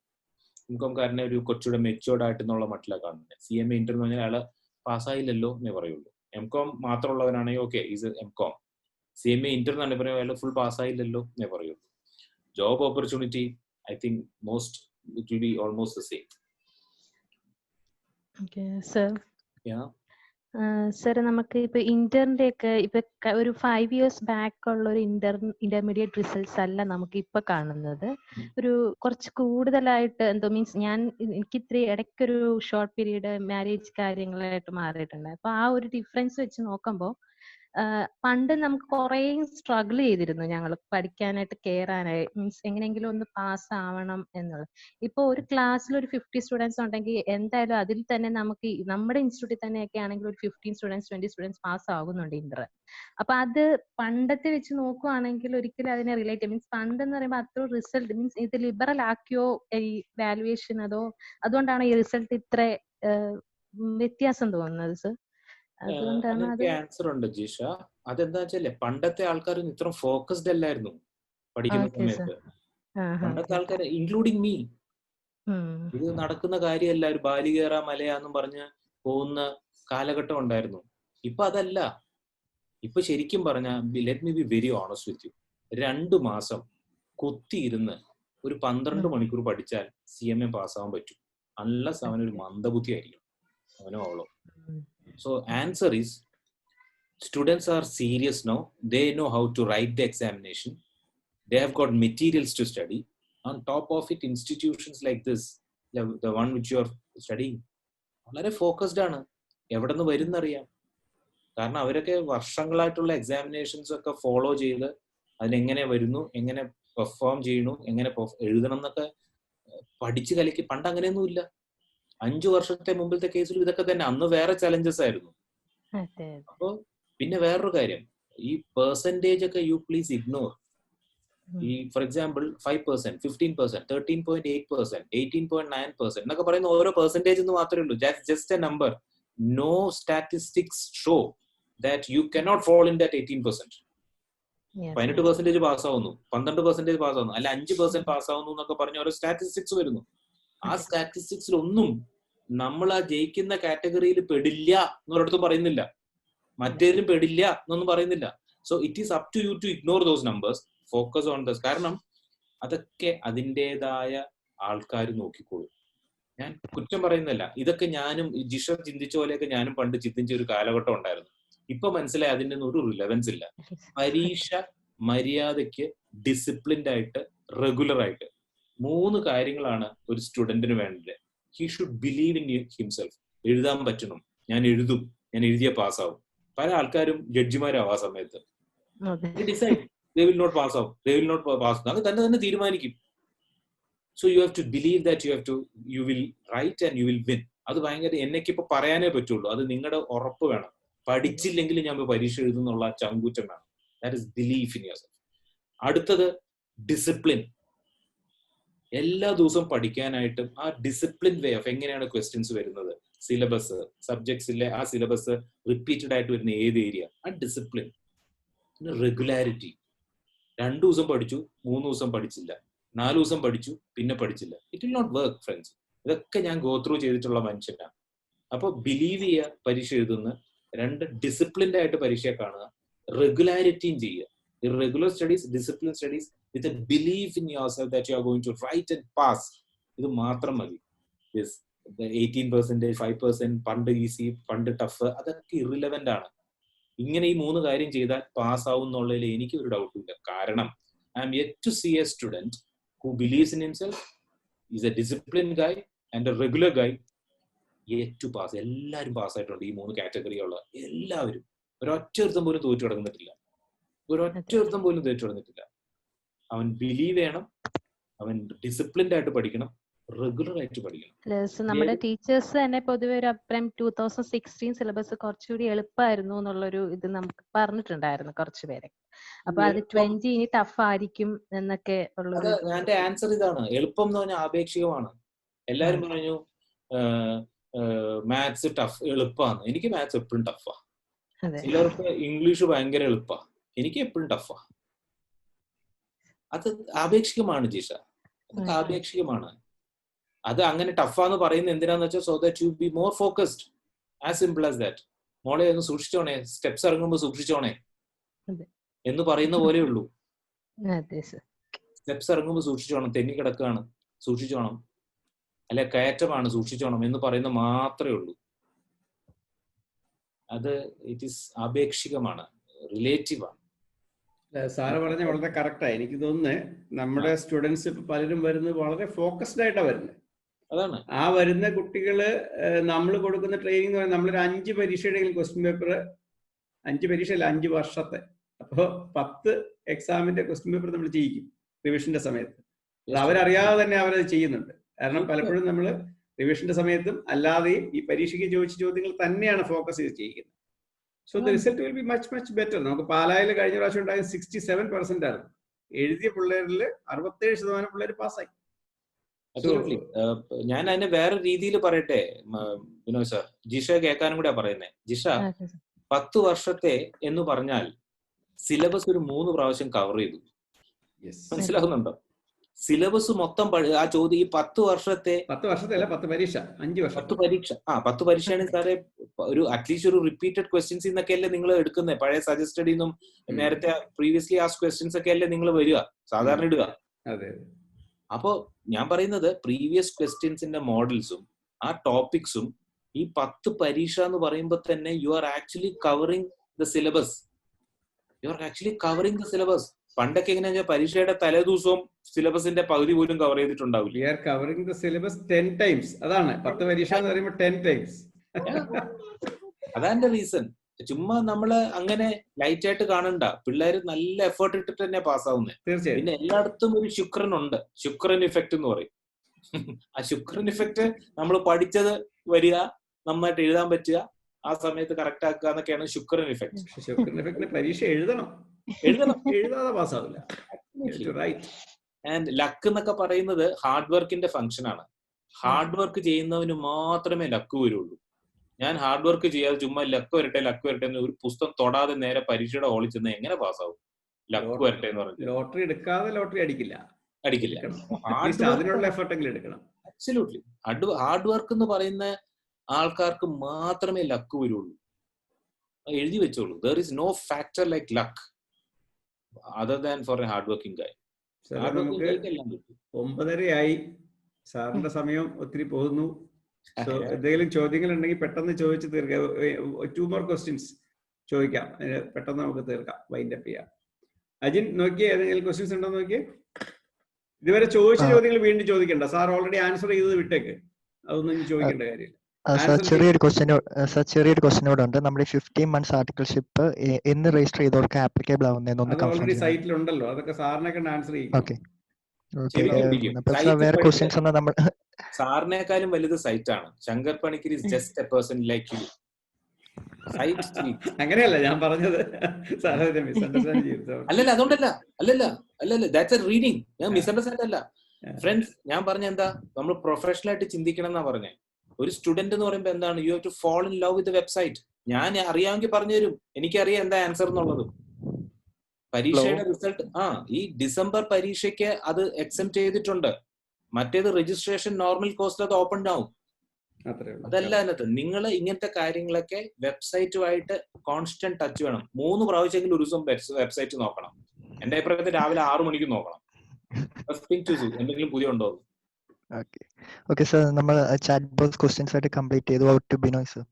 MCOM-കാരനെ ഒരു കുറച്ചുകൂടെ മെച്ചുവേർഡ് ആയിട്ടെന്നുള്ള മട്ടിലാണ് കാണുന്നത്. CMA ഇന്റർ എന്ന് പറഞ്ഞാൽ അയാള് പാസ്സായില്ലല്ലോ എന്നേ പറയുള്ളൂ. MCOM മാത്രമുള്ളവനാണെങ്കിൽ okay is MCOM. CMA inter എന്നാണ് പറയുന്നത് അയാൾ ഫുൾ പാസ്സായില്ലല്ലോ എന്നേ പറയുള്ളൂ. Job opportunity I think it will be almost the same. Okay, sir. Yeah. Sir നമുക്ക് ഇപ്പൊ ഇന്ററിന്റെ ഒക്കെ ഇപ്പൊ ഒരു 5 years ബാക്ക് ഉള്ള ഒരു ഇന്റർമീഡിയറ്റ് റിസൾട്ട്സ് അല്ല നമുക്ക് ഇപ്പൊ കാണുന്നത്. ഒരു കുറച്ച് കൂടുതലായിട്ട് എന്തോ മീൻസ് എനിക്ക് ഇത്തിരി ഇടയ്ക്കൊരു ഷോർട്ട് പീരീഡ് മാരേജ് കാര്യങ്ങളായിട്ട് മാറിയിട്ടുണ്ട്. അപ്പൊ ആ ഒരു ഡിഫറൻസ് വെച്ച് നോക്കുമ്പോൾ പണ്ട് നമുക്ക് കുറേ സ്ട്രഗിൾ ചെയ്തിരുന്നു ഞങ്ങൾ പഠിക്കാനായിട്ട് കയറാനായി, മീൻസ് എങ്ങനെയെങ്കിലും ഒന്ന് പാസ് ആവണം എന്നുള്ളത്. ഇപ്പൊ ഒരു ക്ലാസ്സിൽ ഒരു 50 സ്റ്റുഡൻസ് ഉണ്ടെങ്കിൽ എന്തായാലും അതിൽ തന്നെ നമുക്ക് നമ്മുടെ ഇൻസ്റ്റിറ്റ്യൂട്ടിൽ തന്നെയൊക്കെ ആണെങ്കിൽ ഒരു 15 സ്റ്റുഡൻസ് 20 സ്റ്റുഡൻസ് പാസ് ആകുന്നുണ്ട് ഇന്റർ. അപ്പൊ അത് പണ്ടത്തെ വെച്ച് നോക്കുവാണെങ്കിൽ ഒരിക്കലും അതിനെ റിലേറ്റ് മീൻസ് പണ്ട് എന്ന് പറയുമ്പോൾ അത്ര റിസൾട്ട് മീൻസ് ഇത് ലിബറൽ ആക്കിയോ ഈ വാലുവേഷൻ, അതുകൊണ്ടാണ് ഈ റിസൾട്ട് ഇത്ര വ്യത്യാസം തോന്നുന്നത് സർ? അതുകൊണ്ടാണ് അത് ആൻസർ ഉണ്ട് ജിഷ. അതെന്താ വെച്ചല്ലേ, പണ്ടത്തെ ആൾക്കാർ ഇത്ര ഫോക്കസ്ഡ് അല്ലായിരുന്നു പഠിക്കുന്ന സമയത്ത്. പണ്ടത്തെ ആൾക്കാർ ഇൻക്ലൂഡിങ് മീ, ഇത് നടക്കുന്ന കാര്യമല്ല, ഒരു ബാലികേറ മലയാന്നും പറഞ്ഞ് പോകുന്ന കാലഘട്ടം ഉണ്ടായിരുന്നു. ഇപ്പൊ അതല്ല. ഇപ്പൊ ശരിക്കും പറഞ്ഞ let me be very honest with U, 2 മാസം കുത്തിയിരുന്ന് ഒരു 12 മണിക്കൂർ പഠിച്ചാൽ CMA പാസ്സാവാൻ പറ്റും. അൺലെസ് അവനൊരു മന്ദബുദ്ധി ആയിരിക്കും, അവനോ അവളോ. So answer is, students are serious now. They know how to write the examination. They have got materials to study. On top of it, institutions like this, the one which you are studying, വളരെ focused ആണ്. എവിടെ നിന്ന് വരുന്നറിയാം. കാരണം അവരൊക്കെ വർഷങ്ങളായിട്ടുള്ള examinations ഒക്കെ follow ചെയ്ത് അതിനെങ്ങനെ വരുന്നു, എങ്ങനെ പെർഫോം ചെയ്യണു, എങ്ങനെ എഴുതണം എന്നൊക്കെ പഠിച്ചു കലക്കി. പണ്ട് അങ്ങനെയൊന്നും ഇല്ല. 5 വർഷത്തെ മുമ്പിലത്തെ കേസിൽ ഇതൊക്കെ തന്നെ. അന്ന് വേറെ ചലഞ്ചസ് ആയിരുന്നു. അപ്പൊ പിന്നെ വേറൊരു കാര്യം, ഈ പെർസെന്റേജ് ഒക്കെ യു പ്ലീസ് ഇഗ്നോർ. ഈ ഫോർ എക്സാമ്പിൾ 5%, 15%, 13.8%, 18.9% എന്നൊക്കെ പറയുന്ന ഓരോ പെർസെന്റേജ് എന്ന് മാത്രമേ ഉള്ളൂ. Just a number. No statistics show that you cannot fall in that 18%. 18% പാസ്സാവുന്നു, 12% പാസ്സാവുന്നു, അല്ല 5% പാസ്സാവുന്നു എന്നൊക്കെ പറഞ്ഞ ഓരോ സ്റ്റാറ്റിസ്റ്റിക്സ് വരുന്നു. ആ സ്റ്റാറ്റിസ്റ്റിക്സിൽ ഒന്നും നമ്മൾ ആ ജയിക്കുന്ന കാറ്റഗറിയിൽ പെടില്ല എന്നൊരിടത്തും പറയുന്നില്ല, മറ്റേതിലും പെടില്ല എന്നൊന്നും പറയുന്നില്ല. So it is up to you to ignore those numbers, focus on this. കാരണം അതൊക്കെ അതിൻ്റെതായ ആൾക്കാർ നോക്കിക്കോളും. ഞാൻ കുറ്റം പറയുന്നില്ല. ഇതൊക്കെ ഞാനും ജിഷ ചിന്തിച്ച പോലെയൊക്കെ ഞാനും പണ്ട് ചിന്തിച്ച ഒരു കാലഘട്ടം ഉണ്ടായിരുന്നു. ഇപ്പൊ മനസ്സിലായി അതിൻ്റെ ഒന്നും ഒരു റിലവൻസ് ഇല്ല. പരീക്ഷ മര്യാദയ്ക്ക് ഡിസിപ്ലിൻഡ് ആയിട്ട് റെഗുലർ ആയിട്ട് 3 കാര്യങ്ങളാണ് ഒരു സ്റ്റുഡന്റിന് വേണ്ടത്. He should believe in himself. എഴുതാൻ പറ്റണം, ഞാൻ എഴുതും, ഞാൻ എഴുതിയ പാസ്സാവും. പല ആൾക്കാരും ജഡ്ജിമാരാവും ആ സമയത്ത്. Decide they will not pass out, they will not pass. അത് തന്നെ തീരുമാനിക്കും. So you have to believe that you will write and you will win. അത് ഭയങ്കര എന്നൊക്കെ ഇപ്പൊ പറയാനേ പറ്റുള്ളൂ. അത് നിങ്ങളുടെ ഉറപ്പ് വേണം. പഠിച്ചില്ലെങ്കിൽ ഞാൻ പരീക്ഷ എഴുതുന്നുള്ള ചങ്കൂറ്റം വേണം. That is belief in yourself. അടുത്തത് ഡിസിപ്ലിൻ. എല്ലാ ദിവസവും പഠിക്കാനായിട്ടും ആ ഡിസിപ്ലിൻ വേ ഓഫ് എങ്ങനെയാണ് ക്വസ്റ്റ്യൻസ് വരുന്നത്, സിലബസ്, സബ്ജക്ട്സിലെ ആ സിലബസ് റിപ്പീറ്റഡ് ആയിട്ട് വരുന്ന ഏത് ഏരിയ, ആ ഡിസിപ്ലിൻ. പിന്നെ റെഗുലാരിറ്റി. 2 ദിവസം പഠിച്ചു, 3 ദിവസം പഠിച്ചില്ല, 4 ദിവസം പഠിച്ചു, പിന്നെ പഠിച്ചില്ല. It will not work friends. ഇതൊക്കെ ഞാൻ ഗോ ത്രൂ ചെയ്തിട്ടുള്ള മനുഷ്യനാണ്. അപ്പൊ ബിലീവ് ചെയ്യുക, പരീക്ഷ എഴുതുന്ന. 2 ഡിസിപ്ലിൻഡ് ആയിട്ട് പരീക്ഷ കാണുക, റെഗുലാരിറ്റിയും ചെയ്യുക. Irregular studies, discipline studies with a belief in yourself that you are going to write and pass. ഇത് മാത്രം മതി. This 18%, 5%, പണ്ട് ഈസി, പണ്ട് ടഫ്, അതൊക്കെ ഇറിലവന്റ് ആണ്. ഇങ്ങനെ ഈ 3 കാര്യം ചെയ്താൽ പാസ് ആവും എന്നുള്ളതിൽ എനിക്ക് ഒരു ഡൗട്ടും ഇല്ല. കാരണം I am yet to see a student who believes in himself, is a disciplined guy and a regular guy, yet to pass. എല്ലാവരും പാസ്സായിട്ടുണ്ട്. ഈ 3 കാറ്റഗറിയുള്ള എല്ലാവരും. ഒരൊറ്റൊരുത്തം പോലും തോറ്റു കിടന്നിട്ടില്ല. ഒരൊറ്റൊരുത്തം പോലും തോറ്റു കിടന്നിട്ടില്ല. അവൻ ബിലീവ് ചെയ്യണം, അവൻ ഡിസിപ്ലിൻഡ് ആയിട്ട് പഠിക്കണം, റെഗുലർ ആയിട്ട് പഠിക്കണം. നമ്മുടെ ടീച്ചേഴ്സ് തന്നെ പൊതുവെ ഒരു അഭിപ്രായം 2016 സിലബസ് കുറച്ചുകൂടി എളുപ്പമായിരുന്നു എന്നുള്ളൊരു ഇത് നമുക്ക് പറഞ്ഞിട്ടുണ്ടായിരുന്നു കുറച്ചു പേരെ. അപ്പൊ അത് 20 ഇനി ടഫ് ആയിരിക്കും എന്നൊക്കെ ഉള്ളത്. എന്റെ ആൻസർ ഇതാണ്. എളുപ്പം എന്ന് പറഞ്ഞാൽ ആപേക്ഷികമാണ്. എല്ലാരും പറഞ്ഞു മാത്സ് ടഫ് എളുപ്പമാണ്. എനിക്ക് മാത്സ് എപ്പോഴും ടഫാ. ചിലർക്ക് ഇംഗ്ലീഷ് ഭയങ്കര എളുപ്പാ, എനിക്ക് എപ്പോഴും ടഫാ. അത് ആപേക്ഷികമാണ് ജിഷ, അതൊക്കെ ആപേക്ഷികമാണ്. അത് അങ്ങനെ ടഫാന്ന് പറയുന്നത് എന്തിനാന്ന് വെച്ചാൽ so that you be more focused, as simple as that. മോളെ ഒന്ന് സൂക്ഷിച്ചോണേ, സ്റ്റെപ്സ് ഇറങ്ങുമ്പോൾ സൂക്ഷിച്ചോണേ എന്ന് പറയുന്ന പോലെ ഉള്ളൂ. സ്റ്റെപ്സ് ഇറങ്ങുമ്പോൾ സൂക്ഷിച്ചോണം, തെന്നി കിടക്കുകയാണ് സൂക്ഷിച്ചോണം, അല്ലെ കയറ്റമാണ് സൂക്ഷിച്ചോണം എന്ന് പറയുന്ന മാത്രമേ ഉള്ളൂ. അത് ഇറ്റ് ഈസ് ആപേക്ഷികമാണ്, റിലേറ്റീവ് ആണ്. സാറ് പറഞ്ഞ വളരെ കറക്റ്റായി. എനിക്ക് തോന്നുന്നത് നമ്മുടെ സ്റ്റുഡൻസ് ഇപ്പൊ പലരും വരുന്നത് വളരെ ഫോക്കസ്ഡ് ആയിട്ടാണ് വരുന്നത്. അതാണ് ആ വരുന്ന കുട്ടികള് നമ്മൾ കൊടുക്കുന്ന ട്രെയിനിങ് എന്ന് പറയുന്നത് നമ്മളൊരു 5 പരീക്ഷയുടെയെങ്കിലും ക്വസ്റ്റ്യൻ പേപ്പർ, 5 പരീക്ഷയല്ല 5 വർഷത്തെ, അപ്പോൾ 10 എക്സാമിന്റെ ക്വസ്റ്റ്യൻ പേപ്പർ നമ്മൾ ചെയ്യിക്കും റിവിഷന്റെ സമയത്ത്. അത് അവരറിയാതെ തന്നെ അവരത് ചെയ്യുന്നുണ്ട്. കാരണം പലപ്പോഴും നമ്മൾ റിവിഷന്റെ സമയത്തും അല്ലാതെയും ഈ പരീക്ഷയ്ക്ക് ചോദിച്ച ചോദ്യങ്ങൾ തന്നെയാണ് ഫോക്കസ് ചെയ്ത് ചെയ്യിക്കുന്നത്. So the result will be much better. നമുക്ക് പാലായിൽ കഴിഞ്ഞ പ്രാവശ്യം ഉണ്ടായ 67% ആണ്. എഴുതിയ പിള്ളേരിൽ 67% പിള്ളേർ പാസ്സായി. ഞാൻ അതിനെ വേറെ രീതിയിൽ പറയട്ടെ വിനോദ് സാർ, ജിഷ കേൾക്കാനും കൂടെ പറയുന്നത്. ജിഷ 10 വർഷത്തെ എന്ന് പറഞ്ഞാൽ സിലബസ് ഒരു 3 പ്രാവശ്യം കവർ ചെയ്തു. മനസ്സിലാകുന്നുണ്ടോ? സിലബസ് മൊത്തം ആ ചോദ്യം ഈ 10 വർഷത്തെ 10 വർഷത്തെ 10 പരീക്ഷ 5 വർഷം 10 പരീക്ഷ 10 പരീക്ഷയാണ് സാറേ. ഒരു അറ്റ്ലീസ്റ്റ് ഒരു റിപ്പീറ്റഡ് ക്വസ്റ്റ്യൻസ് എന്നൊക്കെ അല്ലേ നിങ്ങൾ എടുക്കുന്നത്? പഴയ സജസ്റ്റഡ് നിന്നും നേരത്തെ പ്രീവിയസ്ലി ആസ്ക്ഡ് ക്വസ്റ്റ്യൻസ് ഒക്കെ അല്ലേ നിങ്ങൾ വരിക സാധാരണ ഇടുക? അപ്പോ ഞാൻ പറയുന്നത് പ്രീവിയസ് ക്വസ്റ്റ്യൻസിന്റെ മോഡൽസും ആ ടോപ്പിക്സും ഈ 10 പരീക്ഷ എന്ന് പറയുമ്പോൾ തന്നെ you are actually covering the syllabus. പണ്ടൊക്കെ എങ്ങനെയാ വെച്ചാൽ പരീക്ഷയുടെ തലേ ദിവസവും സിലബസിന്റെ പകുതി പോലും cover ചെയ്തിട്ടുണ്ടാവില്ല. We are covering the syllabus 10 times. അതാണ് 10 പരീക്ഷ എന്ന് പറയുമ്പോൾ 10 times. അതാണ് റീസൺ. ചുമ്മാ നമ്മള് അങ്ങനെ ലൈറ്റ് ആയിട്ട് കാണണ്ട. പിള്ളേര് നല്ല എഫേർട്ട് ഇട്ടിട്ട് തന്നെ പാസ്സാവുന്നത്. പിന്നെ എല്ലായിടത്തും ഒരു ശുക്രനുണ്ട്, ശുക്രൻ ഇഫക്റ്റ് എന്ന് പറയും. ആ ശുക്രൻ ഇഫക്റ്റ് നമ്മൾ പഠിച്ചത് വരിക, നന്നായിട്ട് എഴുതാൻ പറ്റുക, ആ സമയത്ത് കറക്റ്റ് ആക്കുക എന്നൊക്കെയാണ് ശുക്രൻ ഇഫക്റ്റ്. ശുക്രൻ ഇഫക്റ്റിന് പരീക്ഷ എഴുതാതെ പാസ്സാവില്ല. ആൻഡ് ലക്ക് എന്നൊക്കെ പറയുന്നത് ഹാർഡ് വർക്കിന്റെ ഫംഗ്ഷൻ ആണ്. ഹാർഡ് വർക്ക് ചെയ്യുന്നവന് മാത്രമേ ലക്ക് വരുള്ളൂ. ഞാൻ ഹാർഡ് വർക്ക് ചെയ്യാതെ ചുമ്മാ ലക്ക് വരട്ടെ എന്ന് ഒരു പുസ്തകം തൊടാതെ നേരെ പരീക്ഷയുടെ ഹോളിൽ ചെന്ന് എങ്ങനെ പാസ്സാവും? ലക്ക് വരട്ടെ എന്ന് പറഞ്ഞു ലോട്ടറി എടുക്കാതെ ലോട്ടറി അടിക്കില്ല. അതിനുള്ള എഫർട്ടെങ്കിലും എടുക്കണം. അബ്സല്യൂട്ട്ലി. ഹാർഡ് വർക്ക് എന്ന് പറയുന്ന ആൾക്കാർക്ക് മാത്രമേ ലക്ക് വരുള്ളൂ. എഴുതി വെച്ചോളൂ. There is no factor like luck other than for a hard working guy. നമുക്ക് 9:30 സാറിന്റെ സമയം ഒത്തിരി പോകുന്നു. എന്തെങ്കിലും ചോദ്യങ്ങൾ ഉണ്ടെങ്കിൽ പെട്ടെന്ന് ചോദിച്ച് തീർക്കാം. 2 more questions ചോദിക്കാം, പെട്ടെന്ന് നമുക്ക് തീർക്കാം, വൈൻഡ് അപ്പ് ചെയ്യാം. അജിൻ നോക്കിയേ, ഏതെങ്കിലും ക്വസ്റ്റ്യൻസ് ഉണ്ടോ നോക്കിയേ. ഇതുവരെ ചോദിച്ച ചോദ്യങ്ങൾ വീണ്ടും ചോദിക്കണ്ട. സാർ ഓൾറെഡി ആൻസർ ചെയ്തത് വിട്ടേക്ക്, അതൊന്നും ഇനി ചോദിക്കേണ്ട കാര്യമില്ല. ചെറിയൊരു ക്വസ്റ്റ്യൻ കൂടെ ഉണ്ട്. നമ്മുടെ 15 months ആർട്ടിക്കിൾഷിപ്പ് എന്ന് രജിസ്റ്റർ ചെയ്തവർക്ക് ആപ്ലിക്കബിൾ ആവുന്നതെന്ന് കൺഫേം സൈറ്റിലുണ്ടല്ലോ, അതൊക്കെ സാറിനെ കണ്ട് ആൻസർ ചെയ്യും. വേറെ ക്വസ്റ്റ്യൻസ് ഒന്നും നമ്മൾ സാറിനേക്കാളും വലുത് സൈറ്റ് ആണ്. Shankar Panicker is just a person like you. അങ്ങനെയല്ല ഞാൻ പറഞ്ഞത്. അല്ലല്ല, അതുകൊണ്ടല്ല, അല്ലല്ല ദാറ്റ്സ് എ റീഡിങ്. ഞാൻ മിസ്അണ്ടർസ്റ്റാൻഡ് അല്ല ഫ്രണ്ട്സ്. ഞാൻ പറഞ്ഞ എന്താ, നമ്മൾ പ്രൊഫഷണൽ ആയിട്ട് ചിന്തിക്കണം എന്നാ പറഞ്ഞേ. ഒരു സ്റ്റുഡന്റ് എന്ന് പറയുമ്പോൾ എന്താണ്, you have to fall in love with website. ഞാൻ അറിയാമെങ്കിൽ പറഞ്ഞു തരും, എനിക്കറിയാം എന്താ ആൻസർ എന്നുള്ളത്. പരീക്ഷയുടെ റിസൾട്ട് ഈ ഡിസംബർ പരീക്ഷയ്ക്ക് അത് എക്സെപ്റ്റ് ചെയ്തിട്ടുണ്ട്. മറ്റേത് രജിസ്ട്രേഷൻ നോർമൽ കോസ്റ്റ് അത് ഓപ്പൺ ആവും. അതല്ല അതിനകത്ത് നിങ്ങൾ ഇങ്ങനത്തെ കാര്യങ്ങളൊക്കെ വെബ്സൈറ്റുമായിട്ട് കോൺസ്റ്റന്റ് ടച്ച് വേണം. 3 പ്രാവശ്യമെങ്കിലും ഒരു ദിവസം വെബ്സൈറ്റ് നോക്കണം. എന്റെ അഭിപ്രായത്തിൽ രാവിലെ 6 മണിക്ക് നോക്കണം. എന്തെങ്കിലും പുതിയ ഉണ്ടോ? ഓക്കെ സർ, നമ്മൾ ചാറ്റ് ബോക്സ് ക്വസ്റ്റ്യൻസ് ആയിട്ട് കംപ്ലീറ്റ് ചെയ്തു. Out to Binoy sir.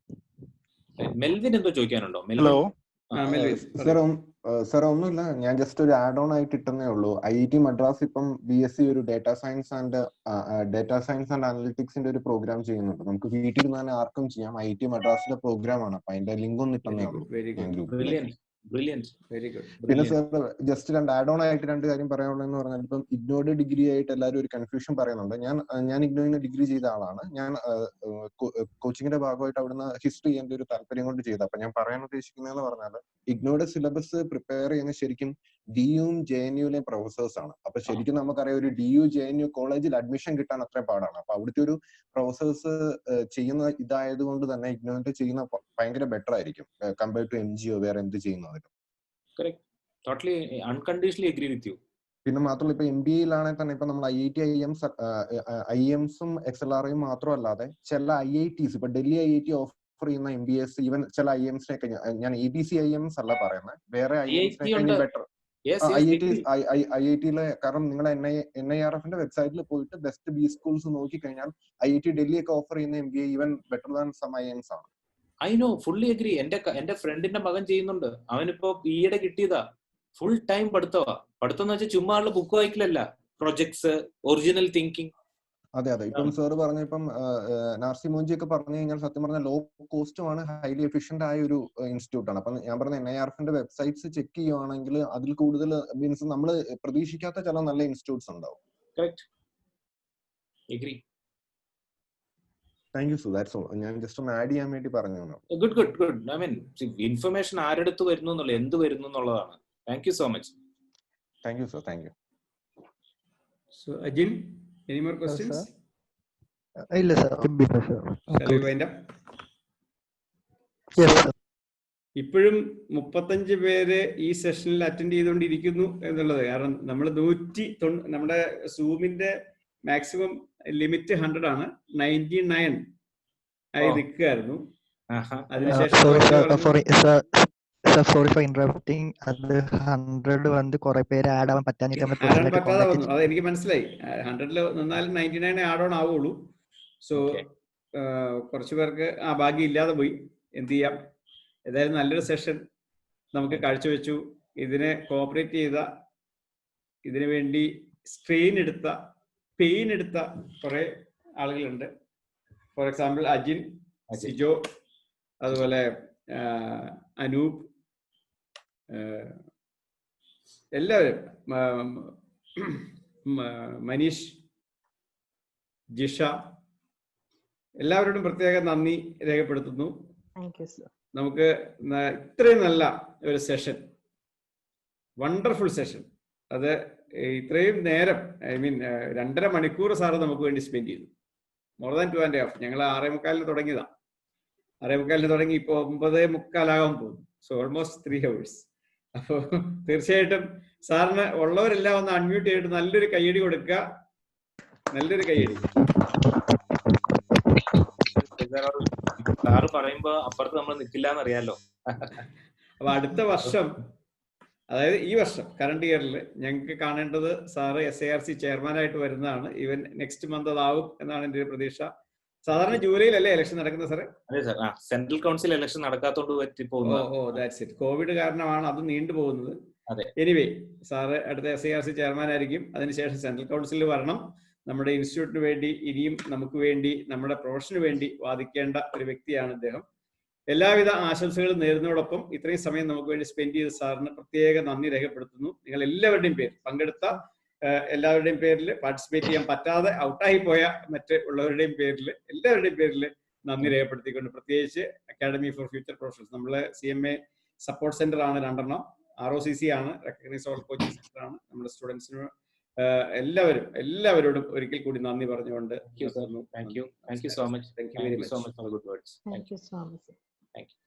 Melvin എന്തോ ചോദിക്കാനുണ്ടോ? ഹലോ സാർ, ഒന്നുമില്ല, ഞാൻ ജസ്റ്റ് ഒരു ആഡ് ഓൺ ആയിട്ട് ഇട്ടെന്നേ ഉള്ളൂ. IIT മദ്രാസ് ഇപ്പം BSc ഒരു ഡേറ്റാ സയൻസ് ആൻഡ് അനലിറ്റിക്സിന്റെ ഒരു പ്രോഗ്രാം ചെയ്യുന്നുണ്ട്. നമുക്ക് വീട്ടിൽ നിന്ന് തന്നെ ആർക്കും ചെയ്യാം. IIT മദ്രാസിലെ പ്രോഗ്രാം ആണ്. അപ്പൊ അതിന്റെ ലിങ്ക് ഒന്ന് ഇട്ടെന്നേ ഉള്ളൂ. പിന്നെ സാർ ജസ്റ്റ് ആഡ് ഓൺ ആയിട്ട് 2 കാര്യം പറയാനുള്ളതെന്ന് പറഞ്ഞാൽ, ഇപ്പം ഇഗ്നോയുടെ ഡിഗ്രി ആയിട്ട് എല്ലാവരും ഒരു കൺഫ്യൂഷൻ പറയുന്നുണ്ട്. ഞാൻ ഇഗ്നോയിന് ഡിഗ്രി ചെയ്ത ആളാണ്. ഞാൻ കോച്ചിങ്ങിന്റെ ഭാഗമായിട്ട് അവിടുന്ന് ഹിസ്റ്ററി എന്റെ ഒരു താല്പര്യം കൊണ്ട് ചെയ്ത. അപ്പൊ ഞാൻ പറയാൻ ഉദ്ദേശിക്കുന്നതെന്ന് പറഞ്ഞാൽ, ഇഗ്നോയുടെ സിലബസ് പ്രിപ്പയർ ചെയ്യുന്ന ശരിക്കും DU-യും JNU-ലെയും പ്രൊഫസേഴ്സ് ആണ്. അപ്പൊ ശരിക്കും നമുക്കറിയാം ഒരു DU JNU കോളേജിൽ അഡ്മിഷൻ കിട്ടാൻ അത്ര പാടാണ്. അപ്പൊ അവിടുത്തെ ഒരു പ്രൊഫസേഴ്സ് ചെയ്യുന്ന ഇതായതുകൊണ്ട് തന്നെ ഇഗ്നോന്റ് ചെയ്യുന്ന ഭയങ്കര ബെറ്റർ ആയിരിക്കും കമ്പയർഡ് ടു NGO വേറെ എന്ത് ചെയ്യുന്നതിനും. പിന്നെ മാത്രമല്ല ഇപ്പൊ MBA-യിലാണെങ്കിൽ തന്നെ ഇപ്പൊ നമ്മൾ IIT IIMs-ഉം XLR-യും മാത്രമല്ലാതെ ചില IITs ഇപ്പൊ ഡൽഹി IIT ഓഫർ ചെയ്യുന്ന MBAs ഈവൻ ചില IIMs-നെയൊക്കെ ഞാൻ ABC IIMs അല്ല പറയുന്നത്, വേറെ IIMs-നെയൊക്കെ ബെറ്റർ IIT-യിലെ, കാരണം നിങ്ങൾ NIRF-ന്റെ വെബ്സൈറ്റിൽ പോയിട്ട് ബെസ്റ്റ് ബി സ്കൂൾസ് നോക്കി കഴിഞ്ഞാൽ IIT ഡൽഹി ഒക്കെ ഓഫർ ചെയ്യുന്ന MBA even better than some IIMs ആണ്. I know, fully agree. എന്റെ ഫ്രണ്ടിന്റെ മകൻ ചെയ്യുന്നുണ്ട്. അവനിപ്പോ ഈയിടെ കിട്ടിയതാ. ഫുൾ ടൈം പഠിത്തം എന്ന് വെച്ചാൽ ചുമ്മാ ബുക്ക് വായിക്കലല്ല, പ്രൊജക്ട്സ്, ഒറിജിനൽ തിങ്കിങ്. അതെ അതെ. ഇപ്പം സാറ് പറഞ്ഞ ഇപ്പം നാർസി മോഞ്ചി ഒക്കെ പറഞ്ഞു കഴിഞ്ഞാൽ സത്യം പറഞ്ഞാൽ ലോ കോസ്റ്റുമാണ്, ഹൈലി എഫിഷ്യന്റ് ആയ ഒരു ഇൻസ്റ്റിറ്റ്യൂട്ട് ആണ്. അപ്പൊ ഞാൻ പറഞ്ഞ NIRF-ന്റെ വെബ്സൈറ്റ്സ് ചെക്ക് ചെയ്യുവാണെങ്കിൽ അതിൽ കൂടുതൽ മീൻസ് നമ്മൾ പ്രതീക്ഷിക്കാത്ത ചില നല്ല ഇൻസ്റ്റിറ്റ്യൂട്ട്സ് ഉണ്ടാവും. Thank you so. That's all. ഞാൻ ജസ്റ്റ് ഒന്ന് ആഡ് ചെയ്യാൻ വേണ്ടി പറഞ്ഞു. ഗുഡ്. ഐ മീൻ ഇൻഫർമേഷൻ ആരെടുത്ത് വരുന്നു എന്നുള്ള, എന്ത് വരുന്നു എന്നുള്ളതാണ്. Thank you so much. Thank you sir. Thank you. So Ajin, any more questions? ഇല്ല sir. Shall we wind up? Yes sir. ഇപ്പോഴും 35 പേര് ഈ സെഷനിൽ അറ്റൻഡ് ചെയ്തുകൊണ്ടിരിക്കുന്നു എന്നുള്ളത്. കാരണം നമ്മൾ നമ്മുടെ സൂമിന്റെ മാക്സിമം ലിമിറ്റ് 100 ആണ്. 99 ആയി നിൽക്കുകയായിരുന്നു. അതിനുശേഷം സോറി ഫോർ ഇന്ററപ്റ്റിംഗ്. അത് 100 വന്ന് കുറെ പേര് ആഡ് ആവാൻ പറ്റാതെ വന്നു. അത് എനിക്ക് മനസ്സിലായി. 100-ൽ നിന്നാലും 99 ആഡ് ഓൺ ആവുള്ളൂ. സോ കുറച്ചു പേർക്ക് ആ ഭാഗ്യം ഇല്ലാതെ പോയി. എന്ത് ചെയ്യാം. ഏതായാലും നല്ലൊരു സെഷൻ നമുക്ക് കാഴ്ചവെച്ചു. ഇതിനെ കോപ്പറേറ്റ് ചെയ്ത, ഇതിനു വേണ്ടി പെയിൻ എടുത്ത കുറെ ആളുകളുണ്ട്. ഫോർ എക്സാമ്പിൾ അജിൻ, സിജോ, അതുപോലെ അനൂപ്, എല്ലാവരും, മനീഷ്, ജിഷ, എല്ലാവരോടും പ്രത്യേക നന്ദി രേഖപ്പെടുത്തുന്നു. നമുക്ക് ഇത്രയും നല്ല ഒരു സെഷൻ, വണ്ടർഫുൾ സെഷൻ, അത് ഇത്രയും നേരം, ഐ മീൻ 2.5 മണിക്കൂർ സാറ് നമുക്ക് വേണ്ടി സ്പെൻഡ് ചെയ്തു. More than 2.5. ഞങ്ങൾ 6:45 തുടങ്ങിയതാ. 6:45 തുടങ്ങി ഇപ്പൊ 9:45 പോകുന്നു. So almost 3 hours. അപ്പൊ തീർച്ചയായിട്ടും സാറിന് ഉള്ളവരെല്ലാം ഒന്ന് അൺമ്യൂട്ട് ചെയ്തിട്ട് നല്ലൊരു കയ്യടി കൊടുക്കുക. നല്ലൊരു കയ്യടി. സാറ് പറയുമ്പോ അപ്പുറത്ത് നമ്മൾ നിൽക്കില്ല എന്നറിയാലോ. അപ്പൊ അടുത്ത വർഷം, അതായത് ഈ വർഷം കറണ്ട് ഇയറിൽ ഞങ്ങൾക്ക് കാണേണ്ടത് സാറ് SARC ചെയർമാനായിട്ട് വരുന്നതാണ്. ഈവൻ നെക്സ്റ്റ് മന്ത് അതാവും എന്നാണ് എൻ്റെ ഒരു പ്രതീക്ഷ. സാധാരണ ജൂലൈയിലല്ലേ ഇലക്ഷൻ നടക്കുന്നത് സാറേ? അതെ സാർ. സെൻട്രൽ കൗൺസിൽ ഇലക്ഷൻ നടക്കാത്തോണ്ട് ദാറ്റ്സ് ഇറ്റ്. കോവിഡ് കാരണമാണ് അത് നീണ്ടുപോകുന്നത്. അതെ. എനിവേ, സാറ് അടുത്ത SARC ചെയർമാൻ ആയിരിക്കും. അതിനുശേഷം സെൻട്രൽ കൗൺസിലിൽ വരണം. നമ്മുടെ ഇൻസ്റ്റിറ്റ്യൂട്ടിന് വേണ്ടി, ഇനിയും നമുക്ക് വേണ്ടി, നമ്മുടെ പ്രൊഫഷന് വേണ്ടി വാദിക്കേണ്ട ഒരു വ്യക്തിയാണ് ഇദ്ദേഹം. എല്ലാവിധ ആശംസകളും നേരുന്നതോടൊപ്പം ഇത്രയും സമയം നമുക്ക് വേണ്ടി സ്പെൻഡ് ചെയ്ത സാറിന് പ്രത്യേക നന്ദി രേഖപ്പെടുത്തുന്നു. നിങ്ങൾ എല്ലാവരുടെയും പേര്, പങ്കെടുത്ത എല്ലാവരുടെയും പേരിൽ, പാർട്ടിസിപ്പേറ്റ് ചെയ്യാൻ പറ്റാതെ ഔട്ടായി പോയ മറ്റ് ഉള്ളവരുടെയും പേരിൽ, എല്ലാവരുടെയും പേരിൽ നന്ദി രേഖപ്പെടുത്തിക്കൊണ്ട്, പ്രത്യേകിച്ച് അക്കാഡമി ഫോർ ഫ്യൂച്ചർ പ്രൊഫഷണൽസ്, നമ്മളെ CMA സപ്പോർട്ട് സെന്റർ ആണ് 2 ROCC ആണ്, റെക്കഗ്നൈസ്ഡ് ഓൾ കോച്ചിങ് സെന്റർ ആണ്. നമ്മുടെ സ്റ്റുഡൻസിന് എല്ലാവരോടും ഒരിക്കൽ കൂടി നന്ദി പറഞ്ഞുകൊണ്ട് thank you so much. Thank you very much for good words. Thank you so much. Thank you.